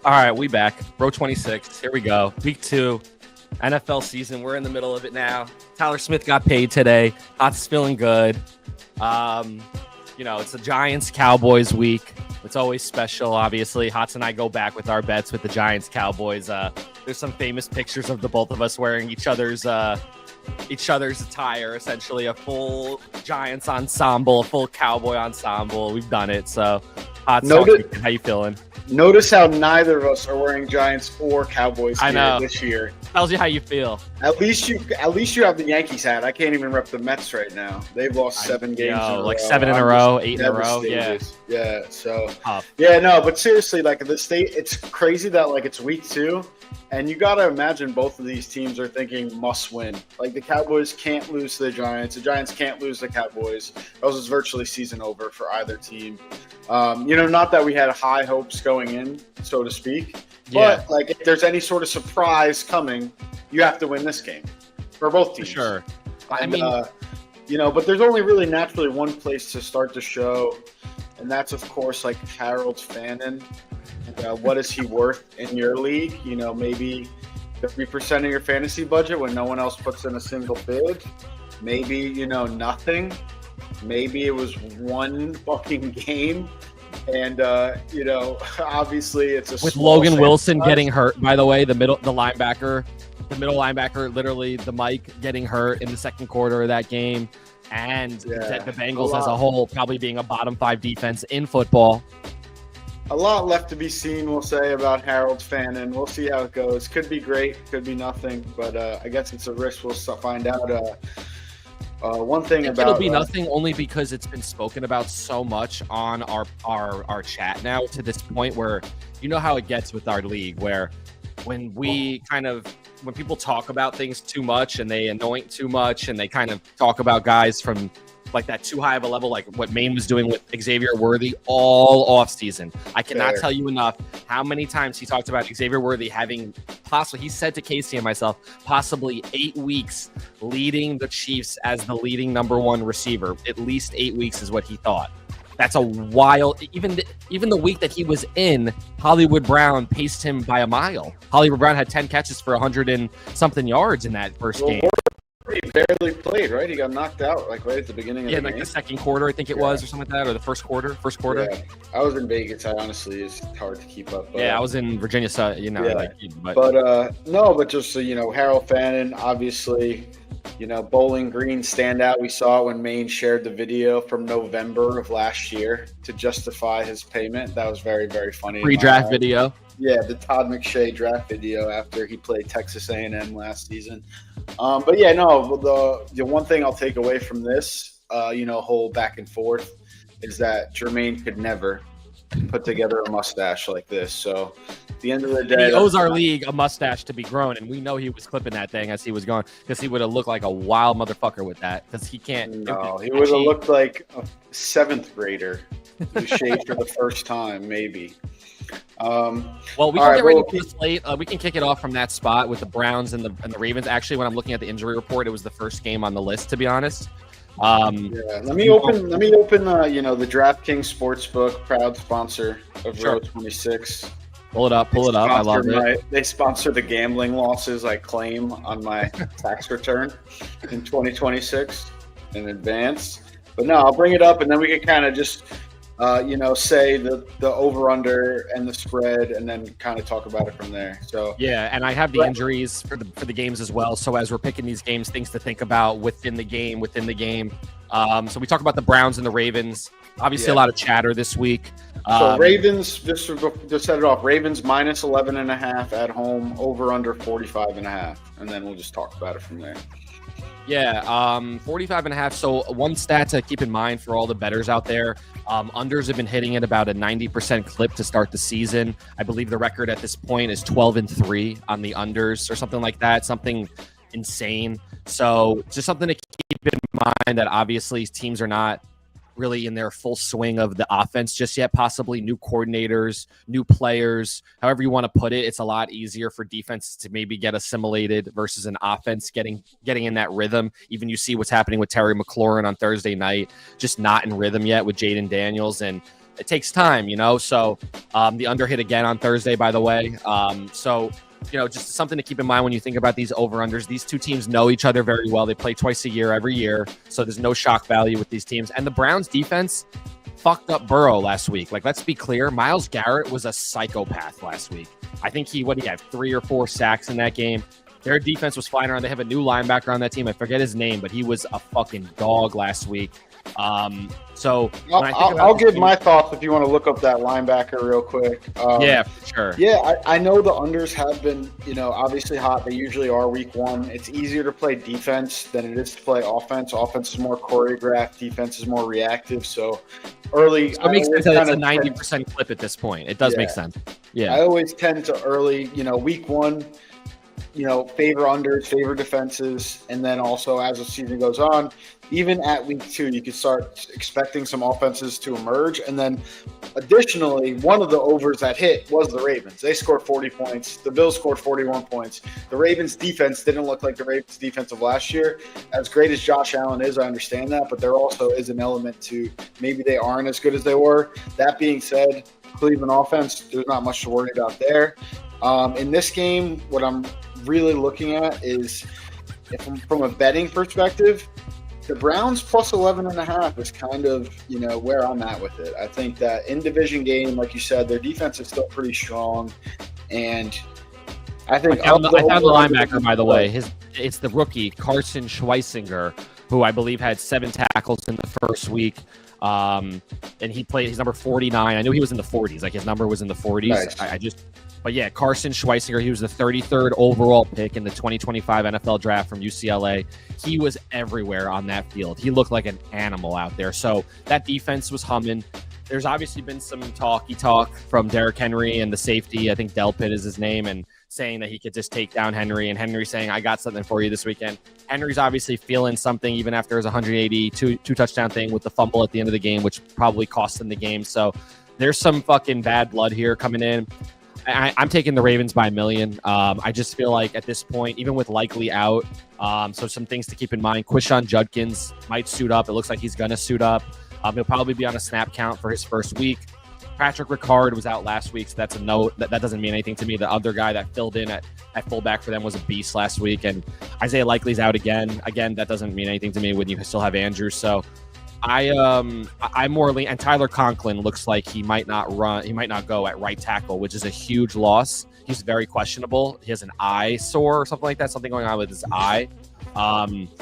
All right, we back. Row 26. Here we go. Week 2, NFL season. We're in the middle of it now. Tyler Smith got paid today. Hotz is feeling good. It's a Giants-Cowboys week. It's always special, obviously. Hotz and I go back with our bets with the Giants-Cowboys. There's some famous pictures of the both of us wearing each other's attire, essentially a full Giants ensemble, a full Cowboy ensemble. We've done it. So, Hotz, how you feeling? Notice how neither of us are wearing Giants or Cowboys this year. Tells you how you feel. At least you have the Yankees hat. I can't even rep the Mets right now. They've lost 7 games in a row. 7 in a row, 8 in a row. Yeah. So tough. But seriously, like the state, it's crazy that it's week 2, and you got to imagine both of these teams are thinking must win. Like the Cowboys can't lose to the Giants can't lose to the Cowboys. Else it's virtually season over for either team. Not that we had high hopes going in, so to speak. Yeah. But if there's any sort of surprise coming, you have to win this game for both teams. For sure. But there's only really naturally one place to start the show, and that's of course Harold Fannin. What is he worth in your league? Maybe 30% of your fantasy budget when no one else puts in a single bid. Maybe nothing. Maybe it was one fucking game. And obviously it's a with Logan Wilson getting hurt. By the way, the middle linebacker, literally the Mike getting hurt in the second quarter of that game, and the Bengals as a whole probably being a bottom 5 defense in football. A lot left to be seen, we'll say, about Harold Fannin. We'll see how it goes. Could be great, could be nothing, but I guess it's a risk. We'll find out. One thing about it'll be nothing only because it's been spoken about so much on our chat now to this point where you know how it gets with our league, where when people talk about things too much and they anoint too much and they kind of talk about guys from that too high of a level, like what Maine was doing with Xavier Worthy all off season. I cannot tell you enough how many times he talked about Xavier Worthy having he said to Casey and myself, possibly 8 weeks leading the Chiefs as the leading number 1 receiver. At least 8 weeks is what he thought. That's a wild. Even the week that he was in, Hollywood Brown paced him by a mile. Hollywood Brown had 10 catches for 100 and something yards in that first game. He barely played, right? He got knocked out right at the beginning of the game. The second quarter, I think it was, or something like that, or the first quarter. Yeah. I was in Vegas. It's hard to keep up. I was in Virginia, so but just so Harold Fannin, obviously, Bowling Green standout. We saw it when Maine shared the video from November of last year to justify his payment. That was very, very funny. Pre-draft video. Yeah, the Todd McShay draft video after he played Texas A&M last season. The one thing I'll take away from this, whole back and forth, is that Jermaine could never put together a mustache like this. So at the end of the day, he owes our league a mustache to be grown, and we know he was clipping that thing as he was going, because he would have looked like a wild motherfucker with that, because he can't. No, he would have looked like a 7th grader who shaved for the first time, maybe. We can get ready to the slate. We can kick it off from that spot with the Browns and the Ravens. Actually, when I'm looking at the injury report, it was the first game on the list, to be honest. Let me open the DraftKings Sportsbook, proud sponsor of Row 26. Pull it up. I love it. They sponsor the gambling losses I claim on my tax return in 2026 in advance. But no, I'll bring it up, and then we can kind of just say the over-under and the spread, and then kind of talk about it from there. So and I have the injuries for the games as well. So as we're picking these games, things to think about within the game. So we talk about the Browns and the Ravens. Obviously, a lot of chatter this week. So Ravens, just set it off. Ravens minus 11.5 at home, over/under 45.5, and then we'll just talk about it from there. 45.5. So one stat to keep in mind for all the bettors out there, unders have been hitting at about a 90% clip to start the season. I believe the record at this point is 12-3 on the unders or something like that, something insane. So just something to keep in mind, that obviously teams are not really in their full swing of the offense just yet, possibly new coordinators, new players, however you want to put it. It's a lot easier for defenses to maybe get assimilated versus an offense getting in that rhythm. Even you see what's happening with Terry McLaurin on Thursday night, just not in rhythm yet with Jaden Daniels. And it takes time, So the under hit again on Thursday, by the way. So just something to keep in mind when you think about these over-unders. These two teams know each other very well. They play twice a year, every year. So there's no shock value with these teams. And the Browns defense fucked up Burrow last week. Like, let's be clear. Myles Garrett was a psychopath last week. I think he had 3 or 4 sacks in that game. Their defense was flying around. They have a new linebacker on that team. I forget his name, but he was a fucking dog last week. So I'll give my thoughts if you want to look up that linebacker real quick. Yeah, for sure. Yeah, I know the unders have been, obviously hot. They usually are week one. It's easier to play defense than it is to play offense. Offense is more choreographed. Defense is more reactive. So early. So it makes sense that it's a 90% clip at this point. It does make sense. Yeah. I always tend to early, week one, favor unders, favor defenses. And then also as the season goes on, even at week 2, you can start expecting some offenses to emerge. And then additionally, one of the overs that hit was the Ravens. They scored 40 points. The Bills scored 41 points. The Ravens defense didn't look like the Ravens defense of last year. As great as Josh Allen is, I understand that, but there also is an element to maybe they aren't as good as they were. That being said, Cleveland offense, there's not much to worry about there. In this game, what I'm really looking at is, from a betting perspective, the Browns plus 11.5 is kind of, where I'm at with it. I think that in division game, like you said, their defense is still pretty strong. And I think I found the linebacker, by the way. It's the rookie, Carson Schweisinger, who I believe had 7 tackles in the first week. And he's number 49. I knew he was in the 40s. Like, his number was in the 40s. Nice. But yeah, Carson Schweisinger, he was the 33rd overall pick in the 2025 NFL draft from UCLA. He was everywhere on that field. He looked like an animal out there. So that defense was humming. There's obviously been some talk from Derrick Henry and the safety. I think Delpit is his name, and saying that he could just take down Henry, and Henry saying, I got something for you this weekend. Henry's obviously feeling something even after his 182 touchdown thing with the fumble at the end of the game, which probably cost him the game. So there's some fucking bad blood here coming in. I'm taking the Ravens by 1 million. I just feel like at this point, even with Likely out, so some things to keep in mind. Quishon Judkins might suit up. It looks like he's going to suit up. He'll probably be on a snap count for his first week. Patrick Ricard was out last week, so that's a note. That doesn't mean anything to me. The other guy that filled in at fullback for them was a beast last week. And Isaiah Likely's out again. Again, that doesn't mean anything to me when you still have Andrews. So I'm more lean, and Tyler Conklin looks like he might not go at right tackle, which is a huge loss. He's very questionable. He has an eye sore or something like that, something going on with his eye,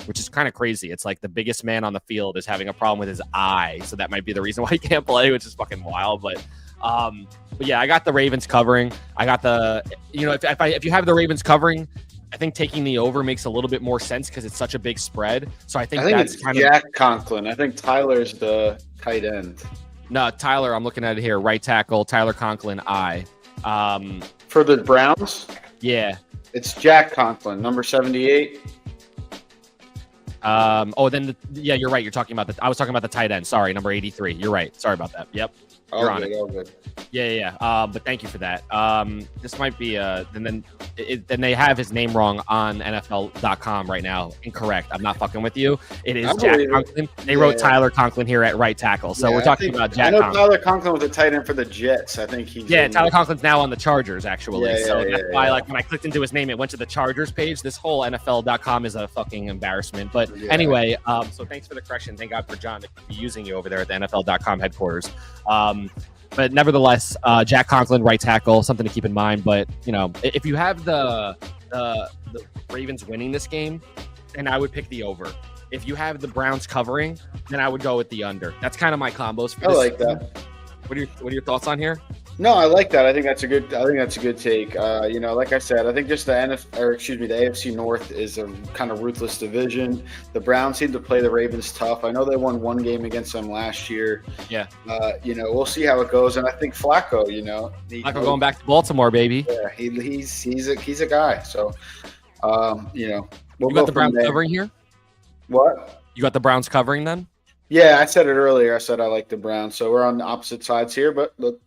which is kind of crazy. It's like the biggest man on the field is having a problem with his eye, so that might be the reason why he can't play, which is fucking wild. But yeah, I got the Ravens covering. I got the, if you have the Ravens covering, I think taking the over makes a little bit more sense because it's such a big spread. So I think that's it's kind Jack Conklin. I think Tyler's the tight end. No, Tyler, I'm looking at it here. Right tackle, Tyler Conklin, I. For the Browns? Yeah. It's Jack Conklin, number 78. You're right. You're talking about I was talking about the tight end. Sorry, number 83. You're right. Sorry about that. Yep. You're on it. All good. Yeah. But thank you for that. This might be then they have his name wrong on NFL.com right now. Incorrect. I'm not fucking with you. It is Jack Conklin. They wrote Tyler Conklin here at right tackle. So we're talking about Jack Conklin. Tyler Conklin was a tight end for the Jets. I think he's Tyler Conklin's now on the Chargers actually. That's why when I clicked into his name, it went to the Chargers page. This whole NFL.com is a fucking embarrassment. But anyway, so thanks for the correction. Thank God for John to be using you over there at the NFL.com headquarters. But nevertheless, Jack Conklin, right tackle, something to keep in mind. But, if you have the Ravens winning this game, then I would pick the over. If you have the Browns covering, then I would go with the under. That's kind of my combos for this. I like that. What are your thoughts on here? No, I like that. I think that's a good take. Like I said, I think just the AFC North is a kind of ruthless division. The Browns seem to play the Ravens tough. I know they won one game against them last year. Yeah. We'll see how it goes. And I think Flacco, Flacco going back to Baltimore, baby. Yeah, he's a guy. So, we'll you got the Browns covering here? What? You got the Browns covering then? Yeah, I said it earlier. I said I like the Browns. So we're on the opposite sides here, but look,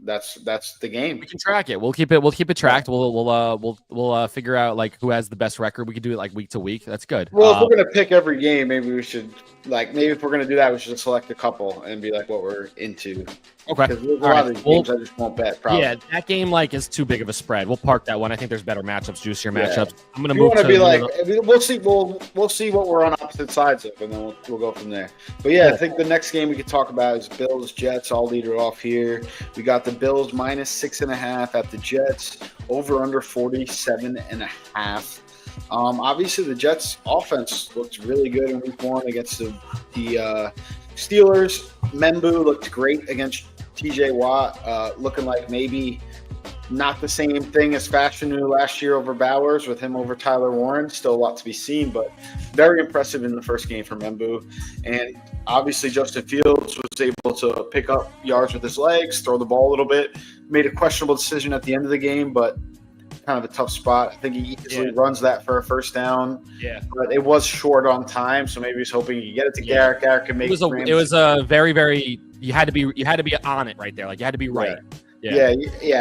that's the game. We can track it. We'll keep it tracked. We'll figure out like who has the best record. We can do it like week to week. That's good. Well, if we're gonna pick every game, maybe we should if we're gonna do that, we should select a couple and be like what we're into. Okay. Because there's a lot of these games I just won't bet. Probably. Yeah, that game like is too big of a spread. We'll park that one. I think there's better matchups, juicier matchups. I'm gonna move to be like, we'll see what we're on opposite sides of, and then we'll go from there. But yeah, I think the next game we could talk about is Bills Jets. I'll lead it off here. We got the Bills -6.5 at the Jets, over under 47.5. Obviously the Jets offense looked really good in week 1 against the Steelers. Membu looked great against TJ Watt, looking like maybe not the same thing as Fashanu last year over Bowers, with him over Tyler Warren. Still a lot to be seen, but very impressive in the first game for Membu. And obviously Justin Fields was able to pick up yards with his legs, throw the ball a little bit, made a questionable decision at the end of the game, but kind of a tough spot. I think he easily runs that for a first down. Yeah, but it was short on time, so maybe he's hoping he could get it to Garrett. Garrett can make it. It was a very, very. You had to be on it right there. Like you had to be right. Yeah.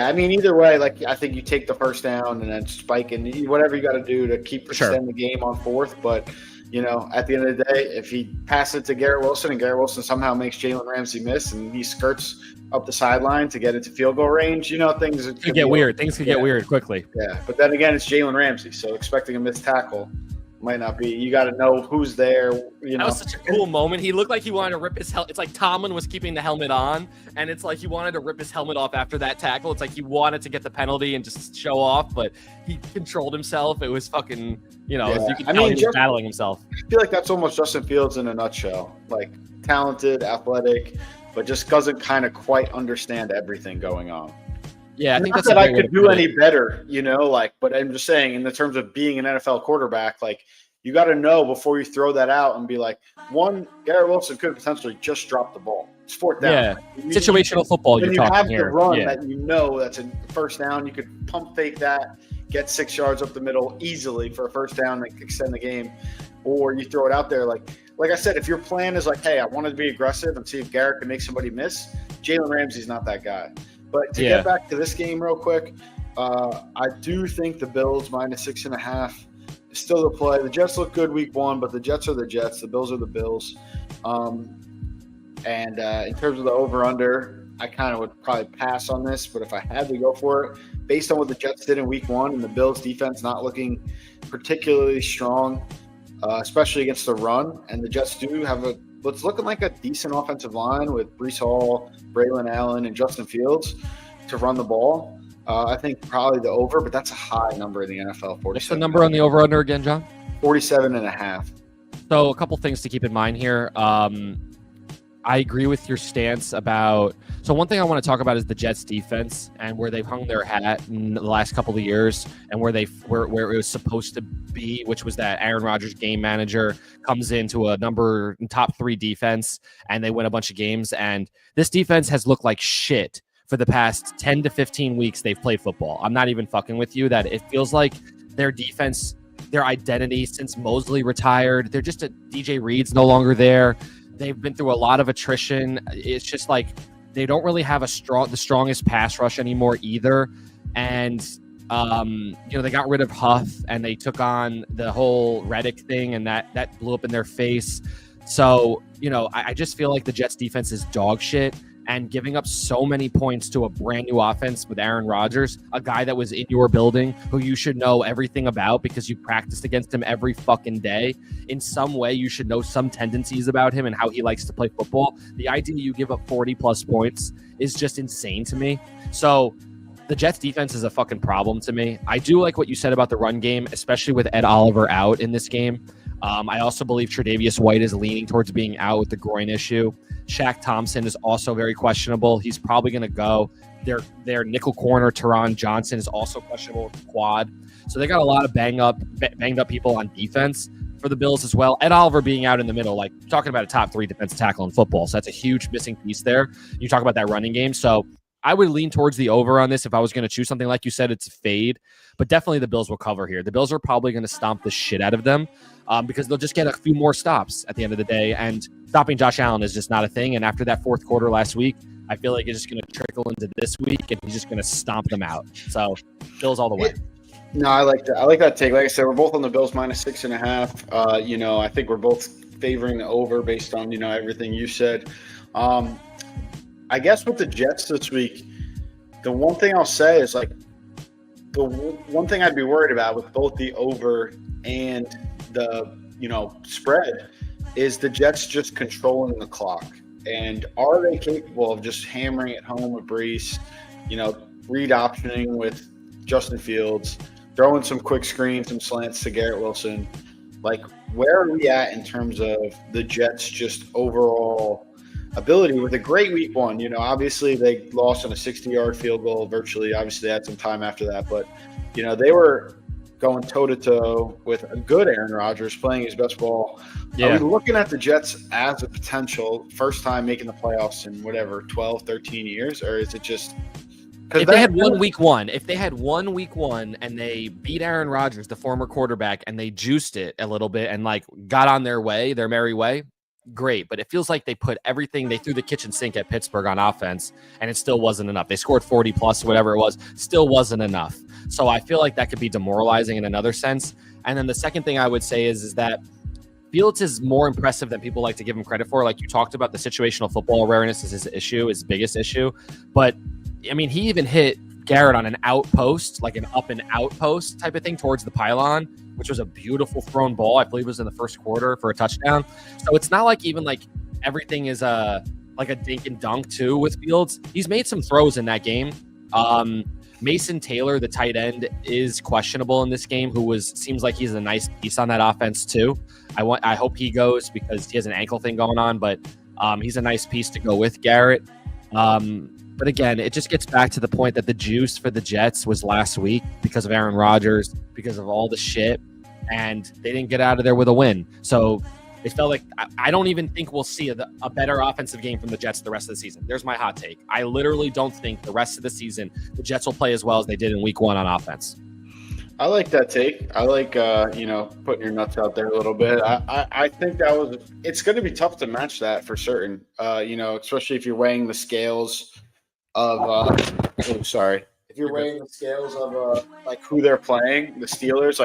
I mean, either way, like I think you take the first down and then spike and whatever you got to do to extend the game on fourth. But at the end of the day, if he passes it to Garrett Wilson and Garrett Wilson somehow makes Jalen Ramsey miss and he skirts up the sideline to get into field goal range, things could get weird. Things could get weird quickly. Yeah, but then again, it's Jalen Ramsey, so expecting a missed tackle might not be. You got to know who's there. That was such a cool moment. He looked like he wanted to rip his helmet. It's like Tomlin was keeping the helmet on, and it's like he wanted to rip his helmet off after that tackle. It's like he wanted to get the penalty and just show off, but he controlled himself. It was fucking, you could tell he was battling himself. I feel like that's almost Justin Fields in a nutshell. Like talented, athletic, but just doesn't kind of quite understand everything going on. Yeah, I think that's that I could do any better, but I'm just saying in the terms of being an NFL quarterback, like you got to know before you throw that out and be like, one, Garrett Wilson could potentially just drop the ball. It's fourth down. Yeah, situational football you're talking here. You have the run that that's a first down. You could pump fake that, get 6 yards up the middle easily for a first down and extend the game. Or you throw it out there like I said, if your plan is like, hey, I want to be aggressive and see if Garrett can make somebody miss, Jalen Ramsey's not that guy. But to get back to this game real quick, I do think the Bills -6.5 is still the play. The Jets look good week 1, but the Jets are the Jets. The Bills are the Bills. And in terms of the over-under, I kind of would probably pass on this. But if I had to go for it, based on what the Jets did in week 1 and the Bills defense not looking particularly strong, especially against the run, and the Jets do have what's looking like a decent offensive line with Breece Hall, Braylon Allen, and Justin Fields to run the ball. I think probably the over, but that's a high number in the NFL. What's the number on the over-under again, John? 47.5. So a couple things to keep in mind here. I agree with your stance about – so one thing I want to talk about is the Jets defense and where they've hung their hat in the last couple of years and where it was supposed to be, which was that Aaron Rodgers game manager comes into a top 3 defense and they win a bunch of games. And this defense has looked like shit for the past 10 to 15 weeks they've played football. I'm not even fucking with you that it feels like their defense, their identity since Mosley retired, they're just DJ Reed's no longer there. They've been through a lot of attrition. It's just like they don't really have the strongest pass rush anymore either. And they got rid of Huff and they took on the whole Reddick thing, and that blew up in their face. So I just feel like the Jets defense is dog shit. And giving up so many points to a brand new offense with Aaron Rodgers, a guy that was in your building, who you should know everything about because you practiced against him every fucking day. In some way, you should know some tendencies about him and how he likes to play football. The idea you give up 40-plus points is just insane to me. So the Jets defense is a fucking problem to me. I do like what you said about the run game, especially with Ed Oliver out in this game. I also believe Tre'Davious White is leaning towards being out with the groin issue. Shaq Thompson is also very questionable. He's probably going to go. Their nickel corner, Teron Johnson, is also questionable with the quad. So they got a lot of banged up people on defense for the Bills as well. Ed Oliver being out in the middle, like talking about a top 3 defensive tackle in football. So that's a huge missing piece there. You talk about that running game. So I would lean towards the over on this if I was going to choose something. Like you said, it's a fade, but definitely the Bills will cover here. The Bills are probably going to stomp the shit out of them because they'll just get a few more stops at the end of the day. And stopping Josh Allen is just not a thing. And after that fourth quarter last week, I feel like it's just going to trickle into this week, and he's just going to stomp them out. So, Bills all the way. No, I like that. I like that take. Like I said, we're both on the Bills minus 6.5. I think we're both favoring the over based on everything you said. I guess with the Jets this week, the one thing I'll say is like the one thing I'd be worried about with both the over and the spread is the Jets just controlling the clock. And are they capable of just hammering it home with Brees, read optioning with Justin Fields, throwing some quick screens, some slants to Garrett Wilson? Like, where are we at in terms of the Jets' just overall ability with a great week one? Obviously they lost on a 60-yard field goal virtually. Obviously they had some time after that, but they were going toe-to-toe with a good Aaron Rodgers playing his best ball. Yeah. Are we looking at the Jets as a potential first time making the playoffs in 12, 13 years? Or is it just – if they had one week one and they beat Aaron Rodgers, the former quarterback, and they juiced it a little bit and got on their merry way, great. But it feels like they put everything – they threw the kitchen sink at Pittsburgh on offense, and it still wasn't enough. They scored 40-plus, whatever it was, still wasn't enough. So I feel like that could be demoralizing in another sense. And then the second thing I would say is that Fields is more impressive than people like to give him credit for. Like you talked about, the situational football awareness is his biggest issue. But, I mean, he even hit Garrett on an outpost, like an up and out post type of thing towards the pylon, which was a beautiful thrown ball. I believe it was in the first quarter for a touchdown. So it's not like even like everything is like a dink and dunk too with Fields. He's made some throws in that game. Mason Taylor, the tight end, is questionable in this game, seems like he's a nice piece on that offense too. I hope he goes because he has an ankle thing going on, but he's a nice piece to go with Garrett. But again, it just gets back to the point that the juice for the Jets was last week because of Aaron Rodgers, because of all the shit, and they didn't get out of there with a win. So it felt like I don't even think we'll see a better offensive game from the Jets the rest of the season. There's my hot take. I literally don't think the rest of the season the Jets will play as well as they did in week one on offense. I like that take. I like, putting your nuts out there a little bit. I think it's going to be tough to match that for certain, especially if you're weighing the scales of, if you're weighing the scales of who they're playing, the Steelers,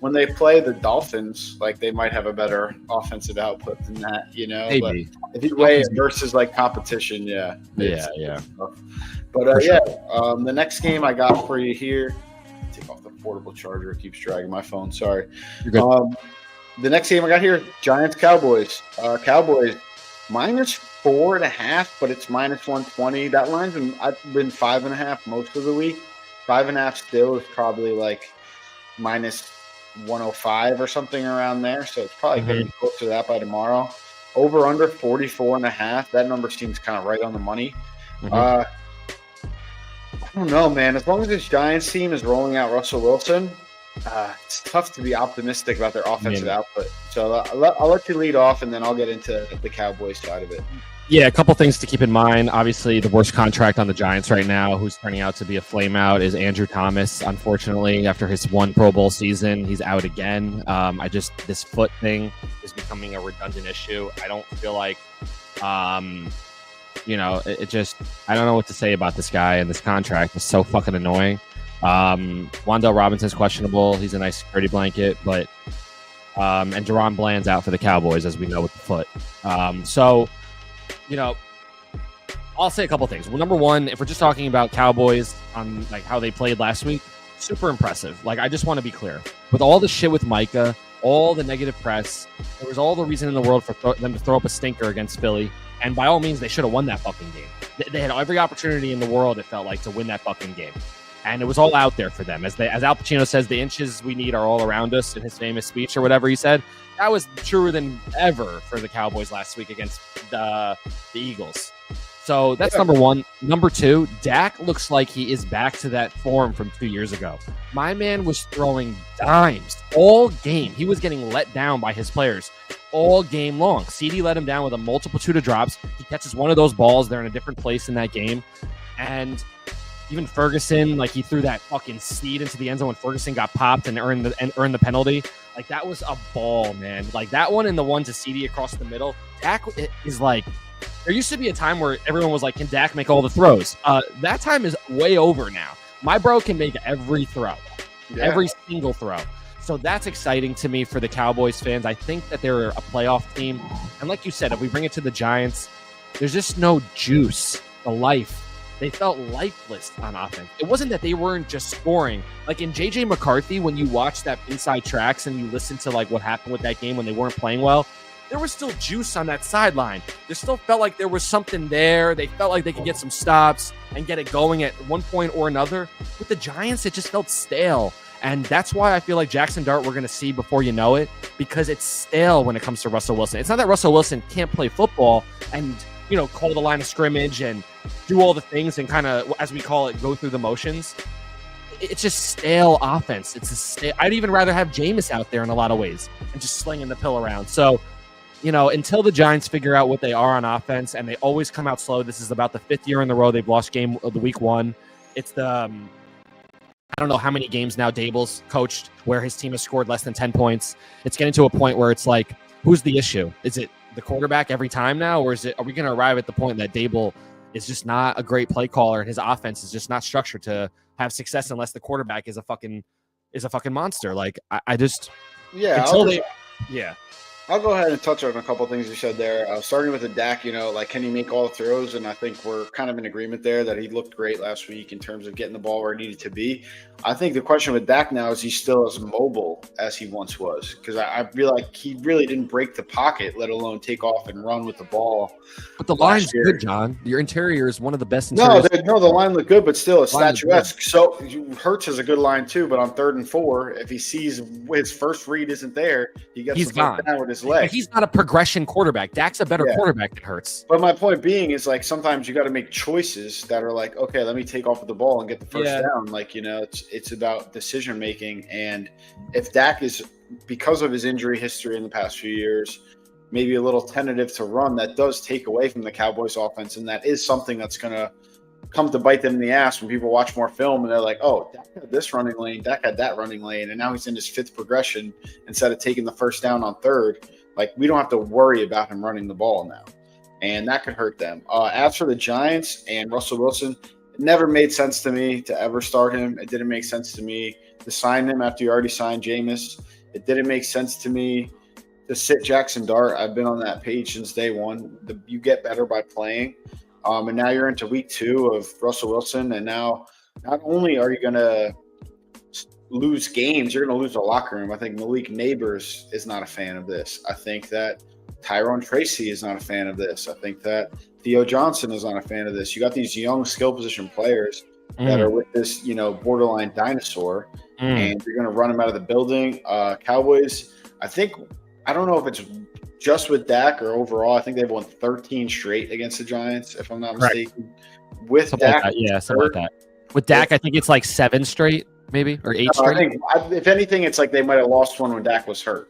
when they play the Dolphins, they might have a better offensive output than that, Maybe. But if you weigh it versus competition, yeah. Yeah. But the next game I got for you here, take off the portable charger. It keeps dragging my phone. Sorry. You're good. The next game I got here, Giants Cowboys. Cowboys minus 4.5, but it's minus 120. That line's been 5.5 most of the week. 5.5 still is probably minus 105 or something around there. So it's probably getting close to that by tomorrow. Over under 44.5. That number seems kind of right on the money. I don't know, man. As long as this Giants team is rolling out Russell Wilson, it's tough to be optimistic about their offensive output. So I'll let you lead off, and then I'll get into the Cowboys side of it. Yeah, a couple things to keep in mind. Obviously, the worst contract on the Giants right now, who's turning out to be a flameout, is Andrew Thomas. Unfortunately, after his one Pro Bowl season, he's out again. This foot thing is becoming a redundant issue. I don't feel like, I don't know what to say about this guy and this contract. It's so fucking annoying. Wan'Dale Robinson's questionable. He's a nice security blanket, but and Deron Bland's out for the Cowboys, as we know, with the foot. I'll say a couple things. Well, number one, if we're just talking about Cowboys on how they played last week, super impressive. I just want to be clear. With all the shit with Micah, all the negative press, there was all the reason in the world for them to throw up a stinker against Philly. And by all means, they should have won that fucking game. They had every opportunity in the world, it felt like, to win that fucking game. And it was all out there for them. As Al Pacino says, the inches we need are all around us in his famous speech or whatever he said. That was truer than ever for the Cowboys last week against the Eagles. So that's number one. Number two, Dak looks like he is back to that form from 2 years ago. My man was throwing dimes all game. He was getting let down by his players all game long. CD let him down with a multitude of drops. He catches one of those balls. They're in a different place in that game. And even Ferguson, he threw that fucking seed into the end zone when Ferguson got popped and earned the penalty. That was a ball, man. That one and the one to CD across the middle. Dak is There used to be a time where everyone was like, can Dak make all the throws? That time is way over now. My bro can make every throw, every single throw. So that's exciting to me for the Cowboys fans. I think that they're a playoff team. And like you said, if we bring it to the Giants, there's just no juice, the life. They felt lifeless on offense. It wasn't that they weren't just scoring. Like in J.J. McCarthy, when you watch that Inside Tracks and you listen to like what happened with that game when they weren't playing well, there was still juice on that sideline. There still felt like there was something there. They felt like they could get some stops and get it going at one point or another. With the Giants, it just felt stale. And that's why I feel like Jackson Dart we're going to see before you know it, because it's stale when it comes to Russell Wilson. It's not that Russell Wilson can't play football and, you know, call the line of scrimmage and do all the things and kind of, as we call it, go through the motions. It's just stale offense. It's a stale. I'd even rather have Jameis out there in a lot of ways and just slinging the pill around. So, you know, until the Giants figure out what they are on offense, and they always come out slow. This is about the 5th year in a row they've lost game of the week 1. It's the I don't know how many games now Dable's coached where his team has scored less than 10 points. It's getting to a point where it's like, who's the issue? Is it the quarterback every time now, or are we going to arrive at the point that Dable is just not a great play caller and his offense is just not structured to have success unless the quarterback is a fucking monster? Like I just I'll go ahead and touch on a couple of things you said there. Starting with the Dak, you know, like, can he make all the throws? And I think we're kind of in agreement there that he looked great last week in terms of getting the ball where it needed to be. I think the question with Dak now is he's still as mobile as he once was, because I feel like he really didn't break the pocket, let alone take off and run with the ball. But the line's good, John. Your interior is one of the best interiors. No, the line looked good, but still it's statuesque. So Hurts has a good line too, but on 3rd and 4, if he sees his first read isn't there, he's gone down with his leg. But he's not a progression quarterback. Dak's a better quarterback than Hurts. But my point being is, like, sometimes you got to make choices that are like, okay, let me take off with the ball and get the first down. Like, you know, it's about decision making. And if Dak is, because of his injury history in the past few years, maybe a little tentative to run, that does take away from the Cowboys offense. And that is something that's going to come to bite them in the ass when people watch more film and they're like, oh, Dak had this running lane, Dak had that running lane, and now he's in his 5th progression instead of taking the first down on 3rd. Like, we don't have to worry about him running the ball now, and that could hurt them. As for the Giants and Russell Wilson, it never made sense to me to ever start him. It didn't make sense to me to sign him after you already signed Jameis. It didn't make sense to me to sit Jackson Dart. I've been on that page since day one. You get better by playing. And now you're into week 2 of Russell Wilson, and now not only are you going to lose games, you're going to lose the locker room. I think Malik Neighbors is not a fan of this. I think that Tyrone Tracy is not a fan of this. I think that Theo Johnson is not a fan of this. You got these young skill position players that are with this, you know, borderline dinosaur, and you're going to run them out of the building. Cowboys, I don't know if it's just with Dak or overall. I think they've won 13 straight against the Giants, if I'm not mistaken. With something Dak, like that. Something like that. With Dak, I think it's like 7 straight, maybe, or 8 straight. I think, if anything, it's like they might have lost one when Dak was hurt.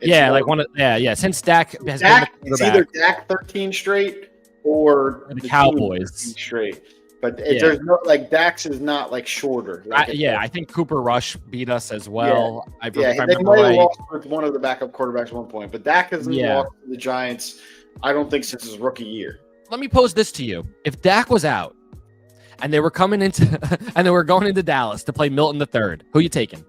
Since Dak has it's either Dak 13 straight or the Cowboys straight. But there's no, like, Dax is not like shorter. Like I think Cooper Rush beat us as well. They might have lost with one of the backup quarterbacks at one point, but Dak hasn't lost to the Giants, I don't think, since his rookie year. Let me pose this to you: if Dak was out and they were coming into and they were going into Dallas to play Milton III, who you taking?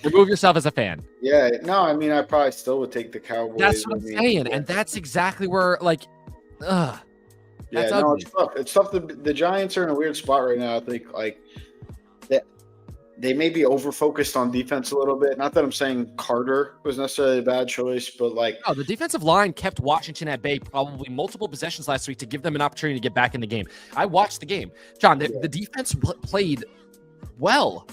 Remove yourself as a fan. Yeah, no, I mean, I probably still would take the Cowboys. That's what I'm saying, and that's exactly where, like, That's ugly. It's tough. It's tough. The Giants are in a weird spot right now. I think, like, that they may be over focused on defense a little bit. Not that I'm saying Carter was necessarily a bad choice, but like, no, the defensive line kept Washington at bay probably multiple possessions last week to give them an opportunity to get back in the game. I watched the game, John. The defense played well.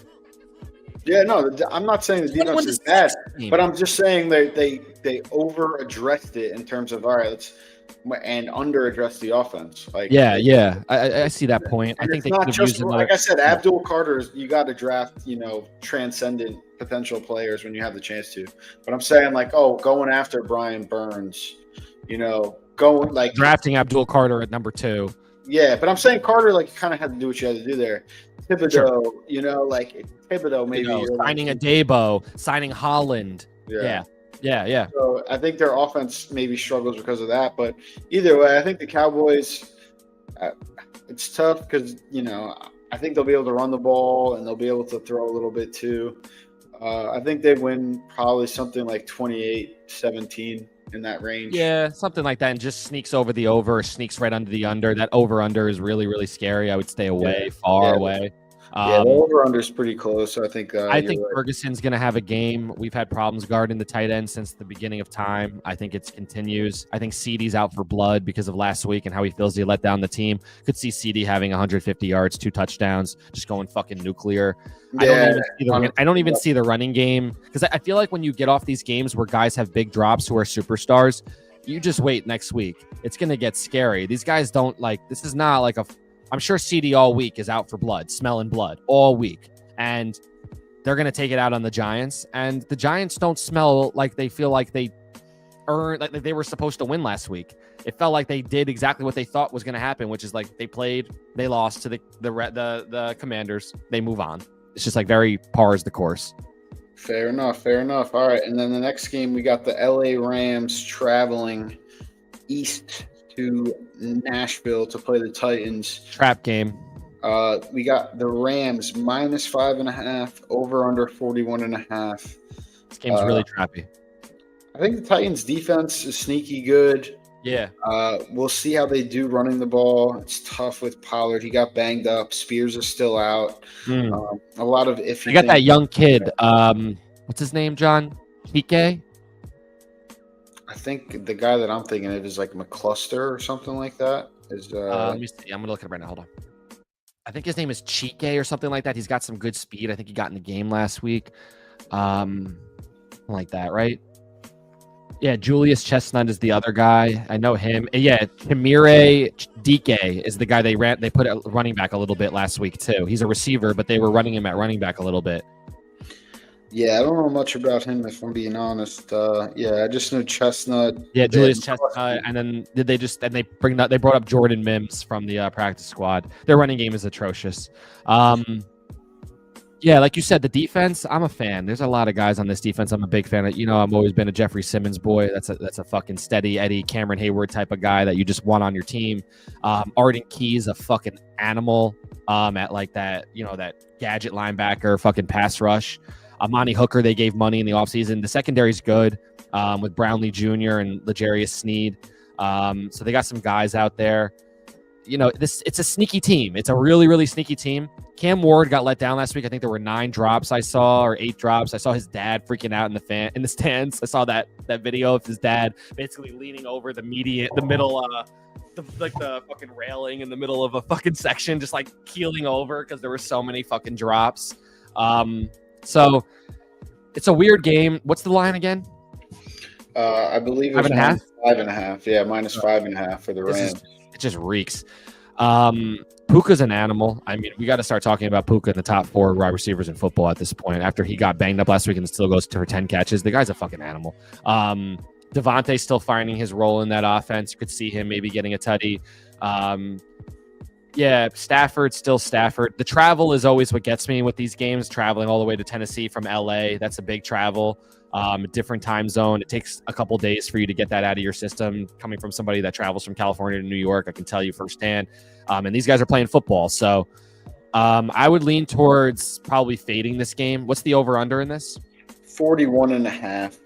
Yeah, no, I'm not saying the defense is bad, but I'm just saying they over addressed it in terms of, all right, and under address the offense. Like, I see that point. I think they could use like I said, Abdul Carter. You got to draft, transcendent potential players when you have the chance to. But I'm saying, like, going after Brian Burns, going like drafting Abdul Carter at number 2. Yeah, but I'm saying Carter, like, you kind of had to do what you had to do there. Thibodeau, like Thibodeau, maybe signing a Debo, signing Holland. Yeah. Yeah. So I think their offense maybe struggles because of that. But either way, I think the Cowboys, it's tough because, I think they'll be able to run the ball and they'll be able to throw a little bit too. I think they win probably something like 28-17 in that range. Yeah, something like that, and just sneaks over the over, sneaks right under the under. That over-under is really, really scary. I would stay away, far away. The over-under is pretty close. So I think I think right. Ferguson's going to have a game. We've had problems guarding the tight end since the beginning of time. I think it continues. I think CeeDee's out for blood because of last week and how he feels he let down the team. Could see CeeDee having 150 yards, 2 touchdowns, just going fucking nuclear. Yeah, I don't even see the running game because I feel like when you get off these games where guys have big drops who are superstars, you just wait next week. It's going to get scary. These guys don't this is not like I'm sure CeeDee all week is out for blood, smelling blood all week. And they're going to take it out on the Giants. And the Giants don't smell like they feel like they earned, like they were supposed to win last week. It felt like they did exactly what they thought was going to happen, which is like they played, they lost to the Commanders. They move on. It's just like very par is the course. Fair enough. All right. And then the next game, we got the LA Rams traveling east to Nashville to play the Titans. Trap game. We got the Rams -5.5, over under 41.5. This game's really trappy. I think the Titans defense is sneaky good. Yeah. We'll see how they do running the ball. It's tough with Pollard. He got banged up. Spears is still out. A lot of iffy. You got that young kid. What's his name, John? Kike? I think the guy that I'm thinking of is like McCluster or something like that. Let me see. I'm gonna look at it right now. Hold on. I think his name is Chike or something like that. He's got some good speed. I think he got in the game last week. Like that, right? Yeah, Julius Chestnut is the other guy. I know him. Yeah, Chimere Dike is the guy they put at running back a little bit last week too. He's a receiver, but they were running him at running back a little bit. Yeah, I don't know much about him if I'm being honest. I just know Chestnut. Yeah, Julius Chestnut, and then they brought up Jordan Mims from the practice squad. Their running game is atrocious. Yeah, like you said, the defense, I'm a fan. There's a lot of guys on this defense I'm a big fan of. I've always been a Jeffrey Simmons boy. That's a fucking steady Eddie, Cameron Hayward type of guy that you just want on your team. Arden Key's a fucking animal at like that, that gadget linebacker, fucking pass rush. Amani Hooker, they gave money in the offseason. The secondary's good with Brownlee Jr. and L'Jarius Sneed. So they got some guys out there. It's a sneaky team. It's a really, really sneaky team. Cam Ward got let down last week. I think there were 9 drops I saw, or 8 drops. I saw his dad freaking out in the stands. I saw that video of his dad basically leaning over the middle, the fucking railing in the middle of a fucking section, just like keeling over because there were so many fucking drops. So it's a weird game. What's the line again? I believe it's 5.5. Yeah, -5.5 for the Rams. It just reeks. Puka's an animal. I mean, we got to start talking about Puka in the top 4 wide receivers in football at this point. After he got banged up last week and still goes for 10 catches, the guy's a fucking animal. Devontae's still finding his role in that offense. You could see him maybe getting a tutty. Yeah, Stafford's still Stafford. The travel is always what gets me with these games, traveling all the way to Tennessee from LA. That's a big travel. A different time zone. It takes a couple days for you to get that out of your system. Coming from somebody that travels from California to New York, I can tell you firsthand. And these guys are playing football. So I would lean towards probably fading this game. What's the over-under in this? 41.5.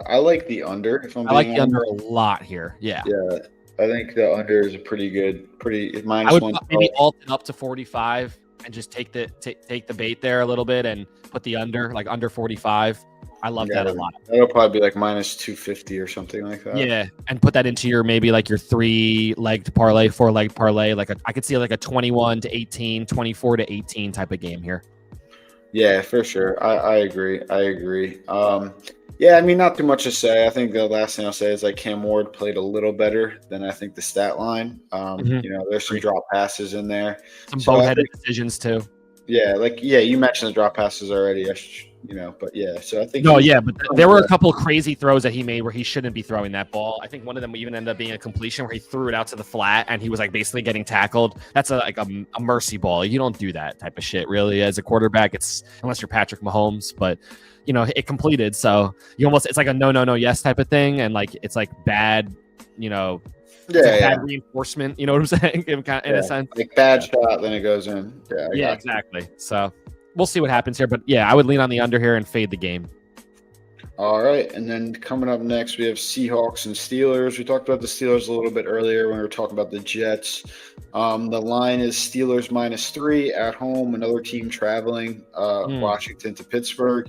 I like the under. I like the under a lot here. Yeah. Yeah. I think the under is a pretty -1. I would maybe alt it up to 45 and just take the bait there a little bit and put the under, like under 45. I love that a lot. That'll probably be like -250 or something like that. Yeah, and put that into your maybe like your 3-legged parlay, 4-leg parlay. I could see like a 21-18, 24-18 type of game here. Yeah, for sure. I agree. Yeah, I mean, not too much to say. I think the last thing I'll say is like Cam Ward played a little better than I think the stat line. There's some drop passes in there. Some boneheaded decisions too. Yeah, you mentioned the drop passes already. But yeah, so I think No, yeah, but there were a couple of crazy throws that he made where he shouldn't be throwing that ball. I think one of them even ended up being a completion where he threw it out to the flat and he was like basically getting tackled. That's a mercy ball. You don't do that type of shit really as a quarterback. It's unless you're Patrick Mahomes, but it completed. So it's like a no, yes type of thing, and like it's like bad, bad reinforcement. You know what I'm saying? In a sense, like bad shot, then it goes in. Yeah, exactly. So we'll see what happens here, but yeah, I would lean on the under here and fade the game. All right, and then coming up next, we have Seahawks and Steelers. We talked about the Steelers a little bit earlier when we were talking about the Jets. The line is Steelers -3 at home, another team traveling, Washington to Pittsburgh.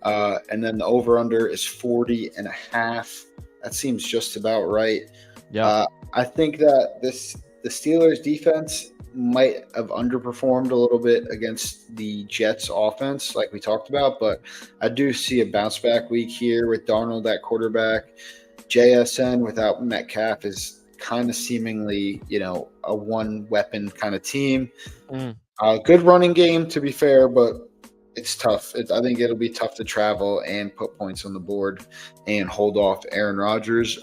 And then the over-under is 40.5. That seems just about right. Yeah. I think that the Steelers defense might have underperformed a little bit against the Jets offense, like we talked about, but I do see a bounce back week here with Darnold at quarterback. JSN without Metcalf is kind of seemingly, a one weapon kind of team. Good running game, to be fair, but it's tough. I think it'll be tough to travel and put points on the board and hold off Aaron Rodgers.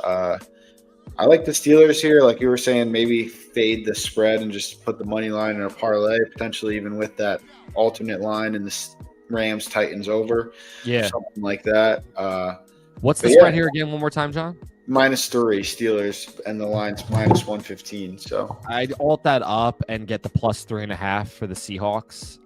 I like the Steelers here. Like you were saying, maybe fade the spread and just put the money line in a parlay, potentially even with that alternate line and the Rams Titans over. Yeah. Something like that. What's the spread here again one more time, John? -3 Steelers, and the line's -115. So I'd alt that up and get the +3.5 for the Seahawks.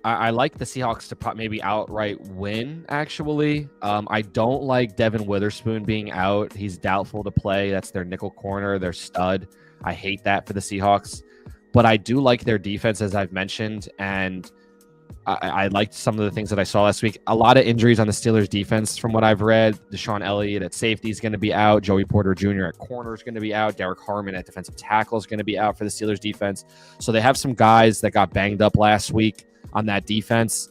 I like the Seahawks to maybe outright win, actually. I don't like Devin Witherspoon being out. He's doubtful to play. That's their nickel corner, their stud. I hate that for the Seahawks. But I do like their defense, as I've mentioned, and I liked some of the things that I saw last week. A lot of injuries on the Steelers' defense from what I've read. Deshaun Elliott at safety is going to be out. Joey Porter Jr. at corner is going to be out. Derek Harmon at defensive tackle is going to be out for the Steelers' defense. So they have some guys that got banged up last week on that defense.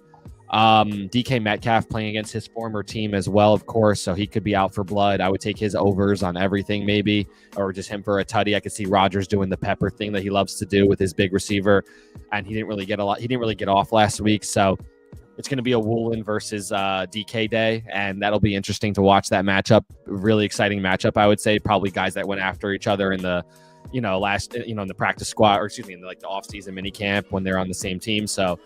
DK Metcalf playing against his former team as well, of course, so he could be out for blood. I would take his overs on everything, maybe, or just him for a tutty. I could see Rodgers doing the pepper thing that he loves to do with his big receiver, and he didn't really get off last week, so it's going to be a Woolen versus DK day, and that'll be interesting to watch that matchup. Really exciting matchup, I would say. Probably guys that went after each other in the in the practice squad, or excuse me, in the offseason mini camp when they're on the same team. So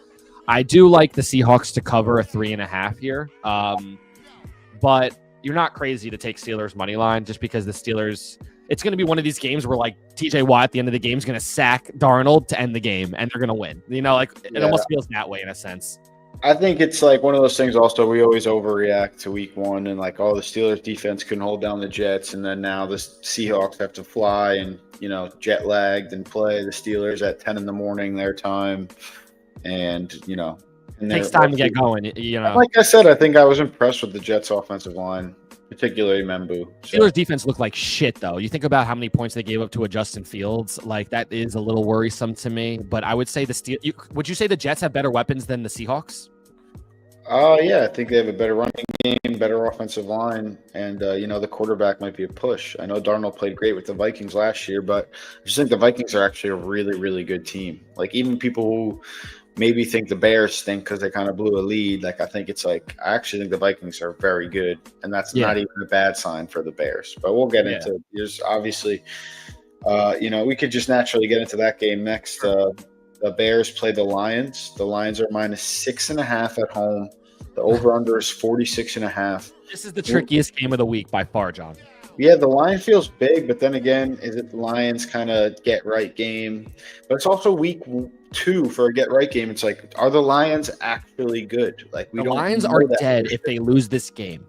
I do like the Seahawks to cover a 3.5 here. But you're not crazy to take Steelers money line just because the Steelers, it's going to be one of these games where like TJ Watt at the end of the game is going to sack Darnold to end the game and they're going to win. It almost feels that way in a sense. I think it's like one of those things also, we always overreact to week one and like, the Steelers defense couldn't hold down the Jets. And then now the Seahawks have to fly and, jet lagged and play the Steelers at 10 in the morning their time. And, it takes time to get going, Like I said, I think I was impressed with the Jets offensive line, particularly Membu. Steelers defense looked like shit, though. You think about how many points they gave up to a Justin Fields. Like, that is a little worrisome to me. But I would say would you say the Jets have better weapons than the Seahawks? Yeah, I think they have a better running game, better offensive line, and, the quarterback might be a push. I know Darnold played great with the Vikings last year, but I just think the Vikings are actually a really, really good team. Like, even people who maybe think the Bears stink because they kind of blew a lead, like, I actually think the Vikings are very good, and that's not even a bad sign for the Bears. But we'll get into – there's obviously we could just naturally get into that game next. The Bears play the Lions. The Lions are -6.5 at home. The over-under is 46.5. This is the trickiest game of the week by far, John. Yeah, the line feels big, but then again, is it the Lions kind of get-right game? But it's also week 2 for a get-right game. It's like, are the Lions actually good? Like, the Lions are dead if they lose this game.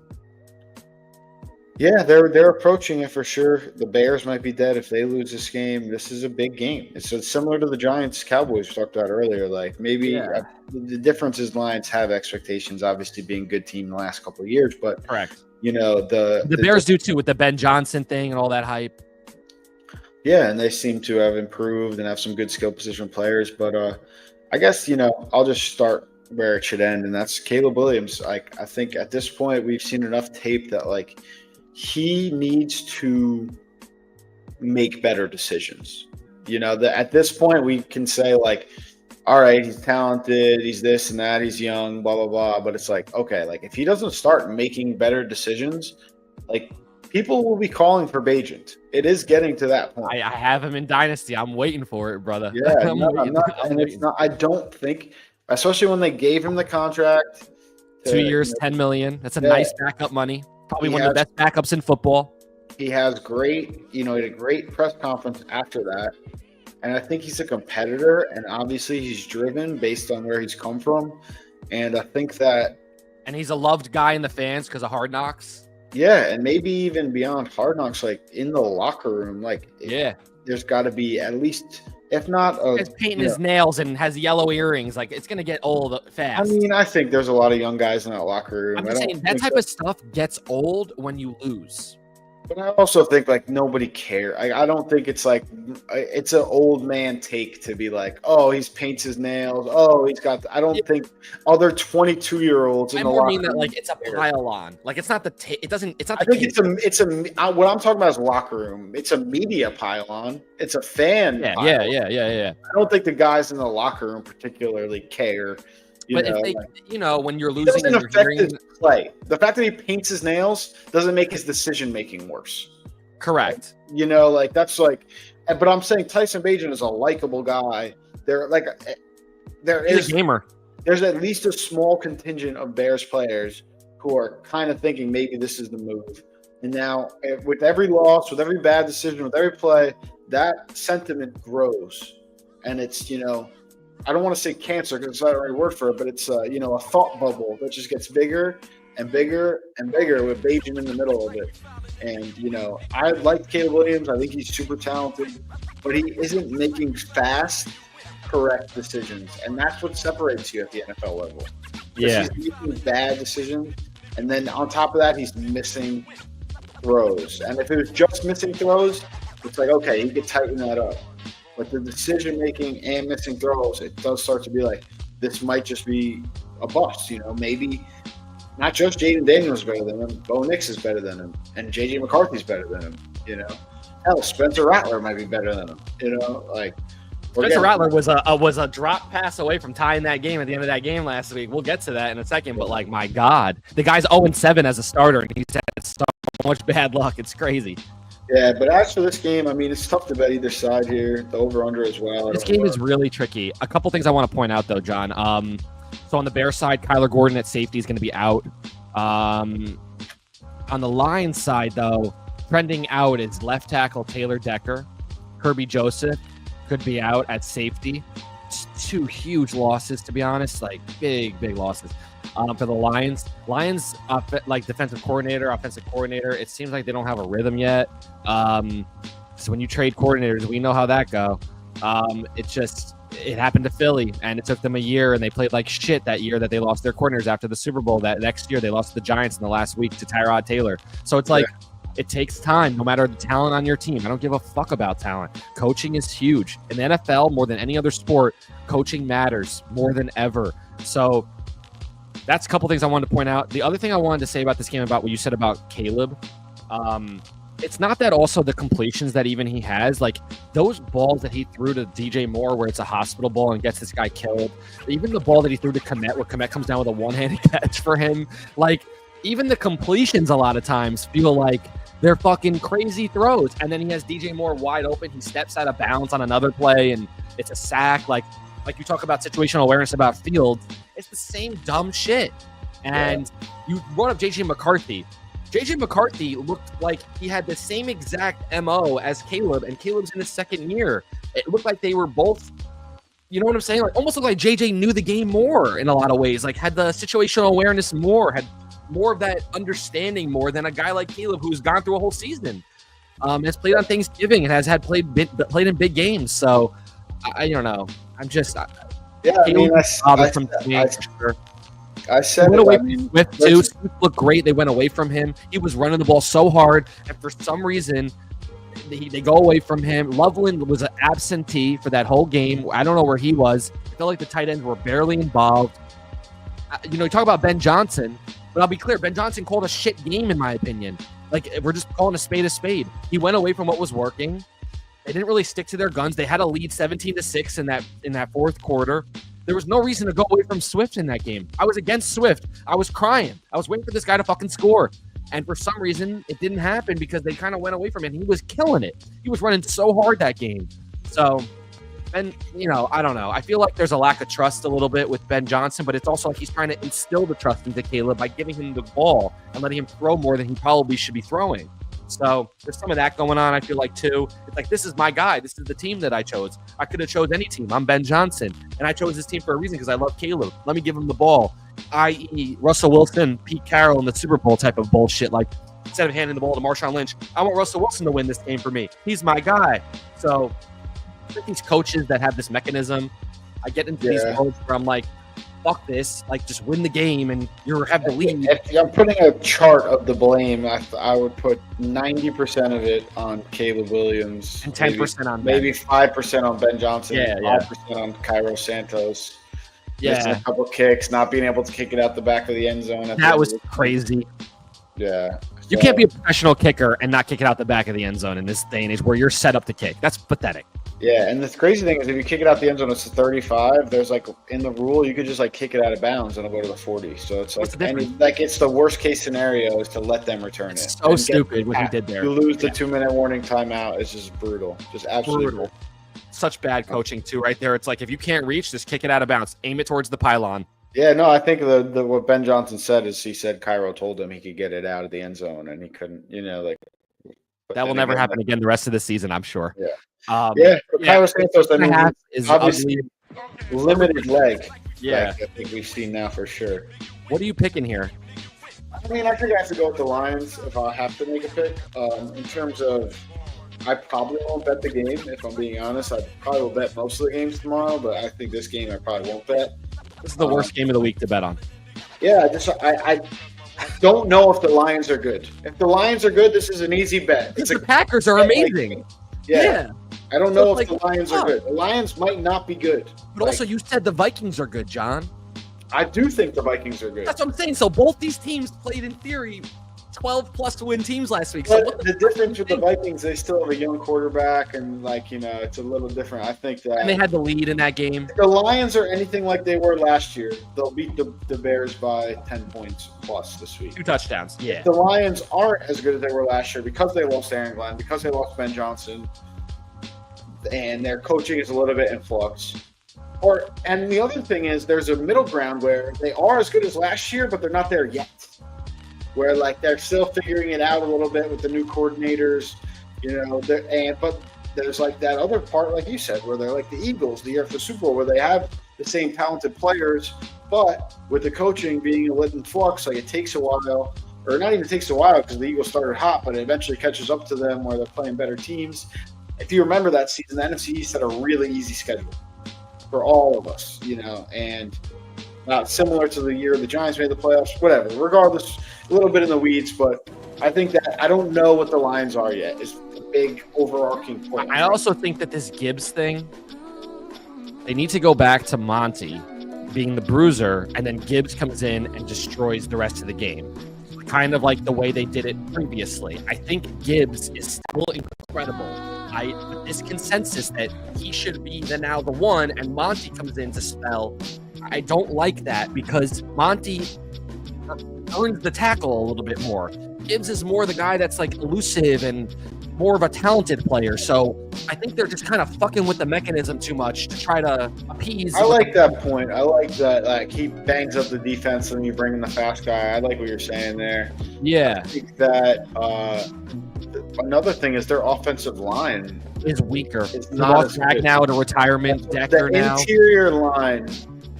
Yeah, they're approaching it for sure. The Bears might be dead if they lose this game. This is a big game. It's similar to the Giants-Cowboys we talked about earlier. Like, maybe the difference is Lions have expectations, obviously being a good team the last couple of years. But correct. The Bears do too with the Ben Johnson thing and all that hype. Yeah, and they seem to have improved and have some good skill position players. But I guess, I'll just start where it should end, and that's Caleb Williams. I think at this point we've seen enough tape that, like, he needs to make better decisions. At this point we can say, like, all right, he's talented, he's this and that, he's young, blah blah blah. But it's like, okay, like if he doesn't start making better decisions, like people will be calling for Bajent. It is getting to that point. I have him in Dynasty. I'm waiting for it, brother. Yeah, I'm not, and it's not. I don't think, especially when they gave him the contract, 2 years, $10 million. That's a nice backup money. Probably one of the best backups in football. He has great, he had a great press conference after that. And I think he's a competitor, and obviously he's driven based on where he's come from. And I think that... And he's a loved guy in the fans because of Hard Knocks. Yeah, and maybe even beyond Hard Knocks, like in the locker room, like there's got to be at least, if not... He's painting his nails and has yellow earrings. Like, it's going to get old fast. I mean, I think there's a lot of young guys in that locker room. I'm just saying, that type of stuff gets old when you lose. But I also think like nobody cares. I don't think it's like it's an old man take to be like, oh, he paints his nails. Oh, he's got. I don't think other 22-year-olds. I more mean that like it's a pile on. Like it's not the. It doesn't. It's not. I think it's a. What I'm talking about is locker room. It's a media pile on. It's a fan. Yeah. I don't think the guys in the locker room particularly care. But if they, when you're losing, and you're hearing his play. The fact that he paints his nails doesn't make his decision making worse. Correct. Like that's like. But I'm saying Tyson Bagent is a likable guy. He's a gamer. There's at least a small contingent of Bears players who are kind of thinking maybe this is the move. And now, with every loss, with every bad decision, with every play, that sentiment grows, and it's I don't want to say cancer because it's not the right word for it, but it's a thought bubble that just gets bigger and bigger and bigger with Bagent in the middle of it. And I like Caleb Williams. I think he's super talented, but he isn't making fast, correct decisions, and that's what separates you at the NFL level. Yeah, he's making bad decisions, and then on top of that, he's missing throws. And if it was just missing throws, it's like okay, he could tighten that up. But the decision-making and missing throws, it does start to be like, this might just be a bust. Maybe not just Jaden Daniels is better than him, Bo Nix is better than him, and J.J. McCarthy's better than him, Hell, Spencer Rattler might be better than him, Spencer Rattler was a drop pass away from tying that game at the end of that game last week. We'll get to that in a second, but my God. The guy's 0-7 as a starter, and he's had so much bad luck. It's crazy. Yeah, but as for this game, I mean, it's tough to bet either side here. The over/under as well. This game is really tricky. A couple things I want to point out, though, John. So on the Bears side, Kyler Gordon at safety is going to be out. On the Lions side, though, trending out is left tackle Taylor Decker. Kirby Joseph could be out at safety. It's two huge losses, to be honest, big losses. For the Lions, defensive coordinator, offensive coordinator, it seems like they don't have a rhythm yet. So when you trade coordinators, we know how that go. It happened to Philly, and it took them a year, and they played like shit that year that they lost their coordinators after the Super Bowl. That next year, they lost to the Giants in the last week to Tyrod Taylor. So it's it takes time, no matter the talent on your team. I don't give a fuck about talent. Coaching is huge. In the NFL, more than any other sport, coaching matters more than ever. So that's a couple things I wanted to point out. The other thing I wanted to say about this game, about what you said about Caleb, it's not that also the completions that even he has, those balls that he threw to DJ Moore where it's a hospital ball and gets this guy killed, even the ball that he threw to Kmet where Kmet comes down with a one-handed catch for him, even the completions a lot of times feel like they're fucking crazy throws. And then he has DJ Moore wide open. He steps out of bounds on another play and it's a sack. Like you talk about situational awareness about Fields, it's the same dumb shit. And you brought up J.J. McCarthy. J.J. McCarthy looked like he had the same exact MO as Caleb, and Caleb's in his second year. It looked like they were both, you know what I'm saying? Almost looked like J.J. knew the game more in a lot of ways. Had the situational awareness more, had more of that understanding more than a guy like Caleb who's gone through a whole season. Has played on Thanksgiving and has played in big games. So I don't know. I'm just I said went away from Swift too. Swift looked great. They went away from him. He was running the ball so hard, and for some reason, they go away from him. Loveland was an absentee for that whole game. I don't know where he was. I felt like the tight ends were barely involved. You talk about Ben Johnson, but I'll be clear. Ben Johnson called a shit game, in my opinion. We're just calling a spade a spade. He went away from what was working, They didn't really stick to their guns. They had a lead 17-6 in that fourth quarter. There was no reason to go away from Swift in that game. I was against Swift. I was crying. I was waiting for this guy to fucking score. And for some reason, it didn't happen because they kind of went away from it. He was killing it. He was running so hard that game. So, and, I don't know. I feel like there's a lack of trust a little bit with Ben Johnson, but it's also like he's trying to instill the trust into Caleb by giving him the ball and letting him throw more than he probably should be throwing. So there's some of that going on, I feel like, too. It's like, this is my guy. This is the team that I chose. I could have chose any team. I'm Ben Johnson, and I chose this team for a reason because I love Caleb. Let me give him the ball, i.e. Russell Wilson, Pete Carroll in the Super Bowl type of bullshit. Like, instead of handing the ball to Marshawn Lynch, I want Russell Wilson to win this game for me. He's my guy. So I think these coaches that have this mechanism, I get into these modes where I'm like, fuck this, like just win the game and you have the lead. If I'm putting a chart of the blame, I would put 90% of it on Caleb Williams and 10% on maybe 5% on Ben Johnson, 5% on Cairo Santos. Missing a couple kicks, not being able to kick it out the back of the end zone. That was crazy. Yeah. You can't be a professional kicker and not kick it out the back of the end zone in this day and age where you're set up to kick. That's pathetic. Yeah, and the crazy thing is if you kick it out the end zone, it's a 35. There's like in the rule, you could just like kick it out of bounds and it'll go to the 40. So it's like, it's the worst case scenario is to let them return it. So stupid what he did there. You lose the 2-minute warning timeout. It's just brutal. Just absolutely brutal. Such bad coaching too, right there. It's like if you can't reach, just kick it out of bounds. Aim it towards the pylon. Yeah, no, I think what Ben Johnson said is he said Cairo told him he could get it out of the end zone and he couldn't. That will never happen again the rest of the season, I'm sure. Yeah. But Cairo Santos, I mean, is obviously limited leg. Yeah, like I think we've seen now for sure. What are you picking here? I mean, I think I have to go with the Lions if I have to make a pick. In terms of, I probably won't bet the game if I'm being honest. I probably will bet most of the games tomorrow, but I think this game I probably won't bet. This is the worst game of the week to bet on. Yeah, I don't know if the Lions are good. If the Lions are good, this is an easy bet. The Packers are amazing. Yeah. I don't know if the Lions are good. The Lions might not be good. But also, you said the Vikings are good, John. I do think the Vikings are good. That's what I'm saying. So both these teams played, in theory, 12-plus to win teams last week. But so the difference with the Vikings, they still have a young quarterback, and it's a little different. I think that. And they had the lead in that game. If the Lions are anything like they were last year, they'll beat the Bears by 10 points plus this week. 2 touchdowns. Yeah. If the Lions aren't as good as they were last year because they lost Aaron Glenn, because they lost Ben Johnson, and their coaching is a little bit in flux. And the other thing is there's a middle ground where they are as good as last year, but they're not there yet. Where they're still figuring it out a little bit with the new coordinators, but there's like that other part, like you said, where they're like the Eagles the year after the Super Bowl, where they have the same talented players, but with the coaching being a little in flux, like it takes a while, or not even takes a while because the Eagles started hot, but it eventually catches up to them where they're playing better teams. If you remember that season, the NFC East had a really easy schedule for all of us, and not similar to the year the Giants made the playoffs, whatever. Regardless, a little bit in the weeds, but I think that I don't know what the Lions are yet. Is the big overarching point. I also think that this Gibbs thing, they need to go back to Monty being the bruiser, and then Gibbs comes in and destroys the rest of the game. Kind of like the way they did it previously. I think Gibbs is still incredible. This consensus that he should be now the one, and Monty comes in to spell. I don't like that because Monty earns the tackle a little bit more. Gibbs is more the guy that's like elusive and more of a talented player. So I think they're just kind of fucking with the mechanism too much to try to appease. I like that point. I like that he bangs up the defense and you bring in the fast guy. I like what you're saying there. Yeah. I think that another thing is their offensive line is weaker. It's not Dak now at a retirement. Decker now. The interior line,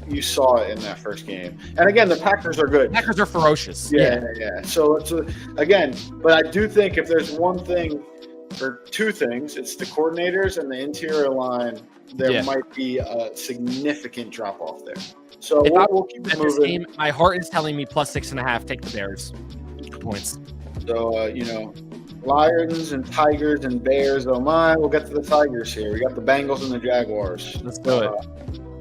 you saw it in that first game. And again, the Packers are good. Packers are ferocious. Yeah. So it's but I do think if there's one thing or two things, it's the coordinators and the interior line. There might be a significant drop off there. So we'll keep it moving. This game, my heart is telling me plus 6.5. Take the Bears. Points. So Lions and Tigers and Bears. Oh my, we'll get to the Tigers here. We got the Bengals and the Jaguars. Let's do it.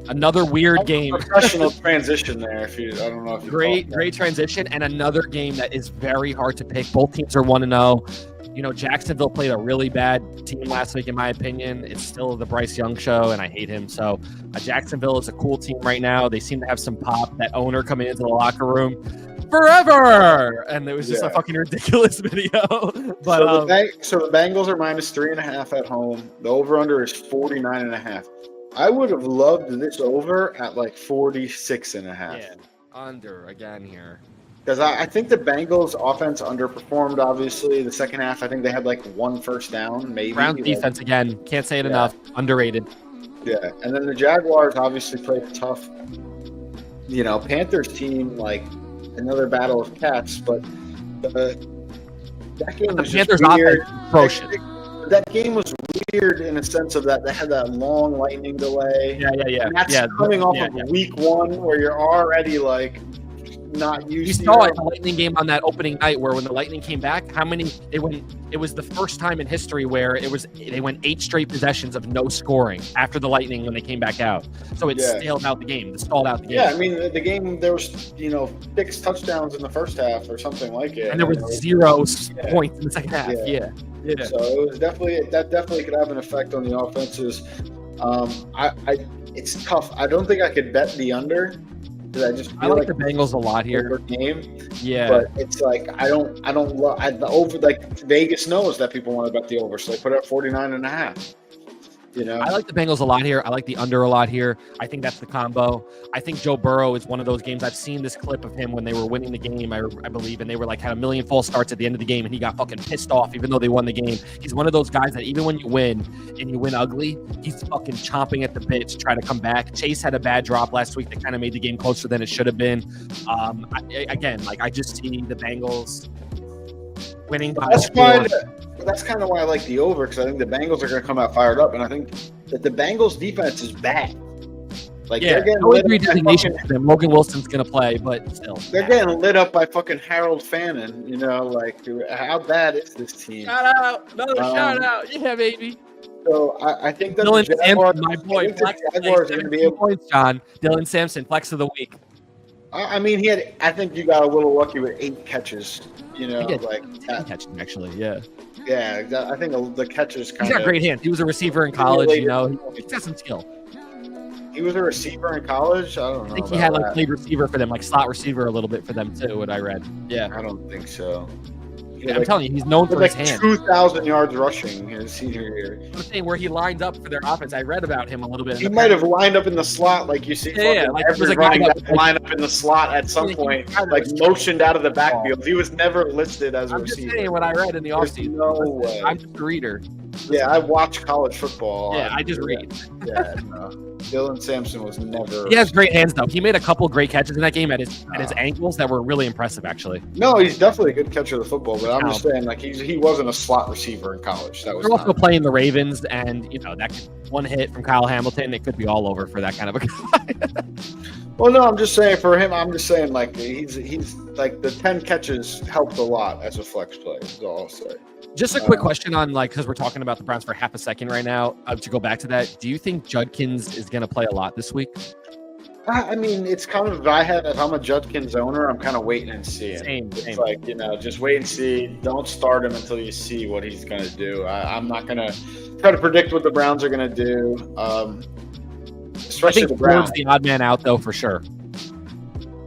Another weird game. Professional transition there. I don't know if you great transition, and another game that is very hard to pick. Both teams are 1-0. Jacksonville played a really bad team last week, in my opinion. It's still the Bryce Young show, and I hate him. So Jacksonville is a cool team right now. They seem to have some pop. That owner coming into the locker room forever, and it was just a fucking ridiculous video. But so the Bengals are -3.5 at home. The over/under is 49.5. I would have loved this over at like 46.5. Yeah, under again here. Because I think the Bengals offense underperformed, obviously. The second half, I think they had like 1 first down, maybe. Brown defense, again. Can't say it enough. Underrated. Yeah. And then the Jaguars obviously played tough. Panthers team, like, another battle of cats. But that game was just weird. That game was weird in a sense of that they had that long lightning delay. Yeah. And that's coming off of week 1 where you're already, like, not used. You saw it in the Lightning game on that opening night where when the Lightning came back, it was the first time in history where they went 8 straight possessions of no scoring after the Lightning when they came back out. So it stalled out the game. It stalled out the game. Yeah, I mean the game there was 6 touchdowns in the first half or something like it. And there was 0 points in the second half. Yeah. So it was definitely could have an effect on the offenses. It's tough. I don't think I could bet the under. I like the Bengals a lot here. Game, but it's like I don't love the over. Like Vegas knows that people want to bet the over, so they put it at 49.5. I like the Bengals a lot here. I like the under a lot here. I think that's the combo. I think Joe Burrow is one of those games. I've seen this clip of him when they were winning the game, I believe, and they were like had a million false starts at the end of the game, and he got fucking pissed off even though they won the game. He's one of those guys that even when you win and you win ugly, he's fucking chomping at the bit to try to come back. Chase had a bad drop last week that kind of made the game closer than it should have been. I just see the Bengals winning by that's kind of why I like the over, because I think the Bengals are going to come out fired up, and I think that the Bengals defense is bad. Like they're getting Logan Wilson's going to play, but still they're getting lit up by fucking Harold Fannin. Like how bad is this team? Shout out, another shout out, yeah, baby. So I think that Dylan Jaguars, Sampson, my boy, Jaguars are going to be able. Points, John. Dylan Sampson, flex of the week. I mean, I think you got a little lucky with 8 catches. Like 10 catches actually, yeah. Yeah, I think the catches kind of. He's got great hands. He was a receiver in college. He's got some skill. He was a receiver in college. I don't know. I think he had played receiver for them, like slot receiver a little bit for them too. What I read. Yeah, I don't think so. I'm telling you, he's known for his hands. 2,000 yards rushing his senior year. I'm saying where he lined up for their offense. I read about him a little bit. He might have lined up in the slot, like you see. Every running back line up in the slot at some point, like motioned out of the backfield. He was never listed as a receiver. I'm just saying what I read in the offseason. No way. I'm just a reader. Yeah, I watch college football. Yeah, I just read. Yeah, no. Dylan Sampson was never. He has great hands, though. He made a couple great catches in that game at his ankles that were really impressive, actually. No, he's definitely a good catcher of the football, but I'm just saying, like he wasn't a slot receiver in college. That was. They're also playing the Ravens, and that one hit from Kyle Hamilton, it could be all over for that kind of a guy. Well, no, I'm just saying for him. I'm just saying like he's like the 10 catches helped a lot as a flex play. Is all I'll say. Just a quick question on because we're talking about the Browns for half a second right now. To go back to that, do you think Judkins is going to play a lot this week? I mean, it's kind of if I'm a Judkins owner, I'm kind of waiting and seeing. Same. It's like just wait and see. Don't start him until you see what he's going to do. I'm not going to try to predict what the Browns are going to do. Especially I think the Browns. The odd man out though for sure.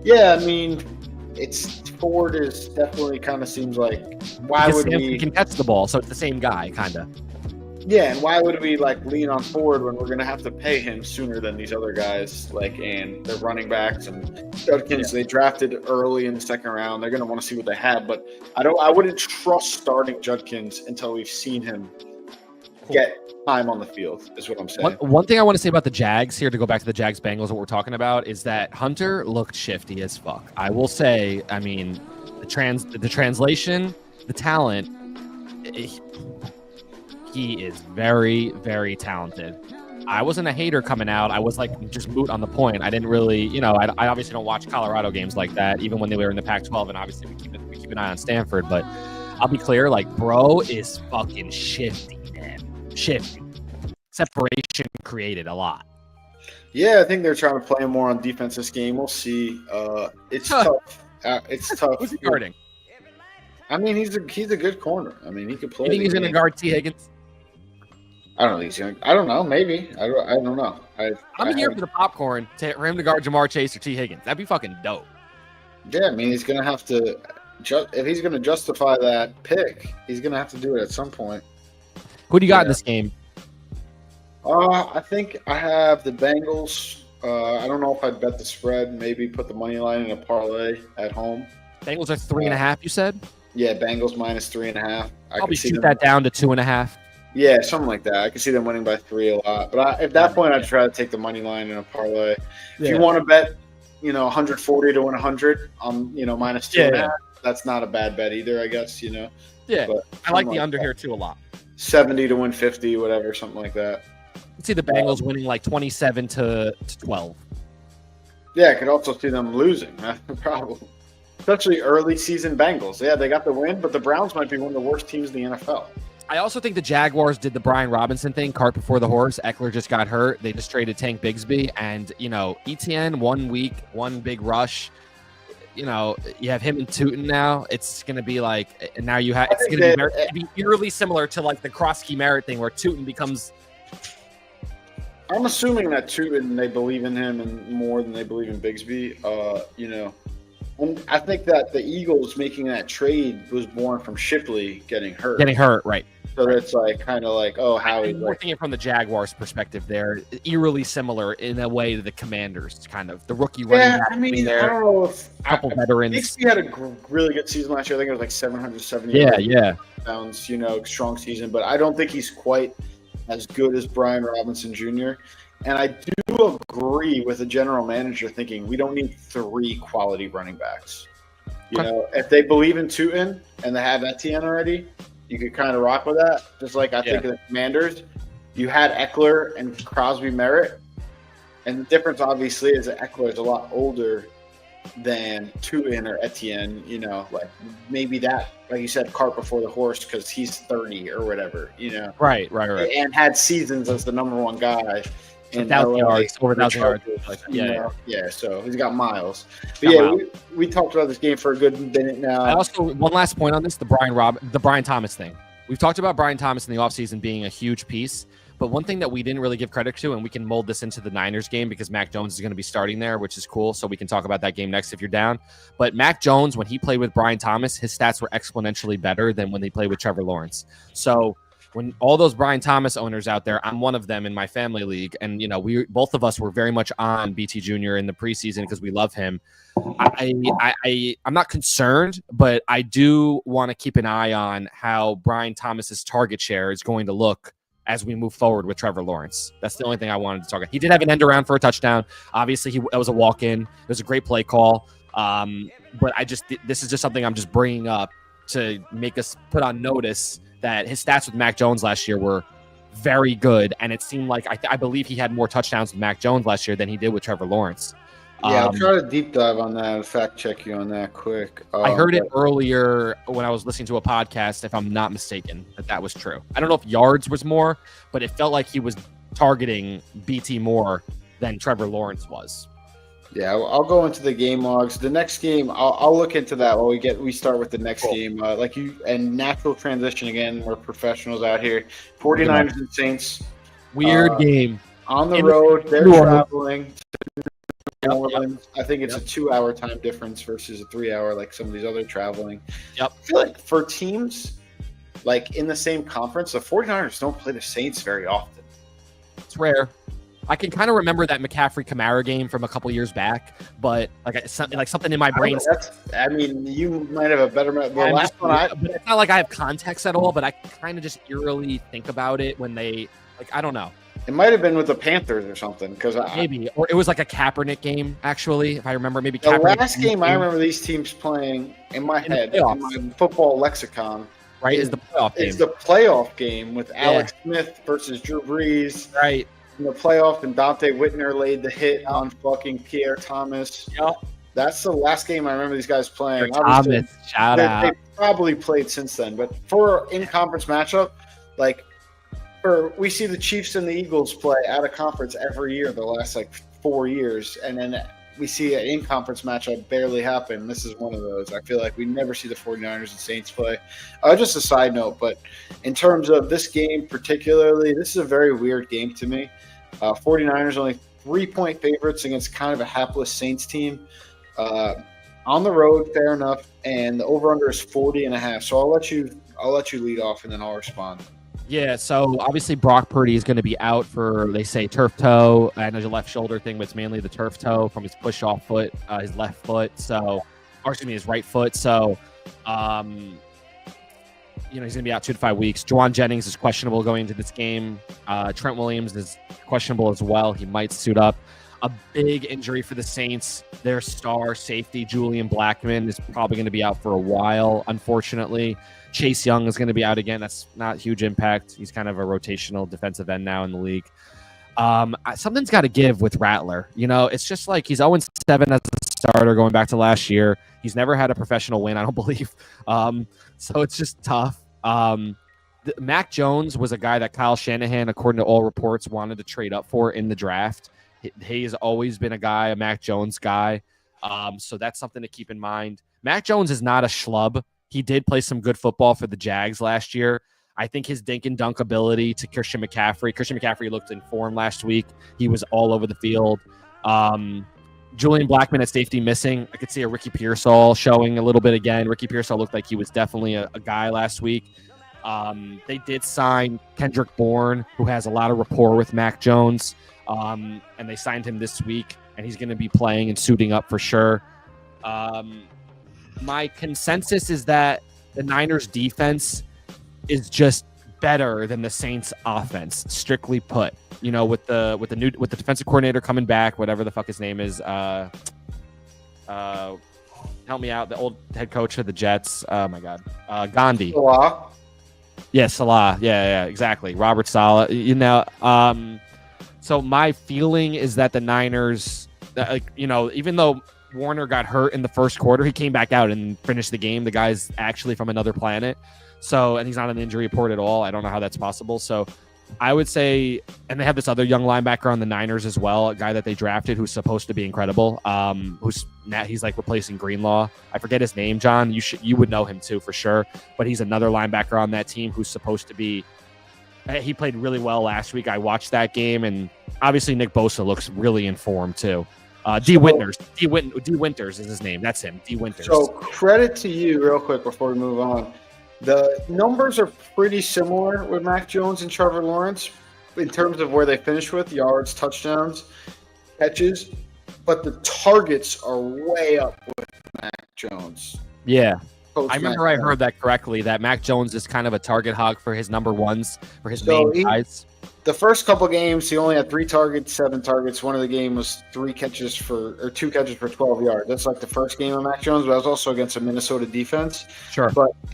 Yeah, I mean, Ford is definitely kind of seems like he can catch the ball, so it's the same guy kind of. Yeah, and why would we lean on Ford when we're going to have to pay him sooner than these other guys? And they're running backs and Judkins. They drafted early in the second round. They're going to want to see what they have, but I wouldn't trust starting Judkins until we've seen him get time on the field. Is what I'm saying. One thing I want to say about the Jags here, to go back to the Jags Bengals, what we're talking about, is that Hunter looked shifty as fuck. I will say, I mean, the translation, the talent. He is very, very talented. I wasn't a hater coming out. I was just moot on the point. I didn't really, I obviously don't watch Colorado games like that, even when they were in the Pac-12, and obviously we keep an eye on Stanford. But I'll be clear, bro is fucking shifty, man. Shifty. Separation created a lot. Yeah, I think they're trying to play him more on defense this game. We'll see. It's tough. It's tough. Who's he guarding? I mean, he's a good corner. I mean, he could play. You think he's going to guard T. Higgins? I don't think he's going. I don't know. Maybe. I don't know. I'm here for the popcorn for him to guard Jamar Chase or T. Higgins. That'd be fucking dope. Yeah, I mean, he's going to have to. If he's going to justify that pick, he's going to have to do it at some point. Who do you got in this game? I think I have the Bengals. I don't know if I'd bet the spread. Maybe put the money line in a parlay at home. Bengals are 3.5. You said? Yeah, Bengals minus 3.5. Probably shoot that down to 2.5. Yeah, something like that. I can see them winning by 3 a lot. But at that point, I'd try to take the money line in a parlay. Yeah. If you want to bet, 140 to win 100 on, minus 2.5, that's not a bad bet either, I guess, Yeah, but I like the under here too a lot. 70 to win 50, whatever, something like that. Let's see the Bengals winning like 27 to 12. Yeah, I could also see them losing. That's the problem. Especially early season Bengals. Yeah, they got the win, but the Browns might be one of the worst teams in the NFL. I also think the Jaguars did the Brian Robinson thing, cart before the horse. Eckler just got hurt. They just traded Tank Bigsby. And, ETN, 1 week, one big rush. You have him and Tootin now. It's going to be like, and now you have, it's going to be eerily similar to like the Krosky Merritt thing where Tootin becomes. I'm assuming that Tootin, they believe in him and more than they believe in Bigsby. And I think that the Eagles making that trade was born from Shipley getting hurt. Right. So it's like kind of like, oh, Howie. We're thinking from the Jaguars' perspective there, eerily similar in a way to the Commanders, kind of the rookie running back. I don't know if a couple veterans. Bigsby had a really good season last year. I think it was like 770. Yeah. Sounds, strong season, but I don't think he's quite as good as Brian Robinson Jr. And I do agree with the general manager thinking we don't need 3 quality running backs. If they believe in Tootin and they have Etienne already, you could kind of rock with that. Just like I think of the Commanders, you had Eckler and Crosby Merritt. And the difference, obviously, is that Eckler is a lot older than Tootin or Etienne. Like maybe that, like you said, cart before the horse because he's 30 or whatever, Right. And had seasons as the number 1 guy. In 1,000 yards, over 1,000 yards. Yeah, so he's got miles. But we talked about this game for a good minute now. I also, one last point on this, the Brian Thomas thing. We've talked about Brian Thomas in the offseason being a huge piece, but one thing that we didn't really give credit to, and we can mold this into the Niners game because Mac Jones is going to be starting there, which is cool, so we can talk about that game next if you're down. But Mac Jones, when he played with Brian Thomas, his stats were exponentially better than when they played with Trevor Lawrence. So when all those Brian Thomas owners out there, I'm one of them in my family league. And, we both of us were very much on BT Jr. in the preseason because we love him. I'm not concerned, but I do want to keep an eye on how Brian Thomas's target share is going to look as we move forward with Trevor Lawrence. That's the only thing I wanted to talk about. He did have an end around for a touchdown. Obviously, it was a walk-in. It was a great play call. But this is just something I'm just bringing up to make us put on notice that his stats with Mac Jones last year were very good, and it seemed like I believe he had more touchdowns with Mac Jones last year than he did with Trevor Lawrence. Yeah, I'll try to deep dive on that and fact check you on that quick. I heard it earlier when I was listening to a podcast, if I'm not mistaken, that was true. I don't know if yards was more, but it felt like he was targeting BT more than Trevor Lawrence was. Yeah, I'll go into the game logs. The next game, I'll look into that while we start with the next game. And natural transition again. We're professionals out here. 49ers and Saints. Weird game. On the road. They're traveling to New Orleans. I think it's a 2-hour time difference versus a 3-hour like some of these other traveling. Yep. I feel like for teams like in the same conference, the 49ers don't play the Saints very often. It's rare. I can kind of remember that McCaffrey-Kamara game from a couple years back, but something in my brain. You might have a better. But it's not like I have context at all. But I kind of just eerily think about it when they I don't know. It might have been with the Panthers or something maybe, or it was like a Kaepernick game actually, if I remember. Maybe the last game I remember these teams playing in my head, in my football lexicon. Right, is the playoff game. It's the playoff game with Alex Smith versus Drew Brees. Right. In the playoff, and Dante Whitner laid the hit on fucking Pierre Thomas. Yep. That's the last game I remember these guys playing. Thomas, shout out. They probably played since then, but for in-conference matchup, we see the Chiefs and the Eagles play out of conference every year the last 4 years, and then we see an in-conference matchup barely happen. This is one of those. I feel like we never see the 49ers and Saints play. Just a side note, but in terms of this game particularly, this is a very weird game to me. 49ers only 3-point favorites against kind of a hapless Saints team. On the road, fair enough, and the over-under is 40.5. So I'll let you lead off, and then I'll respond. Yeah, so obviously Brock Purdy is going to be out for, they say, turf toe. I know there's a left shoulder thing, but it's mainly the turf toe from his push-off foot, his left foot. So, or excuse me, his right foot. So, he's going to be out 2 to 5 weeks. Juwan Jennings is questionable going into this game. Trent Williams is questionable as well. He might suit up. A big injury for the Saints. Their star safety, Julian Blackmon, is probably going to be out for a while, unfortunately. Chase Young is going to be out again. That's not huge impact. He's kind of a rotational defensive end now in the league. Something's got to give with Rattler. It's just like he's 0-7 as a starter going back to last year. He's never had a professional win, I don't believe. So it's just tough. Mac Jones was a guy that Kyle Shanahan, according to all reports, wanted to trade up for in the draft. He's always been a Mac Jones guy. So that's something to keep in mind. Mac Jones is not a schlub. He did play some good football for the Jags last year. I think his dink and dunk ability to Christian McCaffrey looked in form last week. He was all over the field. Julian Blackmon at safety missing. I could see a Ricky Pearsall showing a little bit again. Ricky Pearsall looked like he was definitely a guy last week. They did sign Kendrick Bourne, who has a lot of rapport with Mac Jones, and they signed him this week, and he's going to be playing and suiting up for sure. My consensus is that the Niners defense is just better than the Saints offense, strictly put. With the defensive coordinator coming back, whatever the fuck his name is, help me out, the old head coach of the Jets. Oh my God, Gandhi. Salah. Yeah, Salah. Yeah, exactly. Robert Salah. So my feeling is that the Niners, even though Warner got hurt in the first quarter, he came back out and finished the game. The guy's actually from another planet. And he's not on the injury report at all. I don't know how that's possible. So I would say, and they have this other young linebacker on the Niners as well, a guy that they drafted who's supposed to be incredible. He's like replacing Greenlaw. I forget his name, John. You would know him too for sure. But he's another linebacker on that team who's supposed to be. He played really well last week. I watched that game, and obviously Nick Bosa looks really in form too. D. Winters is his name. That's him. D. Winters. So credit to you, real quick before we move on. The numbers are pretty similar with Mac Jones and Trevor Lawrence in terms of where they finish with yards, touchdowns, catches, but the targets are way up with Mac Jones. Yeah. I remember I heard that correctly, that Mac Jones is kind of a target hog for his number ones, for his main guys. The first couple games, he only had 3 targets, 7 targets. One of the game was 2 catches for 12 yards. That's like the first game of Mac Jones, but that was also against a Minnesota defense. Sure.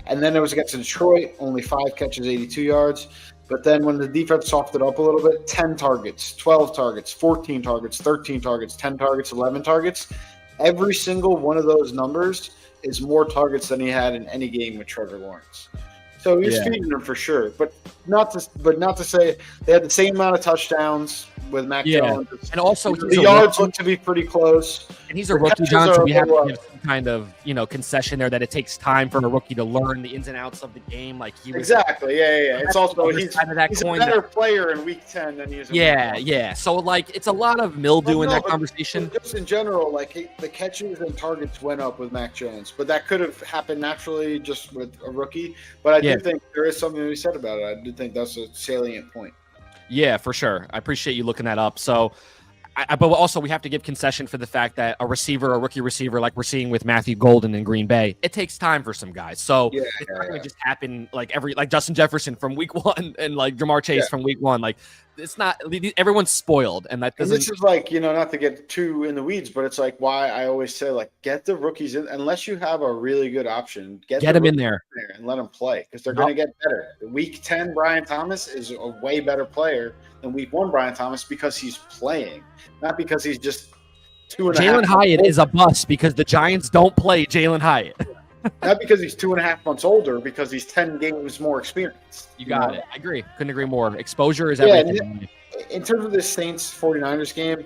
And then it was against Detroit, only 5 catches, 82 yards. But then when the defense softened up a little bit, 10 targets, 12 targets, 14 targets, 13 targets, 10 targets, 11 targets. Every single one of those numbers is more targets than he had in any game with Trevor Lawrence. So he's feeding them for sure, but not to say they had the same amount of touchdowns with Mac Jones. And also the yards look to be pretty close. And he's a rookie, John, so we have to give some kind of concession there that it takes time for a rookie to learn the ins and outs of the game. Like exactly, yeah. It's also he's a better player in Week 10 than he is. Yeah. So it's a lot of mildew in that conversation. Just in general, the catches and targets went up with Mac Jones, but that could have happened naturally just with a rookie. But I do think there is something to be said about it. I do think that's a salient point. Yeah, for sure. I appreciate you looking that up. So, but also we have to give concession for the fact that a rookie receiver, like we're seeing with Matthew Golden in Green Bay, it takes time for some guys. So it's not going to just happen like Justin Jefferson from week 1 and like Jamar Chase from week 1. Like it's not, everyone's spoiled, and that doesn't. And this is not to get too in the weeds, but it's like why I always say get the rookies in unless you have a really good option. Get them in there and let them play because they're going to get better. Week 10, Brian Thomas is a way better player than Week 1 Brian Thomas because he's playing, not because he's just 2.5. Jalen Hyatt is a bust because the Giants don't play Jalen Hyatt. Not because he's 2.5 months older, because he's 10 games more experienced. You got it. I agree. Couldn't agree more. Exposure is everything. In terms of this Saints 49ers game,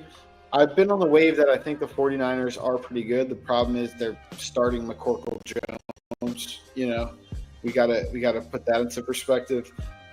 I've been on the wave that I think the 49ers are pretty good. The problem is they're starting McCorkle Jones. We gotta put that into perspective.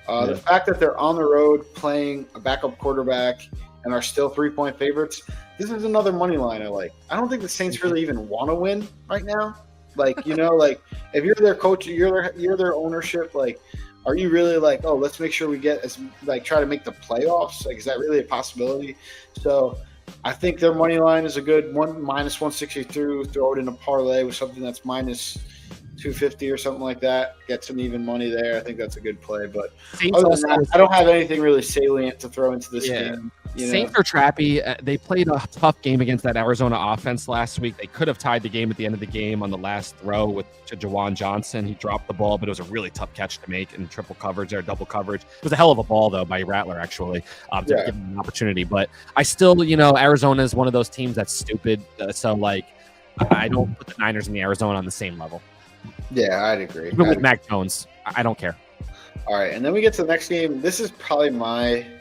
The fact that they're on the road playing a backup quarterback and are still 3-point favorites, this is another money line I like. I don't think the Saints really even want to win right now. Like, if you're their coach, you're their ownership, like, are you really like, oh, let's make sure we get try to make the playoffs? Like, is that really a possibility? So I think their money line is a good one, minus 162. Throw it in a parlay with something that's minus 250 or something like that. Get some even money there. I think that's a good play. But other than that, I don't have anything really salient to throw into this game. Saints are trappy. They played a tough game against that Arizona offense last week. They could have tied the game at the end of the game on the last throw to Jawan Johnson. He dropped the ball, but it was a really tough catch to make in triple coverage or double coverage. It was a hell of a ball, though, by Rattler, actually, to give him an opportunity. But I still, Arizona is one of those teams that's stupid. I don't put the Niners and the Arizona on the same level. Yeah, I'd agree. Even with Mac Jones, I don't care. All right, and then we get to the next game. This is probably my –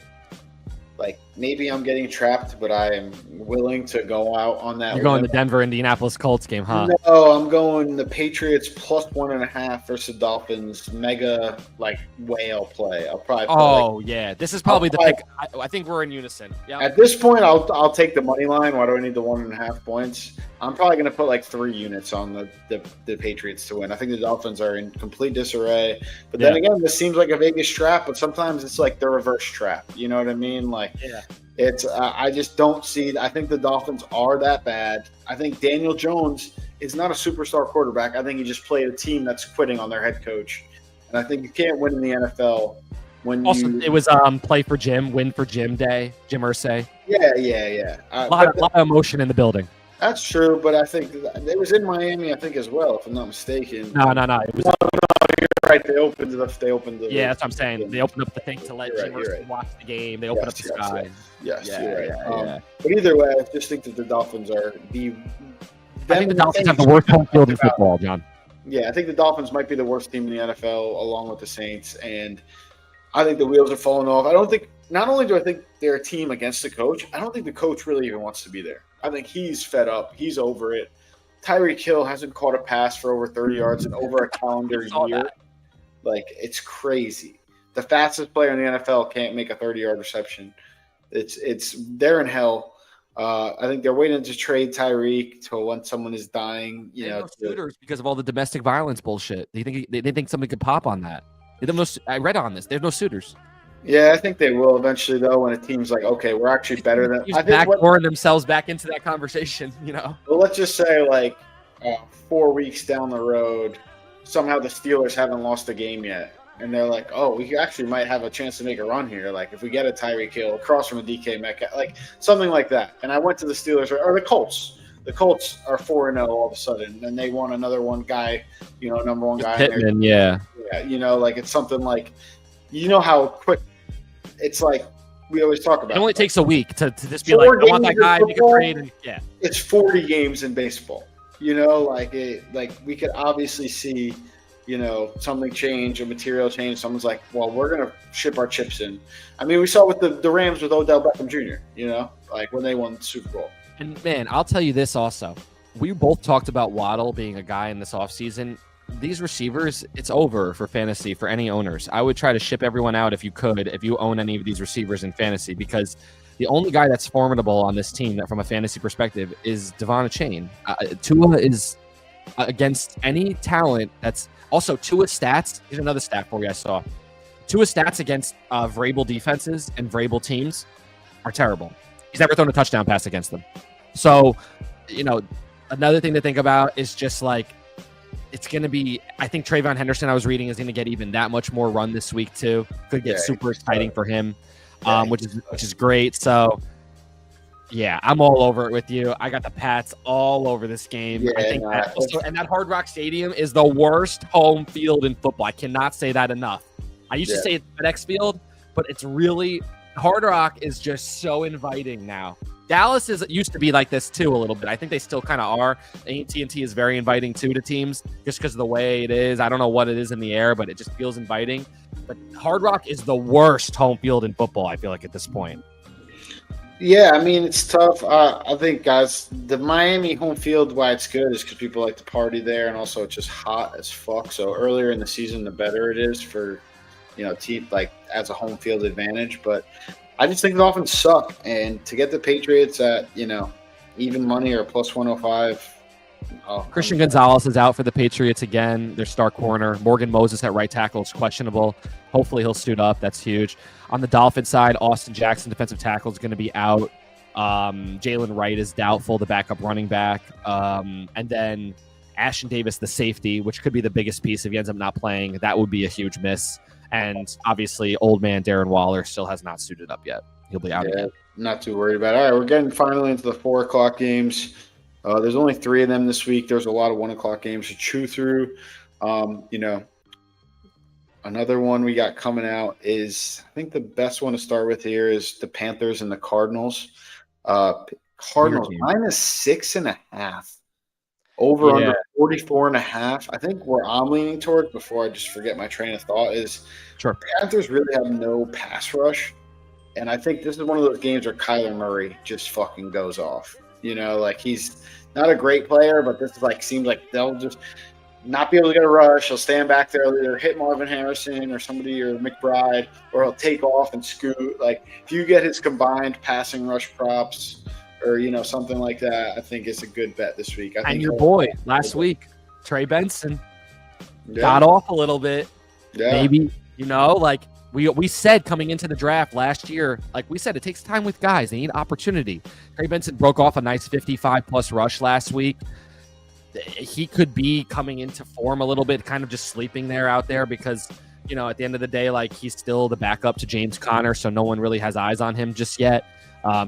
maybe I'm getting trapped, but I am willing to go out on that. You're going the Denver-Indianapolis Colts game, huh? No, I'm going the Patriots plus 1.5 versus Dolphins. Mega, whale play. I'll probably yeah. This is probably the pick. I think we're in unison. Yeah. At this point, I'll take the money line. Why do I need the 1.5 points? I'm probably going to put 3 units on the Patriots to win. I think the Dolphins are in complete disarray. But then again, this seems like a Vegas trap, but sometimes it's the reverse trap. You know what I mean? It's I just don't see. I think the Dolphins are that bad. I think Daniel Jones is not a superstar quarterback. I think he just played a team that's quitting on their head coach, and I think you can't win in the NFL it was play for Jim, win for Jim day, Jim Irsay. Yeah. A lot of emotion in the building. That's true, but I think it was in Miami, I think, as well, if I'm not mistaken. No. It was. You're right. They opened the. Yeah, that's what I'm saying. They opened up the thing to let Jim Irsay watch the game. They opened up the sky. Yes, you're right. But either way, I just think that the Dolphins are the. I think the Dolphins have the worst home field in football, John. Yeah, I think the Dolphins might be the worst team in the NFL, along with the Saints, and I think the wheels are falling off. I don't think. Not only do I think they're a team against the coach, I don't think the coach really even wants to be there. I think he's fed up. He's over it. Tyreek Hill hasn't caught a pass for over 30 yards in over a calendar year. It's crazy. The fastest player in the NFL can't make a 30-yard reception. They're in hell. I think they're waiting to trade Tyreek to when someone is dying. No suitors because of all the domestic violence bullshit. They think somebody could pop on that. I read on this. There's no suitors. Yeah, I think they will eventually, though, when a team's like, okay, we're actually better than. I think backdooring themselves back into that conversation, Well, let's just say 4 weeks down the road, somehow the Steelers haven't lost a game yet, and they're like, oh, we actually might have a chance to make a run here. If we get a Tyreek Hill across from a DK Metcalf, something like that. And I went to the Steelers or the Colts. The Colts are 4-0 all of a sudden, and they want another one guy, number one guy. Pittman, yeah. Yeah, it's something how quick. It's we always talk about. It only takes a week to just be I want that guy. You can trade. Yeah, it's 40 games in baseball. We could obviously see, something change, a material change. Someone's like, well, we're gonna ship our chips in. I mean, we saw with the Rams with Odell Beckham Jr. When they won the Super Bowl. And man, I'll tell you this also. We both talked about Waddle being a guy in this offseason. These receivers, it's over for fantasy for any owners. I would try to ship everyone out if you own any of these receivers in fantasy, because the only guy that's formidable on this team that from a fantasy perspective is Devon Achane. Tua is against any talent. That's also Tua's stats. Here's another stat for you I saw. Tua's stats against Vrabel defenses and Vrabel teams are terrible. He's never thrown a touchdown pass against them. So, another thing to think about is just it's going to be, I think Trayvon Henderson, I was reading, is going to get even that much more run this week too. Could get super exciting for him, which is great. So, yeah, I'm all over it with you. I got the Pats all over this game. Yeah, I think that Hard Rock Stadium is the worst home field in football. I cannot say that enough. I used to say it's FedEx Field, but it's really, Hard Rock is just so inviting now. Dallas used to be like this too a little bit. I think they still kind of are. AT&T is very inviting too to teams just because of the way it is. I don't know what it is in the air, but it just feels inviting. But Hard Rock is the worst home field in football, I feel like, at this point. Yeah, I mean it's tough. I think, guys, the Miami home field, why it's good is because people like to party there, and also it's just hot as fuck. So earlier in the season, the better it is for team like as a home field advantage. But I just think the Dolphins suck, and to get the Patriots at even money or plus 105. Christian Gonzalez is out for the Patriots again. Their star corner. Morgan Moses at right tackle is questionable. Hopefully he'll suit up. That's huge. On the Dolphins side, Austin Jackson, defensive tackle, is going to be out. Jalen Wright is doubtful, the backup running back. And then Ashton Davis, the safety, which could be the biggest piece if he ends up not playing. That would be a huge miss. And obviously, old man Darren Waller still has not suited up yet. He'll be out again. Not too worried about it. All right, we're getting finally into the 4 o'clock games. There's only 3 of them this week. There's a lot of 1 o'clock games to chew through. Another one we got coming out is, I think the best one to start with here is the Panthers and the Cardinals. Cardinals minus 6.5. Over under 44.5. I think where I'm leaning towards, before I just forget my train of thought, is Panthers really have no pass rush. And I think this is one of those games where Kyler Murray just fucking goes off. He's not a great player, but this is seems like they'll just not be able to get a rush. He'll stand back there, either hit Marvin Harrison or somebody or McBride, or he'll take off and scoot. If you get his combined passing rush props or something like that, I think it's a good bet this week. And your boy last week, Trey Benson, got off a little bit. Yeah. Maybe we said coming into the draft last year, we said, it takes time with guys. They need opportunity. Trey Benson broke off a nice 55-plus rush last week. He could be coming into form a little bit, kind of just sleeping there out there because, at the end of the day, he's still the backup to James Conner, so no one really has eyes on him just yet.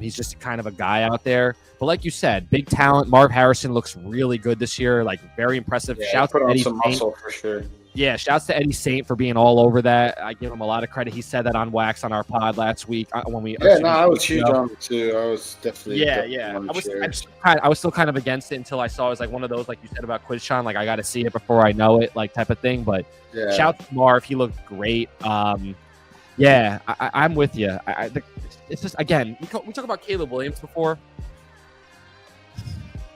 He's just kind of a guy out there. But like you said, big talent. Marv Harrison looks really good this year, very impressive. Yeah, Shouts to Eddie some muscle for sure. Yeah, shouts to Eddie Saint for being all over that. I give him a lot of credit. He said that on Wax on our pod last week when we. I was huge on it too. I was definitely. I was still kind of against it until I saw it was one of those, like you said about Quizshawn, I got to see it before I know it, type of thing. But shout to Marv, he looked great. I'm with you. It's just, again, we talked about Caleb Williams before.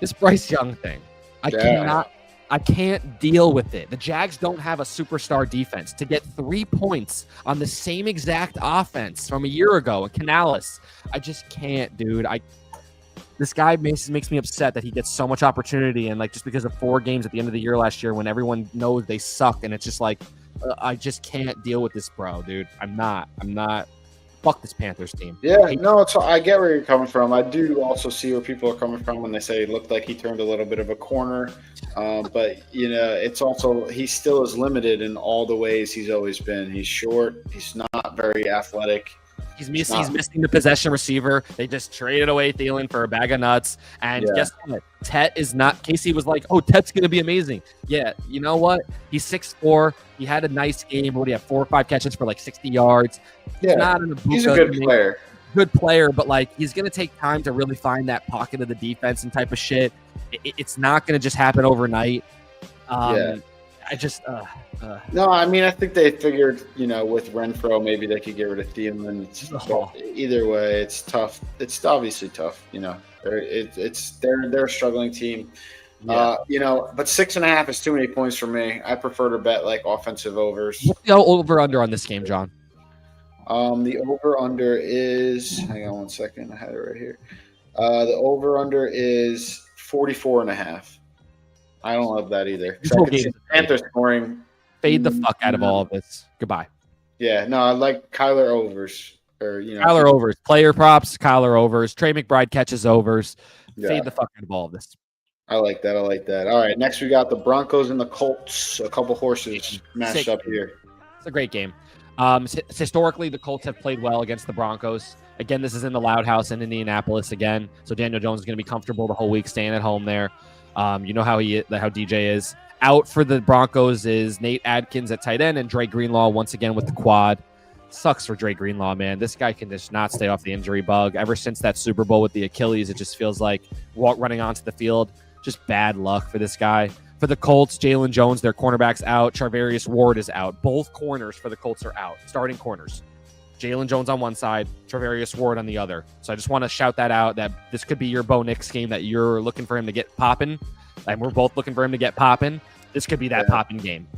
This Bryce Young thing, I can't deal with it. The Jags don't have a superstar defense. To get 3 points on the same exact offense from a year ago in Canales, I just can't, dude. This guy makes me upset that he gets so much opportunity, and just because of 4 games at the end of the year last year when everyone knows they suck, and it's just I just can't deal with this, bro, dude. I'm not. Fuck this Panthers team. Yeah, no, I get where you're coming from. I do also see where people are coming from when they say it looked like he turned a little bit of a corner. But, it's also, he still is limited in all the ways he's always been. He's short. He's not very athletic. He's missing the possession receiver. They just traded away Thielen for a bag of nuts. And guess what? Tet is not. Casey was like, oh, Tet's going to be amazing. Yeah, you know what? He's 6'4". He had a nice game. What do you have? 4 or 5 catches for 60 yards. Yeah, he's a good player. Good player, but he's going to take time to really find that pocket of the defense and type of shit. It's not going to just happen overnight. No, I mean, I think they figured, with Renfro, maybe they could get rid of Thielen. Either way, it's tough. It's obviously tough. They're a struggling team. Yeah. But 6.5 is too many points for me. I prefer to bet offensive overs. What's the over under on this game, John? The over under is. Hang on one second. I had it right here. The over under is 44.5. I don't love that either. Panthers scoring. Fade the fuck out of all of this. Goodbye. Yeah, no, I like Kyler overs. Kyler overs. Player props, Kyler overs. Trey McBride catches overs. Fade the fuck out of all of this. I like that. All right, next we got the Broncos and the Colts. A couple horses matched up here. It's a great game. Historically, the Colts have played well against the Broncos. Again, this is in the Loud House in Indianapolis again. So Daniel Jones is going to be comfortable the whole week staying at home there. You know how DJ is. Out for the Broncos is Nate Adkins at tight end and Dre Greenlaw once again with the quad. Sucks for Dre Greenlaw, man. This guy can just not stay off the injury bug. Ever since that Super Bowl with the Achilles, it just feels like running onto the field. Just bad luck for this guy. For the Colts, Jalen Jones, their cornerback's out. Charvarius Ward is out. Both corners for the Colts are out. Starting corners. Jalen Jones on one side, Travarius Ward on the other. So I just want to shout that out, that this could be your Bo Nix game, that you're looking for him to get popping, and we're both looking for him to get popping. This could be that popping game.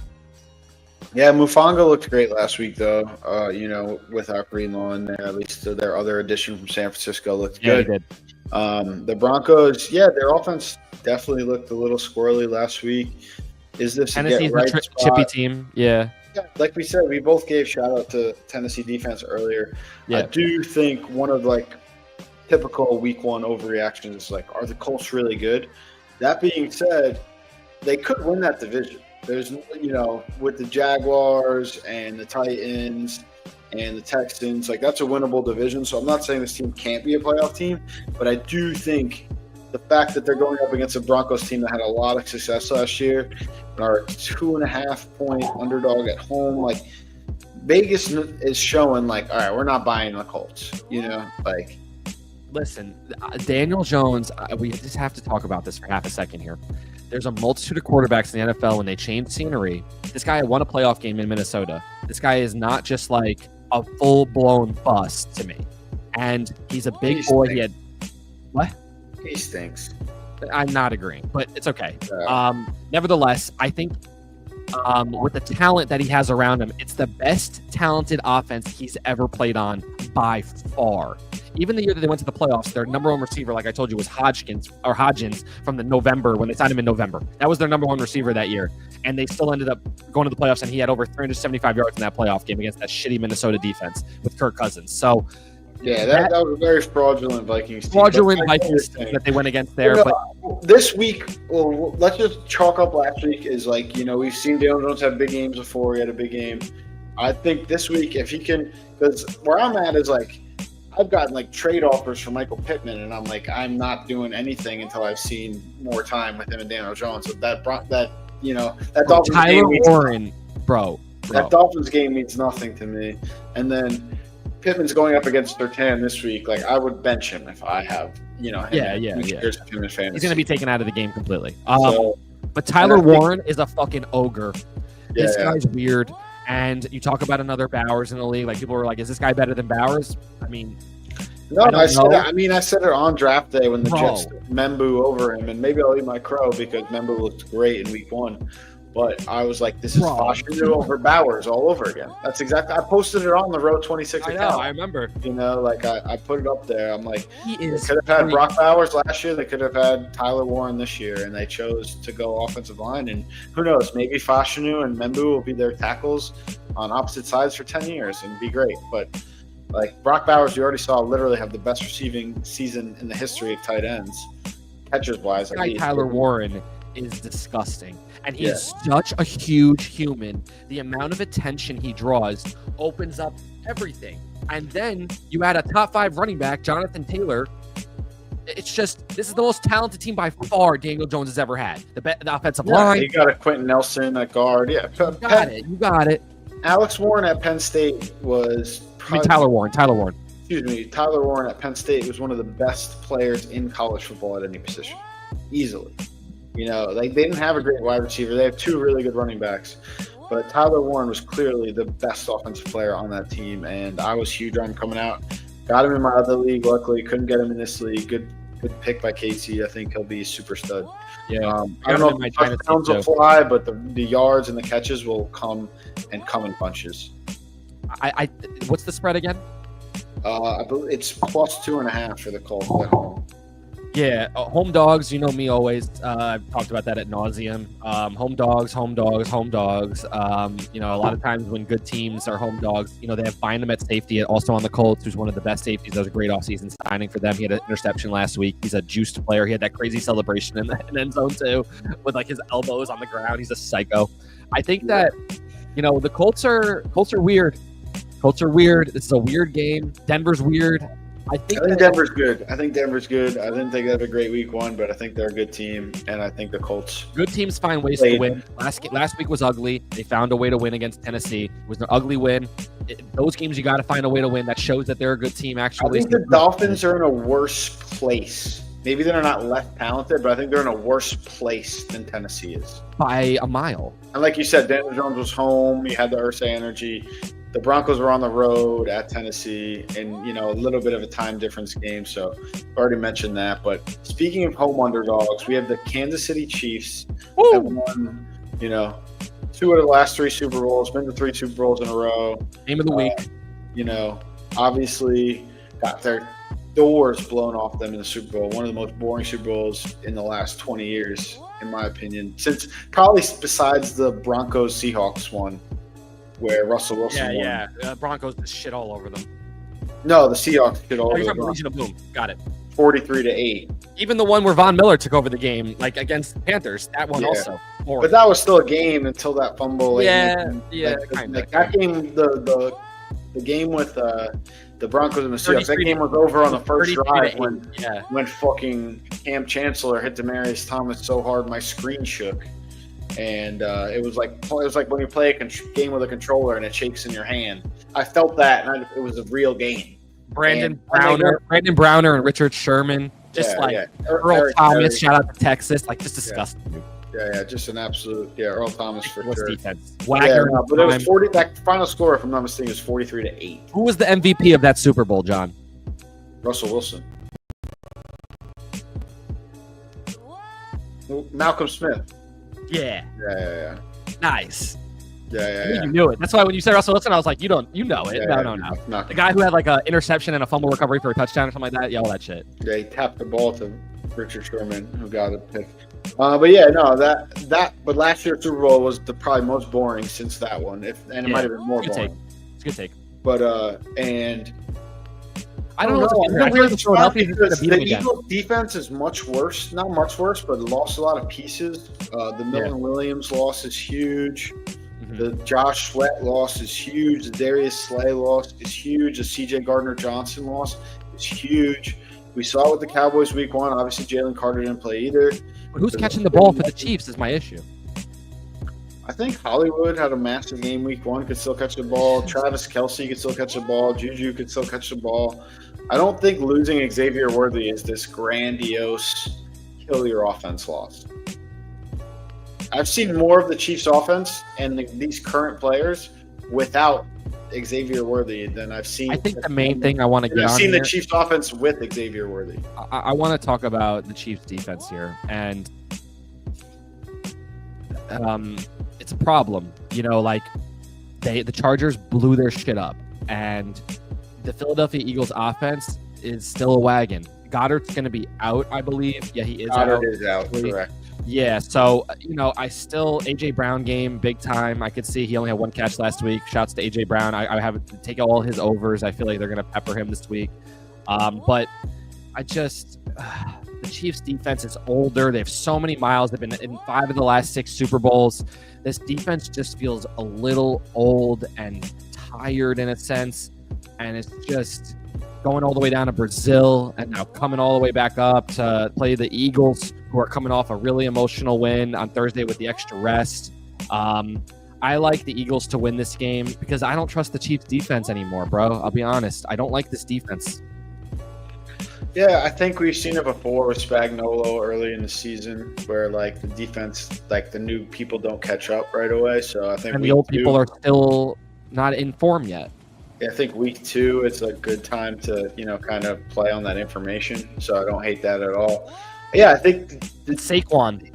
Yeah, Mufanga looked great last week, though. Without Greenlaw in there, at least their other addition from San Francisco looked good. He did. The Broncos, their offense definitely looked a little squirrely last week. Is this Tennessee's a chippy team? Yeah. Yeah, like we said, we both gave shout out to Tennessee defense earlier. Yeah. I do think one of typical week one overreactions is are the Colts really good? That being said, they could win that division. There's with the Jaguars and the Titans and the Texans, that's a winnable division. So I'm not saying this team can't be a playoff team, but I do think the fact that they're going up against a Broncos team that had a lot of success last year and are a 2.5-point underdog at home, Vegas is showing all right, we're not buying the Colts, Listen, Daniel Jones, we just have to talk about this for half a second here. There's a multitude of quarterbacks in the NFL when they change scenery. This guy won a playoff game in Minnesota. This guy is not just a full-blown bust to me. And he's a big boy. He had what? He stinks. I'm not agreeing, but it's okay. Nevertheless, I think with the talent that he has around him, it's the best talented offense he's ever played on by far. Even the year that they went to the playoffs, their number one receiver, like I told you, was Hodgins from the November when they signed him in November. That was their number one receiver that year. And they still ended up going to the playoffs, and he had over 375 yards in that playoff game against that shitty Minnesota defense with Kirk Cousins. So yeah, that was a very fraudulent Vikings team. That they went against there. But this week, let's just chalk up last week is we've seen Daniel Jones have big games before. He had a big game. I think this week, if he can, because where I'm at is I've gotten trade offers for Michael Pittman, and I'm not doing anything until I've seen more time with him and Daniel Jones. So that Dolphins Tyler Warren, bro. That Dolphins game means nothing to me. And then Pittman's going up against Surtain this week. I would bench him if I have him. He's going to be taken out of the game completely. But Tyler Warren is a fucking ogre. This guy's weird. And you talk about another Bowers in the league. People were is this guy better than Bowers? I mean, no, I said it on draft day when the Jets took Membu over him, and maybe I'll eat my crow because Membu looked great in week one. But I was this is Fashanu over Bowers all over again. That's exactly. I posted it on the Row 26 account. I know, I remember. I put it up there. I'm he is. They could have had Brock Bowers last year. They could have had Tyler Warren this year, and they chose to go offensive line. And who knows? Maybe Fashanu and Membu will be their tackles on opposite sides for 10 years and be great. But Brock Bowers, you already saw literally have the best receiving season in the history of tight ends, catchers wise. Tyler Warren is disgusting. And he's such a huge human. The amount of attention he draws opens up everything. And then you add a top 5 running back, Jonathan Taylor. It's just, this is the most talented team by far Daniel Jones has ever had. The offensive line. You got a Quentin Nelson at guard. Yeah, you got it. Alex Warren at Penn State was... Tyler Warren. Excuse me. Tyler Warren at Penn State was one of the best players in college football at any position. Easily. They didn't have a great wide receiver. They have 2 really good running backs. But Tyler Warren was clearly the best offensive player on that team, and I was huge on him coming out. Got him in my other league. Luckily, couldn't get him in this league. Good pick by Casey. I think he'll be a super stud. Yeah. I don't know if the touchdowns will fly, but the yards and the catches will come in bunches. What's the spread again? I believe it's +2.5 for the Colts at home. Yeah, home dogs. You know me always. I've talked about that ad nauseum. Home dogs. A lot of times when good teams are home dogs, they have Bynum at safety, also on the Colts, who's one of the best safeties. That was a great offseason signing for them. He had an interception last week. He's a juiced player. He had that crazy celebration in the end zone too, with his elbows on the ground. He's a psycho. I think that the Colts are weird. This is a weird game. Denver's weird. I think Denver's good. I didn't think they had a great week one, but I think they're a good team, and I think the Colts. Good teams find ways to win. Last week was ugly. They found a way to win against Tennessee. It was an ugly win. Those games you got to find a way to win. That shows that they're a good team. Actually, I think the Dolphins are in a worse place. Maybe they're not less talented, but I think they're in a worse place than Tennessee is by a mile. And like you said, Daniel Jones was home. You had the Ursa energy. the Broncos were on the road at Tennessee, and a little bit of a time difference game. So I already mentioned that. But speaking of home underdogs, we have the Kansas City Chiefs. Have won, 2 of the last 3 Super Bowls, been to 3 Super Bowls in a row. Game of the week. Obviously got their doors blown off them in the Super Bowl. One of the most boring Super Bowls in the last 20 years, in my opinion. Since probably besides the Broncos-Seahawks one, where Russell Wilson won. Yeah. Broncos just shit all over them. No, the Seahawks shit all over You're them. talking Legion of Boom. Got it. 43-8. Even the one where Von Miller took over the game, like against the Panthers, that one also. But that was still a game until that fumble. That game, the game with the Broncos and the Seahawks, that game was over on the first drive when fucking Cam Chancellor hit Demaryius Thomas so hard my screen shook. And it was like when you play a game with a controller and it shakes in your hand. I felt that, and it was a real game. Brandon Browner and Richard Sherman, Earl Thomas. Shout out to Texas, just disgusting. Yeah, just an absolute Earl Thomas for sure. Defense. Wagner, but it was 40. That final score, if I'm not mistaken, was 43-8. Who was the MVP of that Super Bowl, John? Russell Wilson. Malcolm Smith. Yeah. Yeah. Nice. Yeah. You knew it. That's why when you said Russell Wilson, I was like, you know it. No. The guy who had an interception and a fumble recovery for a touchdown or something like that. Yeah, all that shit. Yeah, he tapped the ball to Richard Sherman, who got a pick. But last year's Super Bowl was the probably most boring since that one. It might have been more boring. It's a good take. But and I don't know. The Eagles' defense is much worse. Not much worse, but it lost a lot of pieces. The Milton Williams loss is huge. Mm-hmm. The Josh Sweat loss is huge. The Darius Slay loss is huge. The C.J. Gardner-Johnson loss is huge. We saw it with the Cowboys week 1. Obviously, Jalen Carter didn't play either. But who's catching the ball for the Chiefs is my issue. I think Hollywood had a massive game week 1, could still catch the ball. Travis Kelce could still catch the ball. Juju could still catch the ball. I don't think losing Xavier Worthy is this grandiose kill your offense loss. I've seen more of the Chiefs offense and these current players without Xavier Worthy than I've seen. I think the main thing I want to get on I've seen here, the Chiefs offense with Xavier Worthy. I want to talk about the Chiefs defense here, and it's a problem. The Chargers blew their shit up, and the Philadelphia Eagles offense is still a wagon. Goddard's going to be out, I believe. Yeah, he is out. Goddard is out, correct. Yeah, so, I still, A.J. Brown game, big time. I could see he only had 1 catch last week. Shouts to A.J. Brown. I have to take all his overs. I feel like they're going to pepper him this week. But the Chiefs defense is older. They have so many miles. They've been in 5 of the last 6 Super Bowls. This defense just feels a little old and tired in a sense. And it's just going all the way down to Brazil and now coming all the way back up to play the Eagles, who are coming off a really emotional win on Thursday with the extra rest. I like the Eagles to win this game because I don't trust the Chiefs defense anymore, bro. I'll be honest. I don't like this defense. Yeah, I think we've seen it before with Spagnuolo early in the season where, the defense, the new people don't catch up right away. So I think the old people are still not in form yet. I think week 2 it's a good time to, kind of play on that information. So I don't hate that at all. Yeah, I think Saquon.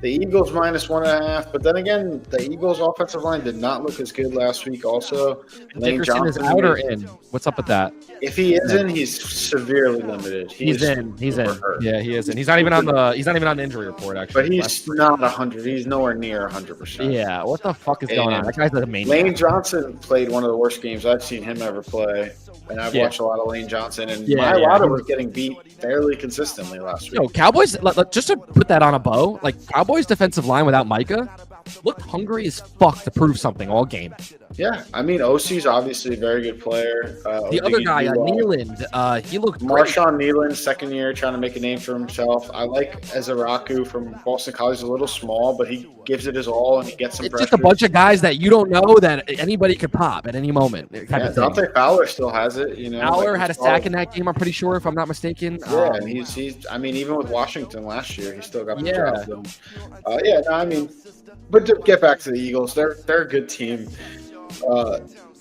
The Eagles -1.5, but then again, the Eagles offensive line did not look as good last week also. Dickerson is out or in? What's up with that? If he is in, he's severely limited. He's in. Hurt. Yeah, he is in. He's not even on the injury report, actually. But he's not 100. He's nowhere near 100%. Yeah, what the fuck is going on? That guy's the main. Lane Johnson played one of the worst games I've seen him ever play. And I've watched a lot of Lane Johnson, and Mailata was getting beat fairly consistently last week. Cowboys, just to put that on a bow, Cowboys defensive line without Micah looked hungry as fuck to prove something all game. Yeah, I mean, OC's obviously a very good player. The other guy, Nealand, he looked Marshawn Nealand, second year, trying to make a name for himself. I like Ezeraku from Boston College. He's a little small, but he gives it his all, and he gets some pressure. Just a bunch of guys that you don't know that anybody could pop at any moment. Dante Fowler still has it. Fowler had a sack in that game, I'm pretty sure, if I'm not mistaken. Yeah, and he's. I mean, even with Washington last year, he still got the job done. But to get back to the Eagles, they're a good team.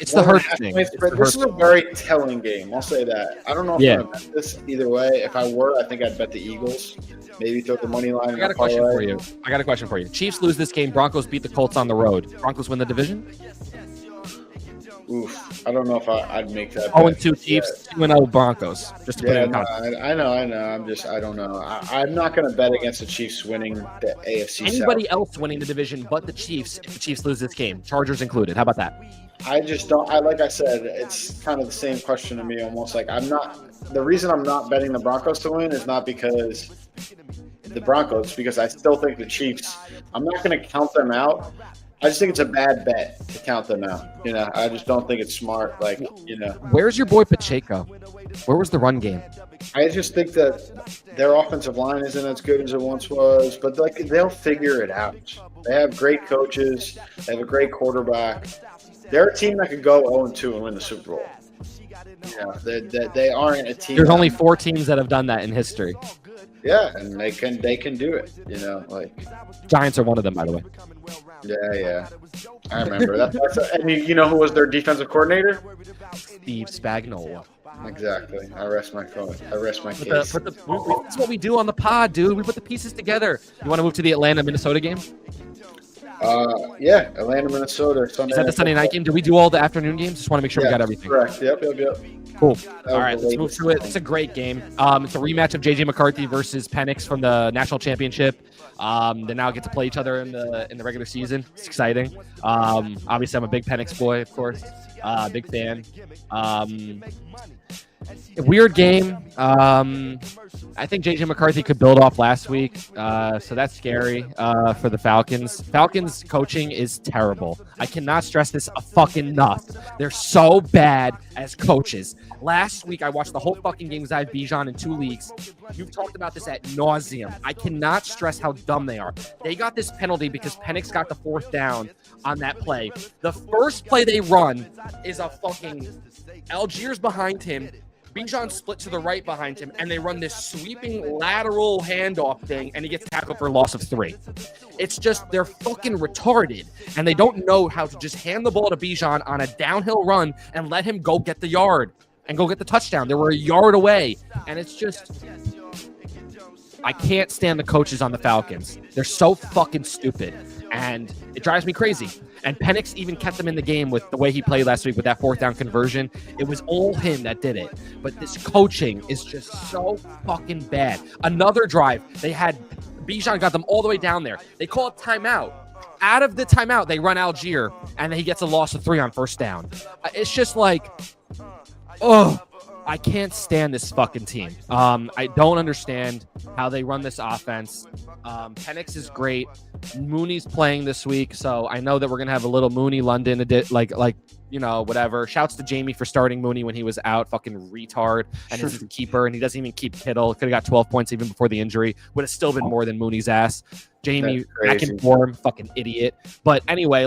It's the Hurts thing. This is a very telling game. I'll say that. I don't know if I'm going to bet this either way. If I were, I think I'd bet the Eagles. Maybe throw the money line. I got a question for you. Chiefs lose this game. Broncos beat the Colts on the road. Broncos win the division? Oof. I don't know if I'd make that. 0-2 Chiefs, 2-0 Broncos. Just to put it in context. I know. I don't know. I'm not going to bet against the Chiefs winning the AFC Anybody South. else winning the division but the Chiefs if the Chiefs lose this game. Chargers included. How about that? I just don't. Like I said, it's kind of the same question to me. Almost like I'm not. The reason I'm not betting the Broncos to win is not because the Broncos, because I still think the Chiefs. I'm not going to count them out. I just think it's a bad bet to count them out. I just don't think it's smart. Where's your boy Pacheco? Where was the run game? I just think that their offensive line isn't as good as it once was, but they'll figure it out. They have great coaches. They have a great quarterback. They're a team that could go 0-2 and win the Super Bowl. They aren't a team. There's only 4 teams that have done that in history. Yeah, and they can do it. Giants are one of them, by the way. Yeah. I remember that. And you know who was their defensive coordinator? Steve Spagnuolo. Exactly. I rest my case. That's what we do on the pod, dude. We put the pieces together. You want to move to the Atlanta-Minnesota game? Yeah, Atlanta, Minnesota. Sunday. Is that the Sunday night game? Do we do all the afternoon games? Just want to make sure we got everything. Correct. Yep. Cool. All right, let's move to it. It's a great game. It's a rematch of J.J. McCarthy versus Penix from the national championship. They now get to play each other in the regular season. It's exciting. Obviously, I'm a big Penix boy, of course. Big fan. Weird game. I think J.J. McCarthy could build off last week, so that's scary for the Falcons. Falcons coaching is terrible. I cannot stress this fucking enough. They're so bad as coaches. Last week, I watched the whole fucking game because I have Bijan in 2 leagues. You've talked about this ad nauseum. I cannot stress how dumb they are. They got this penalty because Penix got the 4th down on that play. The first play they run is a fucking Algiers behind him. Bijan split to the right behind him, and they run this sweeping lateral handoff thing, and he gets tackled for a loss of 3. It's just, they're fucking retarded, and they don't know how to just hand the ball to Bijan on a downhill run and let him go get the yard and go get the touchdown. They were a yard away, and it's just, I can't stand the coaches on the Falcons. They're so fucking stupid, and it drives me crazy. And Penix even kept them in the game with the way he played last week with that 4th down conversion. It was all him that did it. But this coaching is just so fucking bad. Another drive, they had Bijan got them all the way down there. They call a timeout. Out of the timeout, they run Algier, and he gets a loss of 3 on 1st down. It's just like, I can't stand this fucking team. I don't understand how they run this offense. Penix is great. Mooney's playing this week, so I know that we're gonna have a little Mooney London whatever. Shouts to Jamie for starting Mooney when he was out, fucking retard, and is his keeper, and he doesn't even keep Kittle. Could have got 12 points even before the injury. Would have still been more than Mooney's ass. Jamie back in form, fucking idiot. But anyway,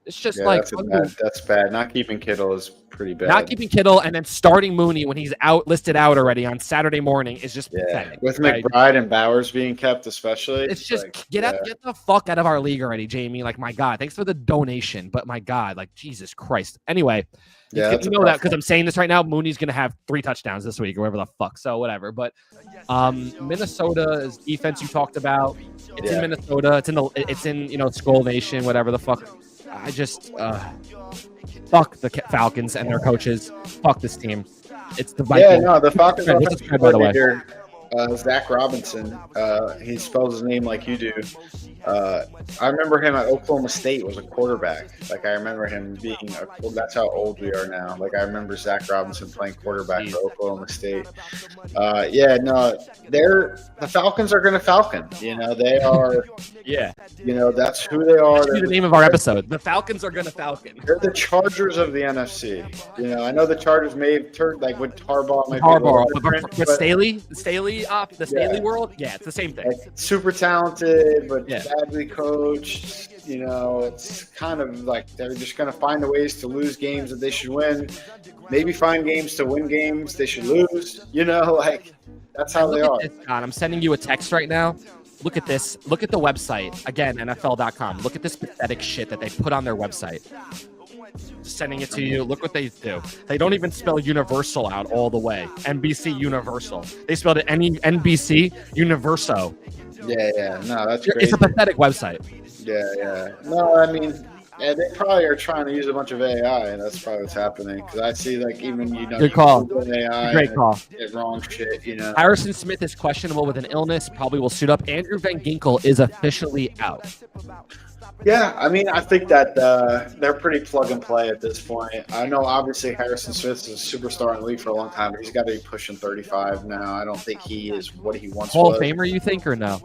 it's just that's bad. Not keeping Kittle is pretty bad. Not keeping Kittle and then starting Mooney when he's listed out already on Saturday morning is just pathetic. With McBride and Bowers being kept, especially. It's just get the fuck out of our league already, Jamie. My God, thanks for the donation, but my God, Jesus Christ. Anyway, you know that because I'm saying this right now. Mooney's gonna have 3 touchdowns this week or whatever the fuck. So whatever. But Minnesota's defense you talked about. It's in Minnesota. It's in Skull Nation. Whatever the fuck. I just fuck the Falcons and their coaches. Fuck this team. It's the Vikings. The Falcons offensive coordinator, Zach Robinson. He spells his name like you do. I remember him at Oklahoma State was a quarterback. I remember him being that's how old we are now. I remember Zach Robinson playing quarterback for Oklahoma State. The Falcons are going to Falcon. They are. Yeah. That's who they are. That's the name of our episode. The Falcons are going to Falcon. They're the Chargers of the NFC. I know the Chargers may have turned with Harbaugh. But Staley world, it's the same thing. Super talented, but badly coached. It's kind of they're just going to find the ways to lose games that they should win. Maybe find games to win games they should lose. That's how they are. God, I'm sending you a text right now. Look at this. Look at the website. Again, NFL.com. Look at this pathetic shit that they put on their website. Just sending it to you. Look what they do. They don't even spell universal out all the way. NBC Universal. They spelled it NBC Universo. Yeah. No, that's It's a pathetic website. Yeah. No, I mean, yeah, they probably are trying to use a bunch of AI, and that's probably what's happening. Because I see, like, even good call. AI, great call. It wrong shit, Harrison Smith is questionable with an illness. Probably will suit up. Andrew Van Ginkel is officially out. Yeah, I mean, I think that they're pretty plug and play at this point. I know, obviously, Harrison Smith is a superstar in the league for a long time, but he's got to be pushing 35 now. I don't think he is what he once Hall was. of Famer, you think, or no?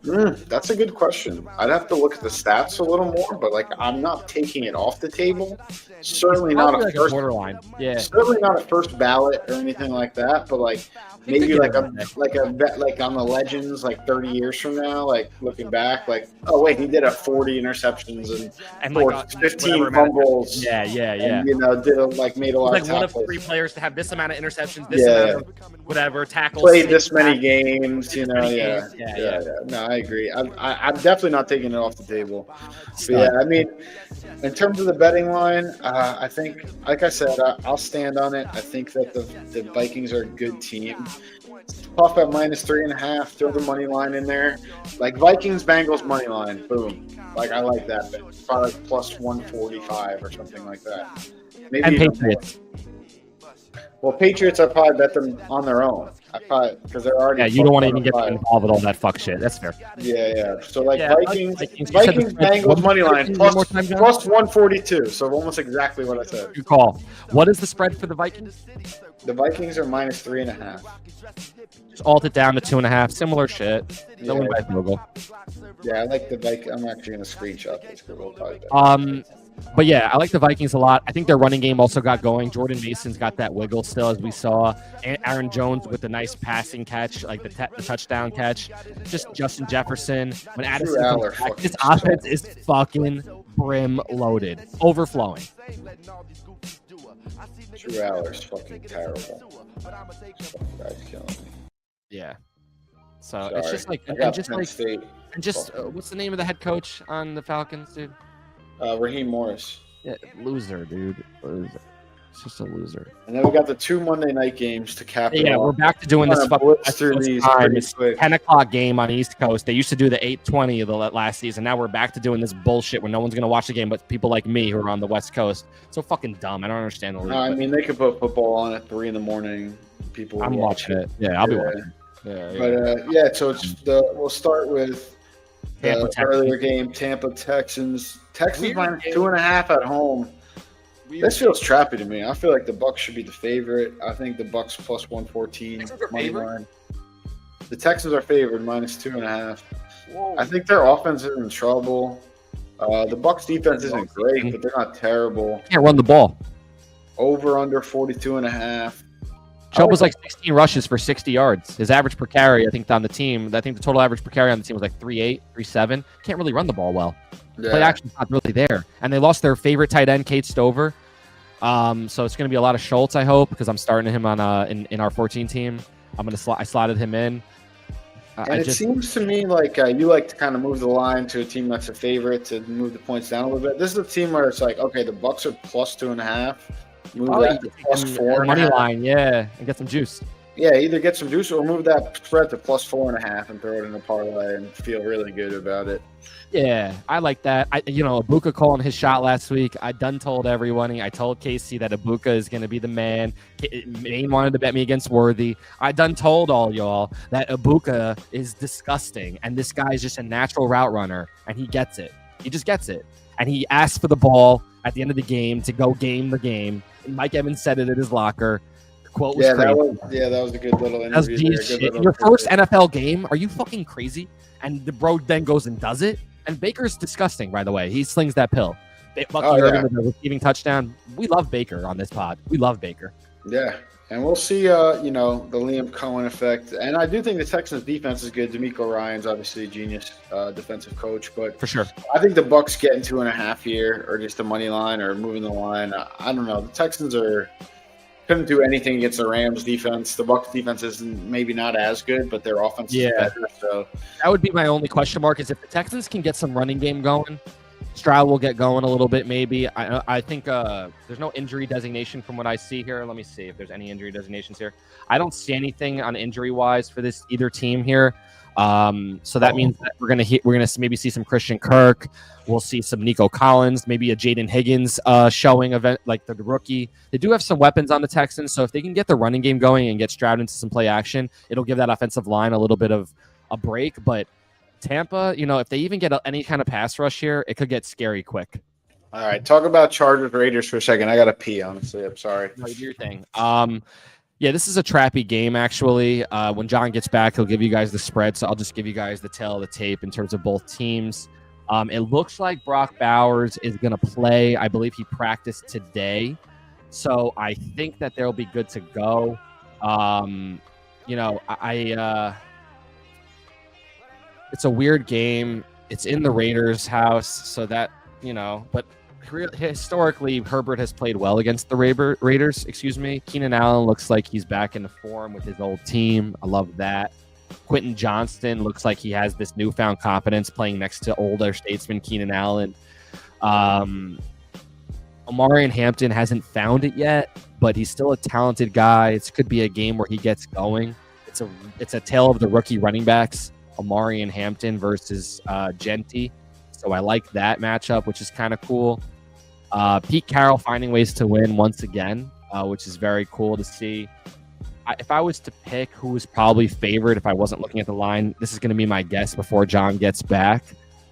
That's a good question. I'd have to look at the stats a little more, but like, I'm not taking it off the table. Certainly not a first borderline. Yeah. Certainly not a first ballot or anything like that, but like maybe like on the legends, like 30 years from now, like looking back, like, oh wait, he did a 40 interceptions and like 15 fumbles. Yeah. And, made a lot of tackles. One of 3 players to have this amount of interceptions, this amount of whatever tackles, played this many games. Yeah. No, I agree. I'm definitely not taking it off the table. But yeah, I mean, in terms of the betting line, I think, like I said, I'll stand on it. I think that the Vikings are a good team. Tough at -3.5. Throw the money line in there, like Vikings Bengals money line. Boom. Like I like that. Probably plus 145 or something like that. Maybe and Patriots. Well, Patriots, I probably bet them on their own. Because they're already. Yeah, you don't want to even get involved with all that fuck shit. That's fair. Yeah. So Vikings Bengals money line plus 142. So almost exactly what I said. Good call. What is the spread for the Vikings? The Vikings are -3.5. Just alt it down to 2.5. Similar shit. No one by field goal. Yeah, I like the Vikings. I'm actually gonna screenshot this. But yeah, I like the Vikings a lot. I think their running game also got going. Jordan Mason's got that wiggle still, as we saw. And Aaron Jones with the nice passing catch, like the touchdown catch. Just Justin Jefferson. When Addison comes back, this offense is fucking brim loaded, overflowing. Drew Aller's fucking terrible. Guy's killing me. Yeah. So Sorry. it's just like, what's the name of the head coach on the Falcons, dude? Raheem Morris. Yeah, loser, dude. Loser. It's just a loser. And then we got the 2 Monday night games to cap it. Yeah, we're back to doing this fucking time. It's 10 o'clock game on East Coast. They used to do the 8:20 of the last season. Now we're back to doing this bullshit when no one's gonna watch the game, but people like me who are on the West Coast. So fucking dumb. I don't understand the league. I mean, they could put football on at 3 a.m. People. I'm watching it. Yeah, I'll be watching. But so we'll start with the earlier game, Tampa Texans. Texans minus 2.5 at home. This feels trappy to me. I feel like the Bucs should be the favorite. I think the Bucs plus 114 money line. The Texans are favored minus 2.5. I think their offense is in trouble. The Bucs defense isn't great, but they're not terrible. Can't run the ball. Over under 42.5. Chubb was like 16 rushes for 60 yards. His average per carry, I think, on the team, I think the total average per carry on the team was like 3.8, 3.7. Can't really run the ball well. Yeah. Play action's not really there. And they lost their favorite tight end, Kate Stover. So it's going to be a lot of Schultz, I hope, because I'm starting him on in our 14 team. I slotted him in. It seems to me like you like to kind of move the line to a team that's a favorite to move the points down a little bit. This is a team where it's like, okay, the Bucs are plus 2.5. Move that to plus 4 money line, and get some juice. Yeah, either get some juice or move that spread to plus 4.5 and throw it in a parlay and feel really good about it. Yeah, I like that. Ibuka calling his shot last week. I done told everyone. I told Casey that Ibuka is going to be the man. Maine wanted to bet me against Worthy. I done told all y'all that Ibuka is disgusting, and this guy is just a natural route runner, and he gets it. He just gets it. And he asked for the ball at the end of the game to go game the game. And Mike Evans said it at his locker. The quote was crazy. That was a good little interview. Your first NFL game? Are you fucking crazy? And the bro then goes and does it. And Baker's disgusting, by the way. He slings that pill. Bucky Irvin with the receiving touchdown. We love Baker on this pod. We love Baker. Yeah. And we'll see, the Liam Cohen effect. And I do think the Texans' defense is good. D'Amico Ryan's obviously a genius defensive coach. But for sure, I think the Bucs getting 2.5 here, or just the money line, or moving the line. I don't know. The Texans couldn't do anything against the Rams defense. The Bucs defense is maybe not as good, but their offense is better. So that would be my only question mark: is if the Texans can get some running game going. Stroud will get going a little bit, maybe. I think there's no injury designation from what I see here. Let me see if there's any injury designations here. I don't see anything on injury-wise for this either team here. So that means that we're gonna maybe see some Christian Kirk. We'll see some Nico Collins, maybe a Jaden Higgins showing event like the rookie. They do have some weapons on the Texans, so if they can get the running game going and get Stroud into some play action, it'll give that offensive line a little bit of a break. But Tampa, if they even get any kind of pass rush here, it could get scary quick. All right, talk about Chargers Raiders for a second. I got to pee, honestly. I'm sorry. No, do your thing. Yeah, this is a trappy game, actually. When John gets back, he'll give you guys the spread, so I'll just give you guys the tail of the tape in terms of both teams. It looks like Brock Bowers is going to play. I believe he practiced today, so I think that they'll be good to go. It's a weird game. It's in the Raiders' house, so that, but historically, Herbert has played well against the Raiders. Keenan Allen looks like he's back into form with his old team. I love that. Quentin Johnston looks like he has this newfound confidence playing next to older statesman Keenan Allen. Omarion Hampton hasn't found it yet, but he's still a talented guy. It could be a game where he gets going. It's a tale of the rookie running backs, Omarion Hampton versus Genty. So I like that matchup, which is kind of cool. Pete Carroll finding ways to win once again, which is very cool to see. If I was to pick who was probably favored, if I wasn't looking at the line, this is going to be my guess before John gets back.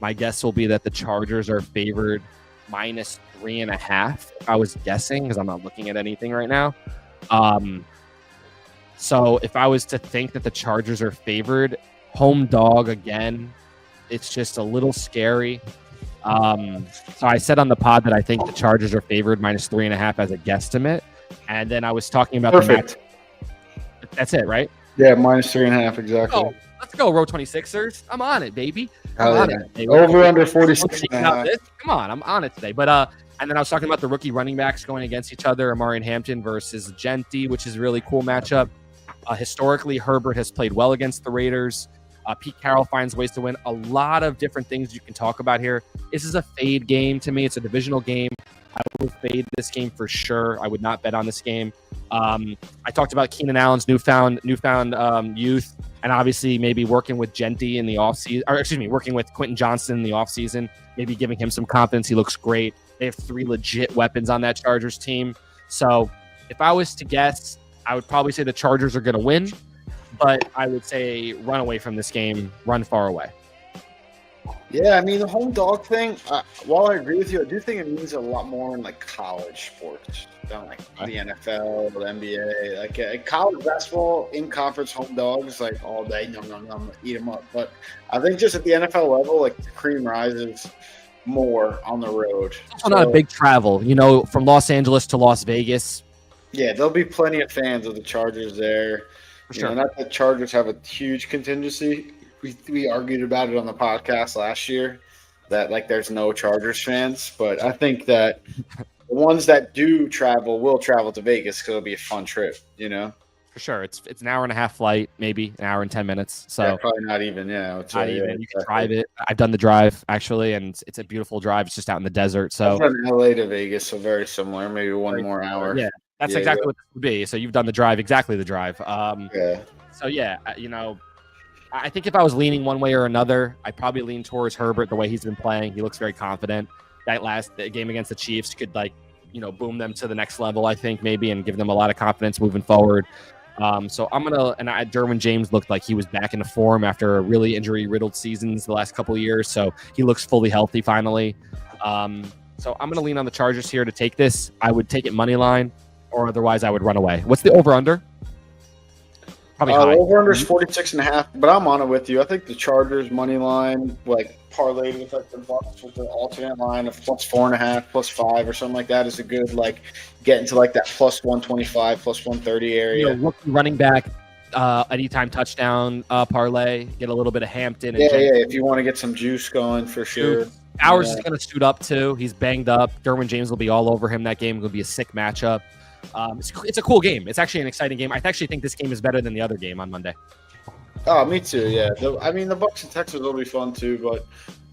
My guess will be that the Chargers are favored -3.5. If I was guessing, because I'm not looking at anything right now. So if I was to think that the Chargers are favored, home dog again, it's just a little scary. So I said on the pod that I think the Chargers are favored -3.5 as a guesstimate. And then I was talking about the match. That's it, right? Yeah, -3.5, exactly. Oh, let's go, Row 26ers. I'm on it, baby. Over under 46. Come on, I'm on it today. But and then I was talking about the rookie running backs going against each other, Omarion Hampton versus Genty, which is a really cool matchup. Historically, Herbert has played well against the Raiders. Pete Carroll finds ways to win. A lot of different things you can talk about here. This is a fade game to me. It's a divisional game. I would fade this game for sure. I would not bet on this game. I talked about Keenan Allen's newfound youth, and obviously maybe working with Genty in the offseason, or excuse me, working with Quentin Johnston in the offseason, maybe giving him some confidence. He looks great. They have 3 legit weapons on that Chargers team. So if I was to guess, I would probably say the Chargers are going to win, but I would say run away from this game, run far away. Yeah, I mean, the home dog thing, while I agree with you, I do think it means a lot more in, like, college sports than, like, the NFL or the NBA. Like, college basketball, in-conference home dogs, like, all day, eat them up. But I think just at the NFL level, like, the cream rises more on the road. It's also not a big travel, from Los Angeles to Las Vegas. Yeah, there'll be plenty of fans of the Chargers there. For sure. Not that Chargers have a huge contingency. We argued about it on the podcast last year that, like, there's no Chargers fans. But I think that the ones that do travel will travel to Vegas because it'll be a fun trip, For sure. It's an hour and a half flight, maybe an hour and 10 minutes. So yeah, probably not even, not even. You can drive it. I've done the drive, actually, and it's a beautiful drive. It's just out in the desert. So from LA to Vegas, so very similar, maybe one more hour. Yeah, that's exactly what this would be. So you've done the drive, exactly the drive. Yeah. So, yeah, I think if I was leaning one way or another, I'd probably lean towards Herbert the way he's been playing. He looks very confident. That last game against the Chiefs could, boom them to the next level, I think, maybe, and give them a lot of confidence moving forward. So I'm going to – and Derwin James looked like he was back into form after a really injury-riddled seasons the last couple of years. So he looks fully healthy finally. So I'm going to lean on the Chargers here to take this. I would take it money line, or otherwise I would run away. What's the over-under? Probably high. Over-under is 46.5, but I'm on it with you. I think the Chargers money line, like, parlayed with, like, the Bucks with the alternate line of +4.5, +5 or something like that is a good, like, get into, like, that +125, +130 area. Rookie running back, anytime touchdown parlay, get a little bit of Hampton. Yeah, if you want to get some juice going, for sure. Bowers is going to suit up, too. He's banged up. Derwin James will be all over him that game. It will be a sick matchup. It's a cool game. It's actually an exciting game. I actually think this game is better than the other game on Monday. Oh, me too. Yeah. The Bucks and Texans will be fun too, but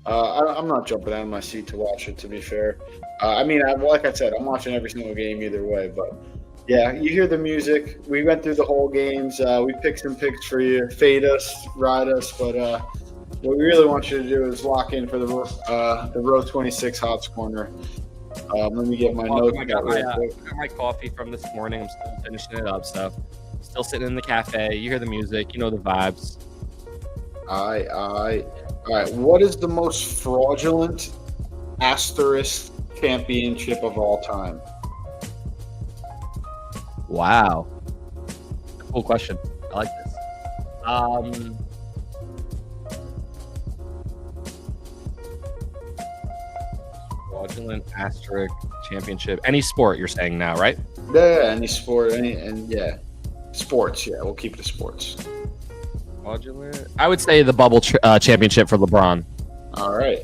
I'm not jumping out of my seat to watch it. To be fair, like I said, I'm watching every single game either way. But yeah, you hear the music. We went through the whole games. We picked some picks for you. Fade us, ride us. But what we really want you to do is lock in for the row 26 Hotz corner. Let me get my notes. I got my coffee from this morning. I'm still finishing it up. So still sitting in the cafe. You hear the music. You know the vibes. All right. What is the most fraudulent asterisk championship of all time? Wow. Cool question. I like this. Fraudulent asterisk championship. Any sport you're saying now, right? Yeah, any sport, sports. Yeah, we'll keep it to sports. Fraudulent. I would say the bubble championship for LeBron. All right.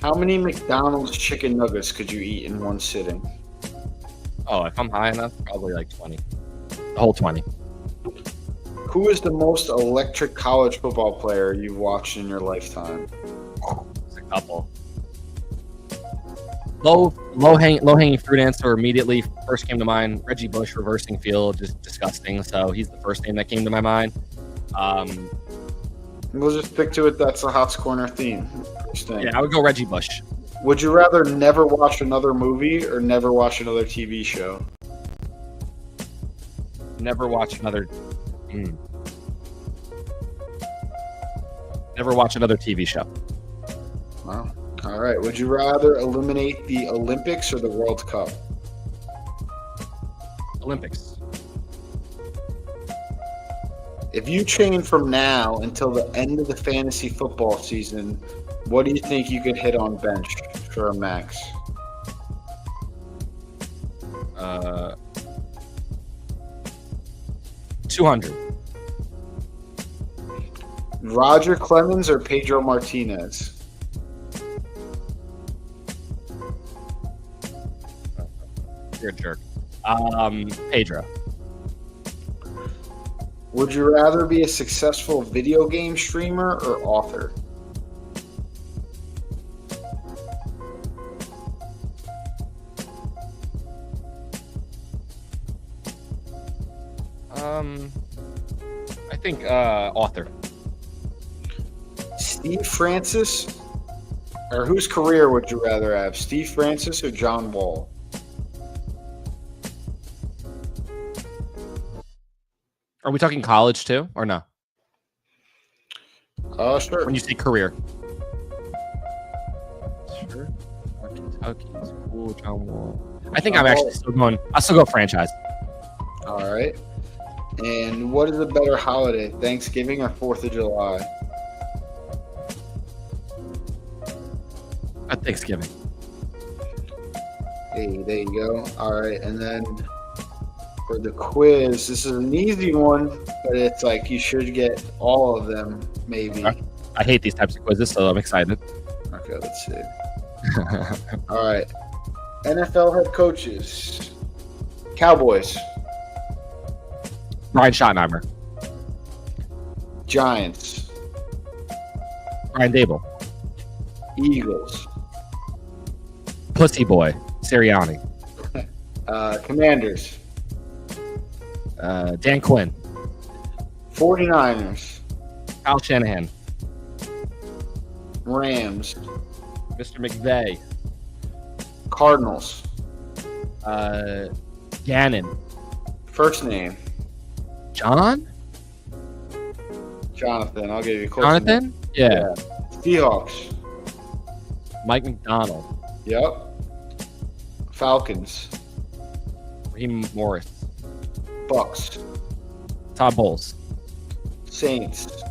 How many McDonald's chicken nuggets could you eat in one sitting? Oh, if I'm high enough, probably like 20. The whole 20. Who is the most electric college football player you've watched in your lifetime? It's a couple. Low hanging fruit answer immediately first came to mind. Reggie Bush reversing field, just disgusting. So he's the first name that came to my mind. We'll just stick to it. That's the Hotz Corner theme. Yeah, I would go Reggie Bush. Would you rather never watch another movie or never watch another TV show? Never watch another. Never watch another TV show. Wow. All right. Would you rather eliminate the Olympics or the World Cup? Olympics. If you train from now until the end of the fantasy football season, what do you think you could hit on bench for a max? 200. Roger Clemens or Pedro Martinez? You're a jerk. Pedro. Would you rather be a successful video game streamer or author? I think author. Steve Francis, or whose career would you rather have, Steve Francis or John Wall? Are we talking college too, or no? Sure. When you say career. Sure. Kentucky's cool, John Wall. I think I'm actually still going. I'll still go franchise. All right. And what is a better holiday, Thanksgiving or 4th of July? At Thanksgiving. Hey, there you go. All right. And then for the quiz, this is an easy one, but it's like you should get all of them, maybe. I hate these types of quizzes, so I'm excited. Okay, let's see. All right. NFL head coaches. Cowboys. Brian Schottenheimer. Giants. Brian Dable. Eagles. Pussy Boy. Sirianni. Commanders. Dan Quinn. 49ers. Kyle Shanahan. Rams. Mr. McVay. Cardinals. Gannon. First name. John? Jonathan. I'll give you a close Jonathan? name. Yeah. Seahawks. Mike McDonald. Yep. Falcons. Raheem Morris. Bucks. Todd Bowles. Saints.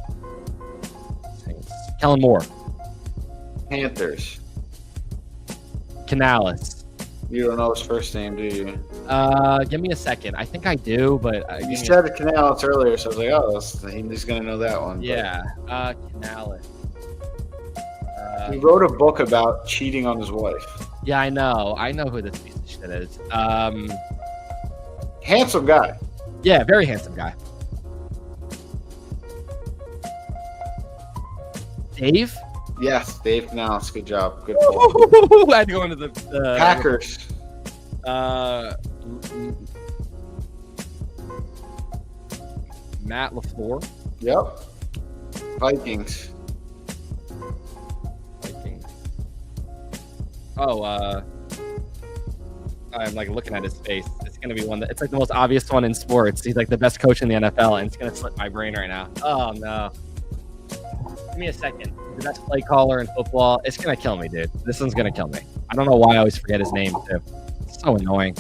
Kellen Moore. Panthers. Canales. You don't know his first name, do you? Give me a second. I think I do, but You said Canales earlier, so I was like, oh, he's going to know that one. Yeah. Canales. He wrote a book about cheating on his wife. Yeah, I know. I know who this piece of shit is. Handsome guy. Yeah, very handsome guy. Dave? Yes, Dave Canales. Good job. Good call. I had to go into the Packers. Matt LaFleur. Yep. Vikings. Oh, I'm like looking at his face. It's gonna be one that it's like the most obvious one in sports. He's like the best coach in the NFL, and it's gonna slip my brain right now. Oh no! Give me a second. The best play caller in football. It's gonna kill me, dude. This one's gonna kill me. I don't know why I always forget his name too. It's so annoying.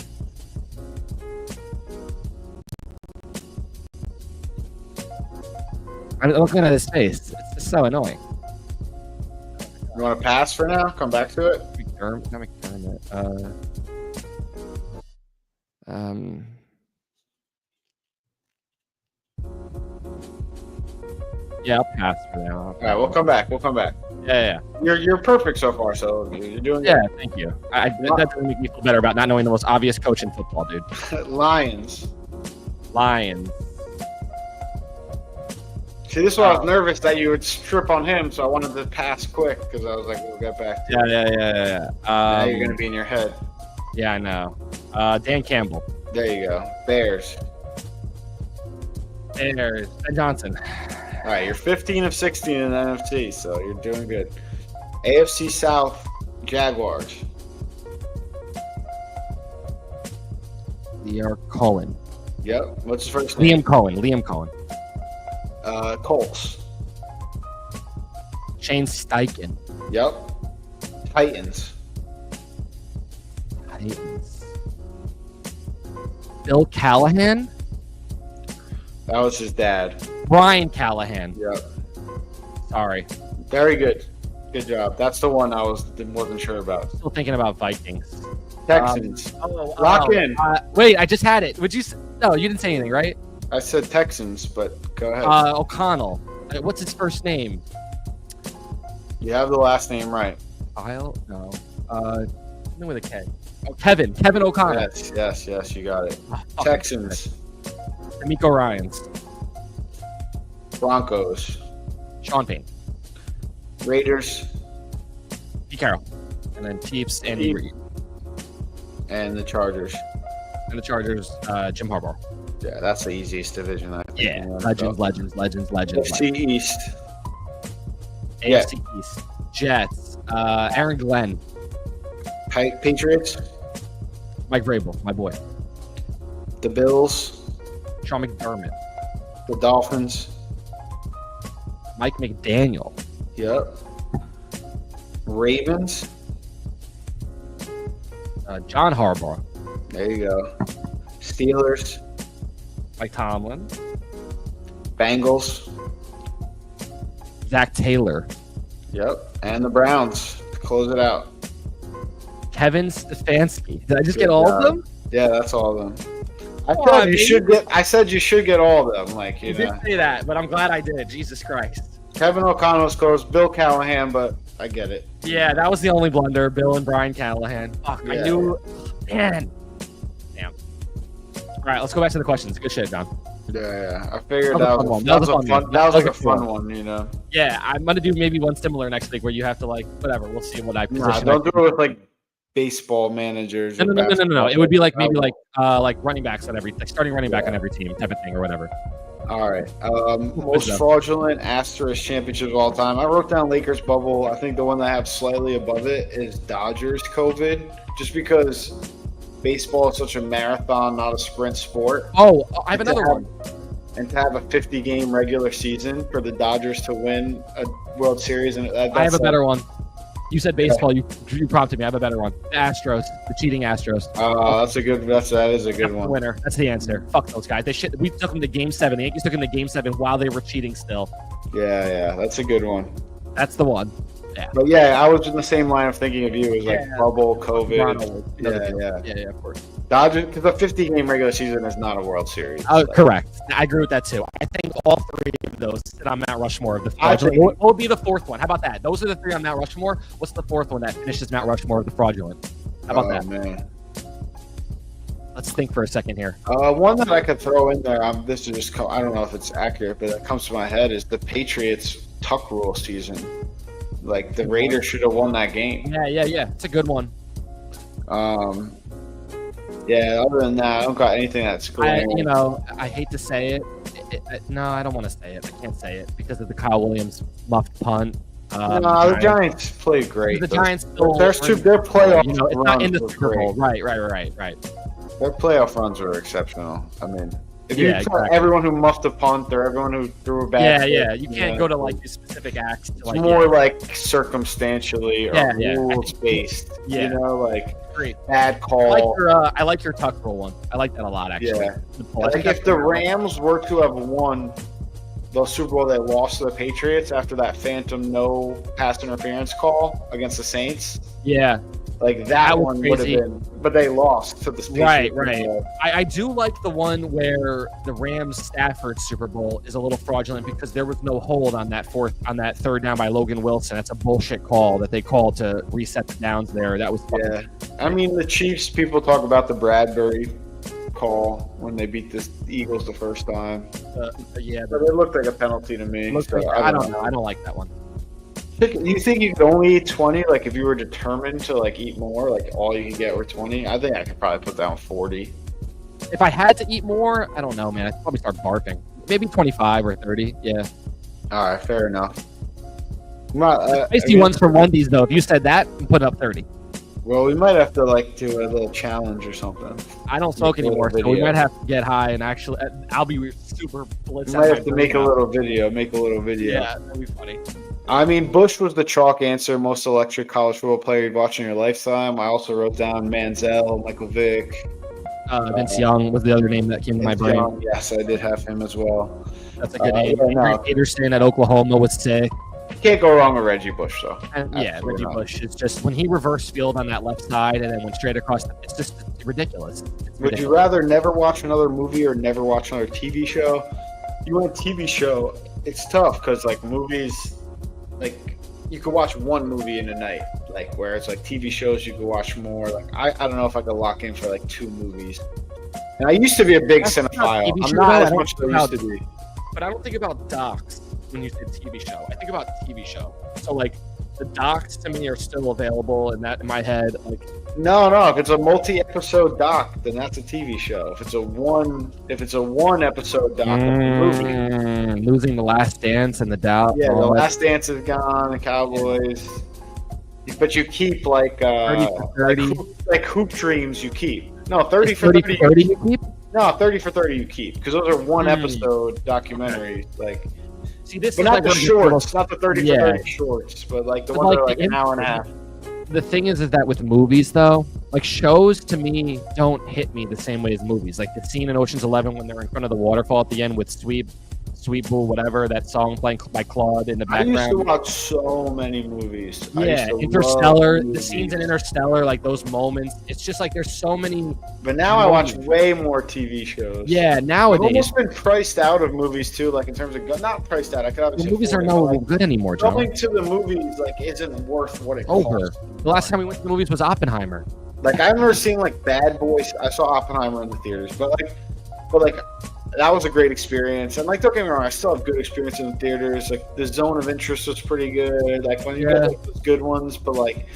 I'm looking at his face. It's just so annoying. You want to pass for now? Come back to it. Yeah, I'll pass for now. All right, we'll come back. Yeah. You're perfect so far. So you're doing Yeah, thank you. That doesn't make me feel better about not knowing the most obvious coach in football, dude. good. Lions. Lions. See, this is why I was nervous that you would strip on him, so I wanted to pass quick because I was like, we'll get back to it. Yeah. Now you're going to be in your head. Yeah, I know. Dan Campbell. There you go. Bears. There's Ben Johnson. All right, you're 15 of 16 in the NFC, so you're doing good. AFC South, Jaguars. Liam Cohen. Yep. What's his first name? Liam Cohen. Colts. Shane Steichen. Yep. Titans. Bill Callahan. That was his dad. Brian Callahan. Yep. Sorry. Very good. Good job. That's the one I wasn't sure about. Still thinking about Vikings. Texans. Lock in. Wait, I just had it. No, you didn't say anything, right? I said Texans, but go ahead. O'Connell. What's his first name? You have the last name right. Kyle? No. Something with a K. Oh, Kevin O'Connell. Yes, you got it. Oh, Texans. D'Amico Ryans. Broncos. Sean Payne. Raiders. Pete Carroll. And then Chiefs, Andy Reid. And the Chargers. And the Chargers, Jim Harbaugh. Yeah, that's the easiest division. I think. Yeah, legends. AFC East. AFC East. Jets. Aaron Glenn. Patriots. Mike Vrabel, my boy. The Bills. Sean McDermott. The Dolphins. Mike McDaniel. Yep. Ravens. John Harbaugh. There you go. Steelers. Mike Tomlin. Bengals. Zach Taylor. Yep. And the Browns to close it out. Kevin Stefanski. Did I just get all of them? Yeah, that's all of them. I said you should get all of them. Like you did say that, but I'm glad I did. Jesus Christ. Kevin O'Connell's close. Bill Callahan, but I get it. Yeah, that was the only blunder. Bill and Brian Callahan. Fuck, yeah. I knew. Man. Damn. All right, let's go back to the questions. Good shit, John. Yeah. I figured that was like a fun one, you know. Yeah, I'm gonna do maybe one similar next week where you have to like whatever. We'll see what I position. Nah, don't do it with like baseball managers. No. It would be like maybe like running backs on every starting running back on every team type of thing or whatever. All right. Most fraudulent asterisk championships of all time. I wrote down Lakers bubble. I think the one that I have slightly above it is Dodgers COVID, just because baseball is such a marathon, not a sprint sport. Oh, I have another one. And to have a 50-game regular season for the Dodgers to win a World Series, and I have a better one. You said baseball. You prompted me. I have a better one. The Astros, the cheating Astros. That is a good one. Winner. That's the answer. Fuck those guys. We took them to Game 7. The Yankees took them to Game 7 while they were cheating still. Yeah. That's a good one. That's the one. Yeah. But yeah, I was in the same line of thinking of you. It was like bubble, COVID. Yeah, of course. Dodgers, because a 50-game regular season is not a World Series. Correct. I agree with that too. I think all three of those sit on Mount Rushmore of the fraudulent. What would be the fourth one? How about that? Those are the three on Mount Rushmore. What's the fourth one that finishes Mount Rushmore of the fraudulent? How about that? Man. Let's think for a second here. One that I could throw in there, this is just, I don't know if it's accurate, but it comes to my head, is the Patriots tuck rule season. Like the Raiders should have won that game. Yeah. It's a good one. Yeah. Other than that, I don't got anything that's great. I hate to say it. No, I don't want to say it. I can't say it because of the Kyle Williams muffed punt. The Giants played great. The Giants still their playoff it's not in the Super Bowl. Right. Their playoff runs are exceptional. I mean, if you tell everyone who muffed a punt or everyone who threw a bad you can't go to like these specific acts. It's more like circumstantially or rules based. Yeah. Great. Bad call. I like your tuck roll one. I like that a lot, actually. Yeah. I think if the Rams were to have won the Super Bowl, they lost to the Patriots after that phantom no pass interference call against the Saints. Yeah. Like that one would have been, but they lost to the Patriots. Right. I do like the one where the Rams Stafford Super Bowl is a little fraudulent because there was no hold on that third down by Logan Wilson. That's a bullshit call that they called to reset the downs there. That was I mean, the Chiefs, people talk about the Bradbury call when they beat the Eagles the first time. But it looked like a penalty to me. I don't know. I don't like that one. You think you could only eat 20? Like, if you were determined to, like, eat more, like, all you could get were 20? I think I could probably put down 40. If I had to eat more, I don't know, man. I'd probably start barfing. Maybe 25 or 30, yeah. All right, fair enough. Tasty ones from Wendy's, though. If you said that, put up 30. Well, we might have to, like, do a little challenge or something. I don't smoke anymore, so we might have to get high and actually... I'll be super blitzed. We might have to make a little video. Yeah, that'd be funny. I mean, Bush was the chalk answer, most electric college football player you'd watch in your lifetime. I also wrote down Manziel, Michael Vick. Vince Young was the other name that came to my brain. Young, yes, I did have him as well. That's a good name. Greg Peterson at Oklahoma was sick. You can't go wrong with Reggie Bush, though. Reggie Bush is just when he reversed field on that left side and then went straight across. It's just ridiculous. Would you rather never watch another movie or never watch another TV show? You want a TV show? It's tough because like movies, like you could watch one movie in a night. Like whereas like TV shows, you could watch more. Like I don't know if I could lock in for like 2 movies. And I used to be a big cinephile. I'm not as much as I used to be. But I don't think about docs when you say TV show. I think about TV show. So like the docs to me are still available and that in my head like no, if it's a multi-episode doc, then that's a TV show. If it's a one episode doc, that's a movie. Losing The Last Dance and The The Last Dance is gone, the Cowboys. But you keep like 30 for 30. Like Hoop Dreams you keep. No, 30 for 30 you keep? No, 30 for 30 you keep. Because those are one episode documentaries. Like see, this but is not like the shorts, not the 30 for 30 shorts, but like the ones that are like an hour and a half. The thing is that with movies, though, like shows to me don't hit me the same way as movies. Like the scene in Ocean's 11 when they're in front of the waterfall at the end with Sweet Boo, whatever, that song playing by Claude in the background. I used to watch so many movies. Yeah, Interstellar, the scenes in Interstellar, like those moments. It's just like there's so many. But now I watch way more TV shows. Yeah, nowadays. I've almost been priced out of movies too, like in terms of not priced out. I could obviously. The movies are no good anymore, John. Going to the movies like isn't worth what it costs. The last time we went to the movies was Oppenheimer. Like I remember seeing like Bad Boys. I saw Oppenheimer in the theaters, but like that was a great experience. And like don't get me wrong, I still have good experience in the theaters. Like the Zone of Interest was pretty good. Like when you get like those good ones, but like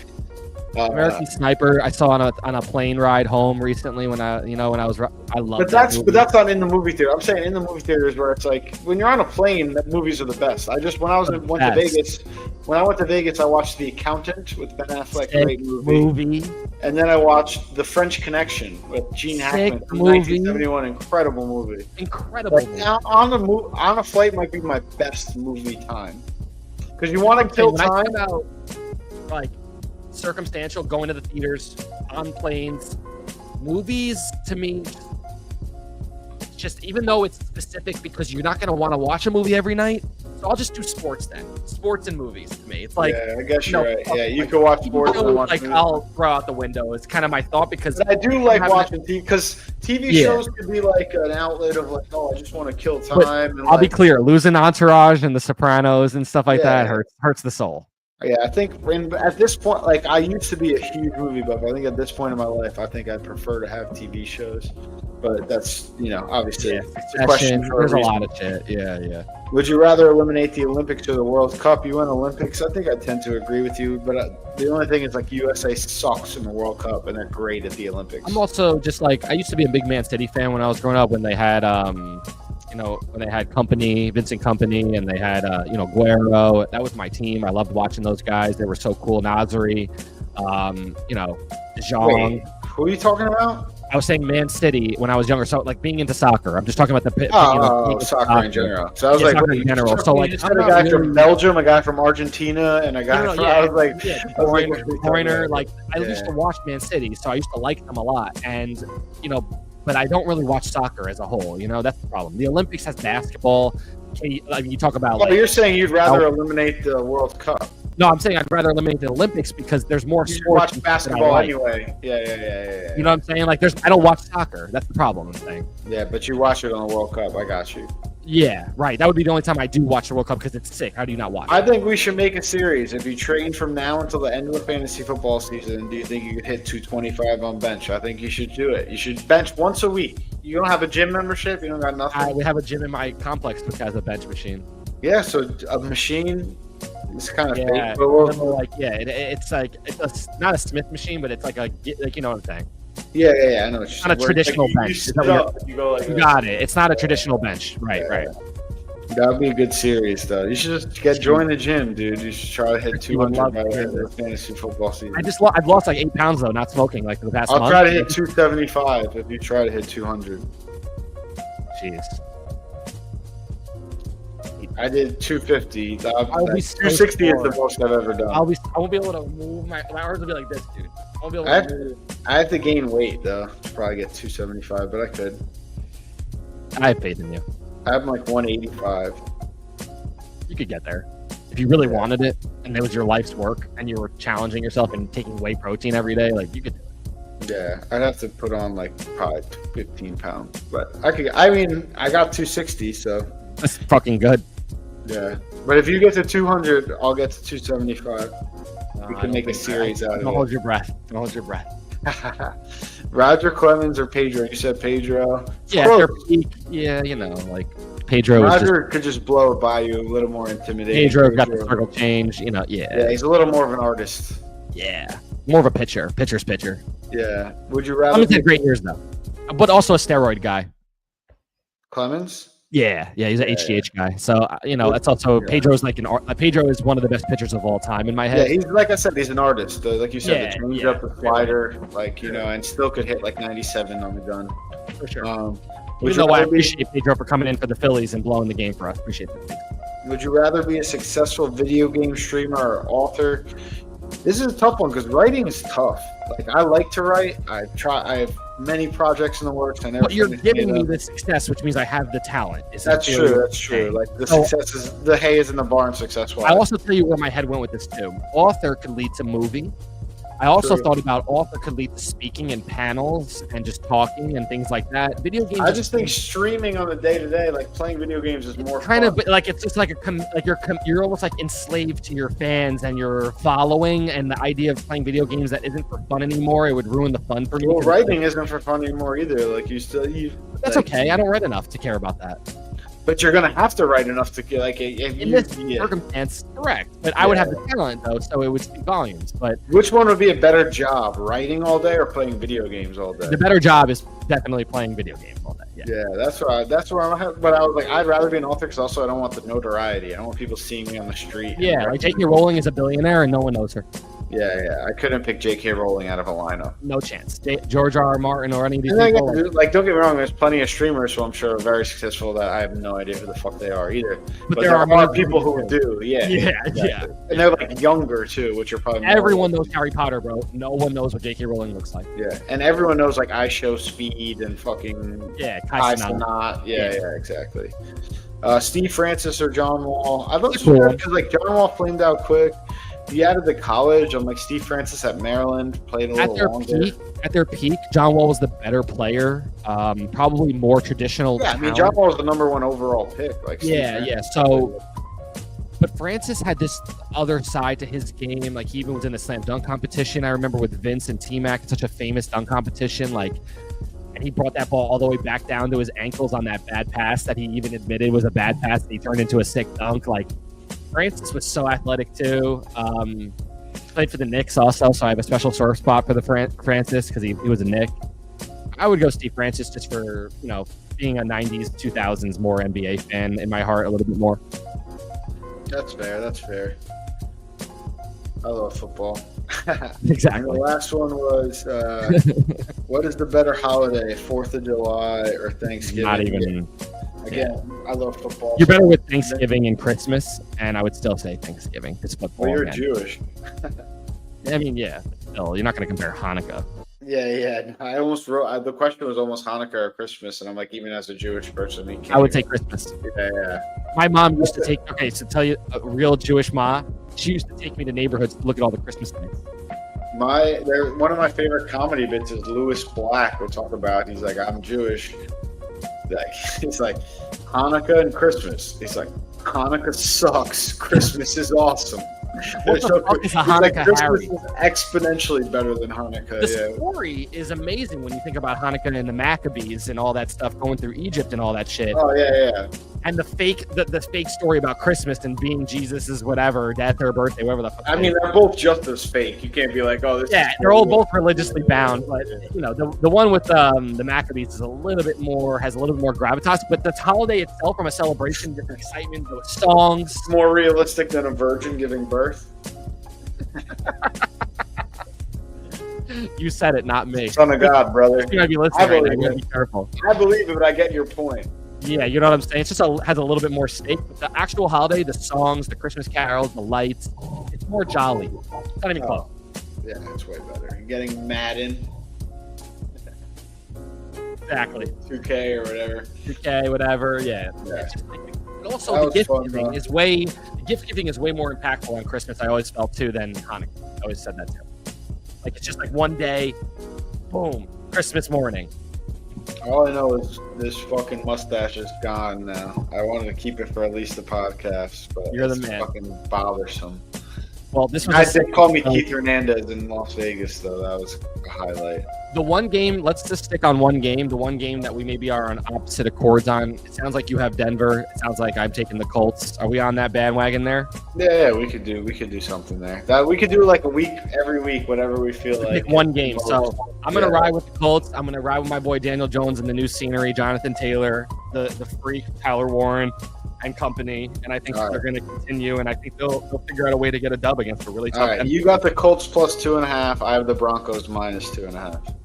American Sniper, I saw on a plane ride home recently when I love. But that's not in the movie theater. I'm saying in the movie theaters where it's like when you're on a plane, the movies are the best. When I went to Vegas, I watched The Accountant with Ben Affleck, great movie. And then I watched The French Connection with Gene Hackman from 1971, incredible movie. Incredible. Like, on a flight might be my best movie time because you want to kill time. When I think about like circumstantial going to the theaters on planes, movies to me just even though it's specific because you're not going to want to watch a movie every night, so I'll just do sports then. Sports and movies to me. It's like I guess you're right. Yeah, you can watch sports and watch movies. I'll throw out the window. It's kind of my thought because but I do like watching TV because TV shows could be like an outlet of like, I just want to kill time. And I'll be clear, losing Entourage and The Sopranos and stuff like that hurts the soul. Yeah, I think at this point, like I used to be a huge movie buff. I think at this point in my life, I think I'd prefer to have TV shows. But that's, obviously it's a question for there's a lot of shit. Yeah. Would you rather eliminate the Olympics or the World Cup? You went Olympics. I think I tend to agree with you, but the only thing is like USA sucks in the World Cup, and they're great at the Olympics. I'm also just like I used to be a big Man City fan when I was growing up. When they had when they had Company, Vincent Company, and they had Guerrero. That was my team. I loved watching those guys. They were so cool. Nasri, De Jong. Wait, who are you talking about? I was saying Man City when I was younger. So like being into soccer. I'm just talking about the soccer in general. So I was like, soccer in general. So like, you just had a guy from Belgium, a guy from Argentina, and a guy from. I was like, Foreigner. Like I used to watch Man City, so I used to like them a lot, and but I don't really watch soccer as a whole. That's the problem. The Olympics has basketball. You talk about. Well, you're saying you'd rather eliminate the World Cup. No, I'm saying I'd rather eliminate the Olympics because there's more sports. You watch basketball anyway. Yeah. You know what I'm saying? Like, I don't watch soccer. That's the problem I'm saying. Yeah, but you watch it on the World Cup. I got you. Yeah, right. That would be the only time I do watch the World Cup because it's sick. How do you not watch it? I think we should make a series. If you train from now until the end of the fantasy football season, do you think you could hit 225 on bench? I think you should do it. You should bench once a week. You don't have a gym membership? You don't got nothing? We have a gym in my complex which has a bench machine. Yeah, so a machine is kind of fake. It's not a Smith machine, but it's like you know what I'm saying. Yeah, I know. It's not a traditional bench. You got it. It's not a traditional bench. Right. That would be a good series, though. You should just join the gym, dude. You should try to hit 200 by the end of the fantasy football season. I've lost like 8 pounds though, not smoking like for the past month. I'll try to hit 275 if you try to hit 200. Jeez. I did 250. 260 is the most I've ever done. I won't be able to move. My arms will be like this, dude. I won't be able to move. I have to gain weight though to probably get 275, but I could. I have faith in you. I have like 185. You could get there if you really wanted it, and it was your life's work, and you were challenging yourself and taking whey protein every day. Like you could do it. Yeah, I'd have to put on like probably 15 pounds, but I could. I mean, I got 260, so that's fucking good. Yeah, but if you get to 200, I'll get to 275. We can make a series out of it. Don't hold your breath. Roger Clemens or Pedro? You said Pedro. Yeah, they're peak. Yeah, like Pedro. Roger could just blow it by you, a little more intimidating. Pedro got the circle change. Yeah, he's a little more of an artist. Yeah, more of a pitcher. Pitcher's pitcher. Yeah. Would you rather? Clemens had great years though, but also a steroid guy. Clemens. Yeah, he's an HGH guy. So that's also Pedro's like Pedro is one of the best pitchers of all time in my head. Yeah, he's like I said, he's an artist. Like you said, the change up, the slider, and still could hit like 97 on the gun. For sure. I appreciate Pedro for coming in for the Phillies and blowing the game for us. Appreciate that. Would you rather be a successful video game streamer or author? This is a tough one because writing is tough. Like I like to write. I have many projects in the works. But you're giving me the success, which means I have the talent. That's true. Like the success is the hay is in the barn. Successful. I also tell you where my head went with this too. Author could lead to movie. I also thought about author could lead to speaking in panels and just talking and things like that. Video games. I just think streaming on the day-to-day, like playing video games, is more kind fun. of like it's just like you're almost like enslaved to your fans and your following, and the idea of playing video games that isn't for fun anymore. It would ruin the fun for me. Well, writing isn't for fun anymore either. Like That's okay. I don't write enough to care about that. But you're gonna have to write enough to like in this circumstance, correct. But I would have the talent though, so it would speak volumes. But which one would be a better job, writing all day or playing video games all day? The better job is definitely playing video games all day. Yeah, that's where I'm at. But I was like, I'd rather be an author because also I don't want the notoriety. I don't want people seeing me on the street. Yeah, like J.K. Rowling is a billionaire and no one knows her. Yeah. I couldn't pick J.K. Rowling out of a lineup. No chance. George R.R. Martin or any of these people. Like, don't get me wrong. There's plenty of streamers who I'm sure are very successful that I have no idea who the fuck they are either. But there are people who do. Yeah. And they're like younger too, which are probably everyone knows Harry Potter, bro. No one knows what J.K. Rowling looks like. Yeah, and everyone knows like I Show Speed and fucking Kai Cenat. Yeah, exactly. Steve Francis or John Wall. I love this because like John Wall flamed out quick. He added the college. I'm like Steve Francis at Maryland played a little longer. At their peak, John Wall was the better player. Probably more traditional. Yeah, I mean John Wall was the #1 overall pick. Like So, but Francis had this other side to his game. Like he even was in the slam dunk competition. I remember with Vince and T-Mac, such a famous dunk competition. Like, and he brought that ball all the way back down to his ankles on that bad pass that he even admitted was a bad pass that he turned into a sick dunk. Like, Francis was so athletic too. Played for the Knicks also, so I have a special sore spot for the Francis because he was a Knick. I would go Steve Francis just for, being a 90s, 2000s more NBA fan in my heart a little bit more. That's fair. I love football. Exactly. And the last one was, what is the better holiday, 4th of July or Thanksgiving? Not even. Again, I love football. You're better with Thanksgiving and Christmas, and I would still say Thanksgiving. It's football. Well, you're Jewish. I mean, yeah. Still, you're not going to compare Hanukkah. Yeah. I almost wrote, the question was almost Hanukkah or Christmas, and I'm like, even as a Jewish person, I would say Christmas. Yeah. My mom used to take, to tell you a real Jewish ma, she used to take me to neighborhoods to look at all the Christmas lights. One of my favorite comedy bits is Lewis Black will talk about, he's like, I'm Jewish. He's like, Hanukkah and Christmas. He's like, Hanukkah sucks. Christmas is awesome. What the fuck is a Hanukkah, Christmas Harry? is exponentially better than Hanukkah. The story is amazing when you think about Hanukkah and the Maccabees and all that stuff going through Egypt and all that shit. Oh yeah. And the fake story about Christmas and being Jesus's whatever death or birthday, whatever the fuck. I mean, they're both just as fake. You can't be like, oh, this. Yeah, they're all both religiously bound, but the one with the Maccabees is has a little bit more gravitas. But the holiday itself, from a celebration, different excitement, the songs, more realistic than a virgin giving birth. You said it, not me. Son of God, brother. You might be listening right now. You gotta be careful. I believe it, but I get your point. Yeah, you know what I'm saying? It's just has a little bit more stake. But the actual holiday, the songs, the Christmas carols, the lights, it's more jolly. It's not even close. Yeah, it's way better. You're getting Madden. Exactly. 2K or whatever. 2K, whatever. Yeah. It's just like, and also, the gift giving is way more impactful on Christmas. I always felt too than Hanukkah. I always said that too. Like, it's just like one day, boom, Christmas morning. All I know is this fucking mustache is gone now. I wanted to keep it for at least the podcast, but you're the it's man. Fucking bothersome. Well, this was. I did call me Keith Hernandez in Las Vegas, though. That was a highlight. The one game, let's just stick on one game. The one game that we maybe are on opposite accords on. It sounds like you have Denver. It sounds like I'm taking the Colts. Are we on that bandwagon there? Yeah, we could do something there. That we could do like a week, every week, whatever we feel like. Pick one game. So I'm gonna ride with the Colts. I'm gonna ride with my boy Daniel Jones and the new scenery, Jonathan Taylor, the freak Tyler Warren and company, and I think they're going to continue, and I think they'll figure out a way to get a dub against a really tough. All right, you got the Colts plus 2.5. I have the Broncos minus 2.5.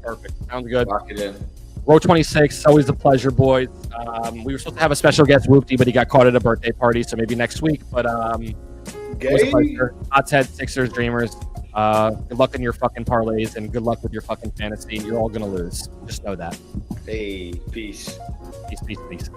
Perfect. Sounds good. Lock it in. Row 26. Always a pleasure, boys. We were supposed to have a special guest, Whoopty, but he got caught at a birthday party, so maybe next week. But always a pleasure. Hotz head, Sixers, Dreamers. Good luck in your fucking parlays, and good luck with your fucking fantasy. You're all going to lose. Just know that. Hey, peace. Peace.